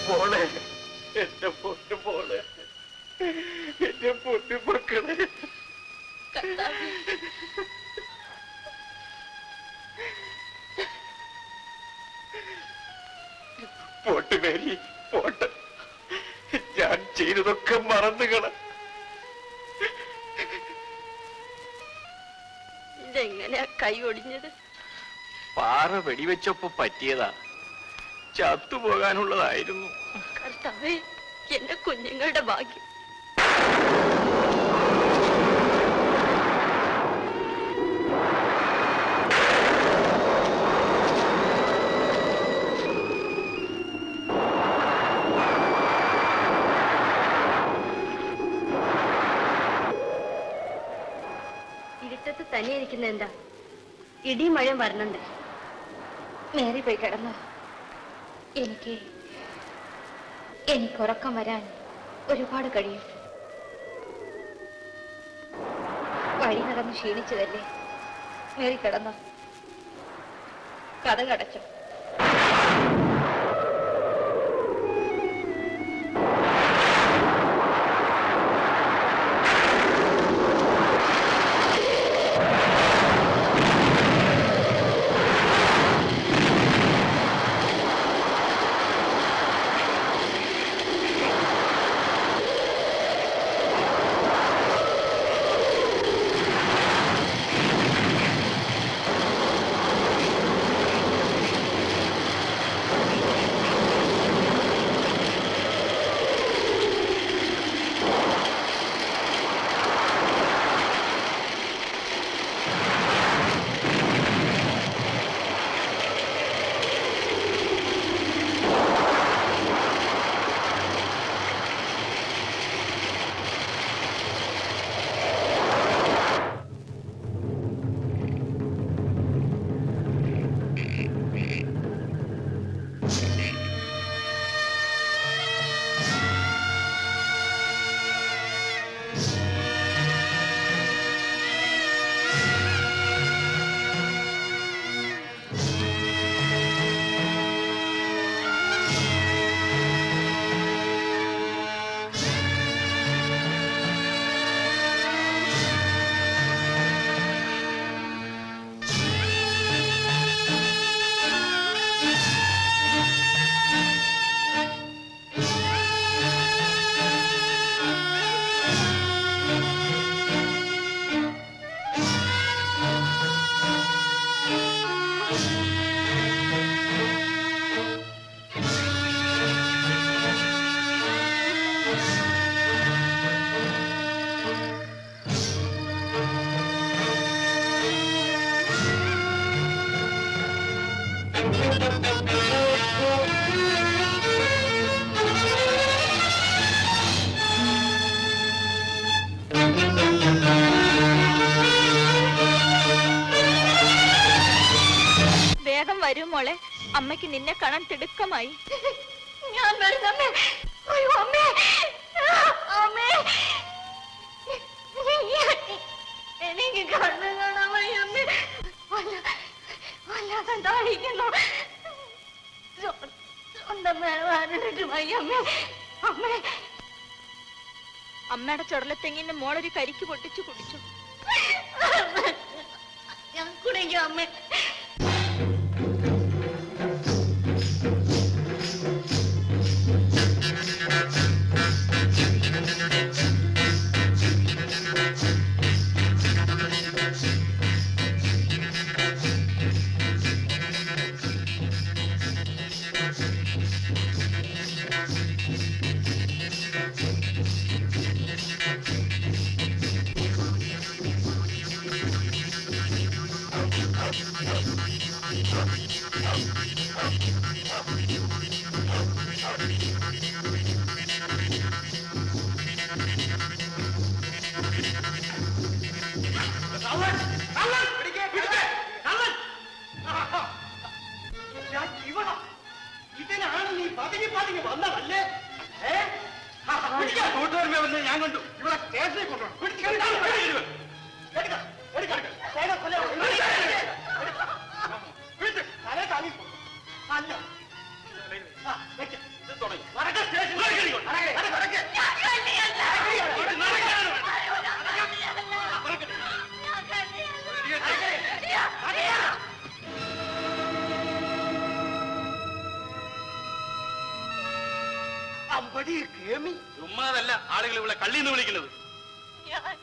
മോളെ, എന്റെ പൊന്നു മോളെ, എന്റെ പൊന്നു മക്കളെ. Pot Mary, pot. ഞാൻ ചെയ്തതൊക്കെ മറന്നുകള. ഇതെങ്ങനെയാ കൈ ഒടിഞ്ഞത്? പാറ വെടിവെച്ചപ്പോ പറ്റിയതാ, ചത്തുപോകാനുള്ളതായിരുന്നു. കർത്താവേ, എന്റെ കുഞ്ഞുങ്ങളുടെ ഭാഗ്യം. ഇരുട്ടത്ത് തനിയിരിക്കുന്ന എന്താ? ഇടിയും മഴയും വരണുണ്ട്. മേരി പോയി കിടന്നോ. എനിക്ക് ഉറക്കം വരാൻ ഒരുപാട് കഴിയും. വഴി നടന്ന് ക്ഷീണിച്ചതല്ലേ. മേരി കിടന്നോ. കഥ കടച്ചോ. അമ്മയ്ക്ക് നിന്നെ കാണാൻ തിടുക്കമായി. ഞാൻ വരുന്നമ്മേ. അയ്യോ അമ്മേ, അമ്മേ, എനിക്ക് കണ്ണു കാണാൻ വയ്യ അമ്മേ. വല്ലാതെ താഴിക്കുന്നു. സ്വന്തം വേദനിട്ട് വയ്യ അമ്മേ. അമ്മേ, അമ്മയുടെ ചുടലത്തെങ്ങിന്ന് മോളൊരു കരിക്ക് പൊട്ടിച്ചു കുടിച്ചു. ഞാൻ കുടിക്കാം അമ്മേ. ഇതിനാണ് നീ പതുങ്ങി പതുങ്ങി വന്നതല്ലേ? കൂട്ടുകാരനെ വന്ന് ഞാൻ കണ്ടു. ഇവിടെ സ്റ്റേഷനിൽ കൊണ്ടുപോകണം. അല്ല ചുമ്മാതല്ല ആളുകൾ ഇവിടെ കള്ളിന്ന് വിളിക്കുന്നത്. ഞാൻ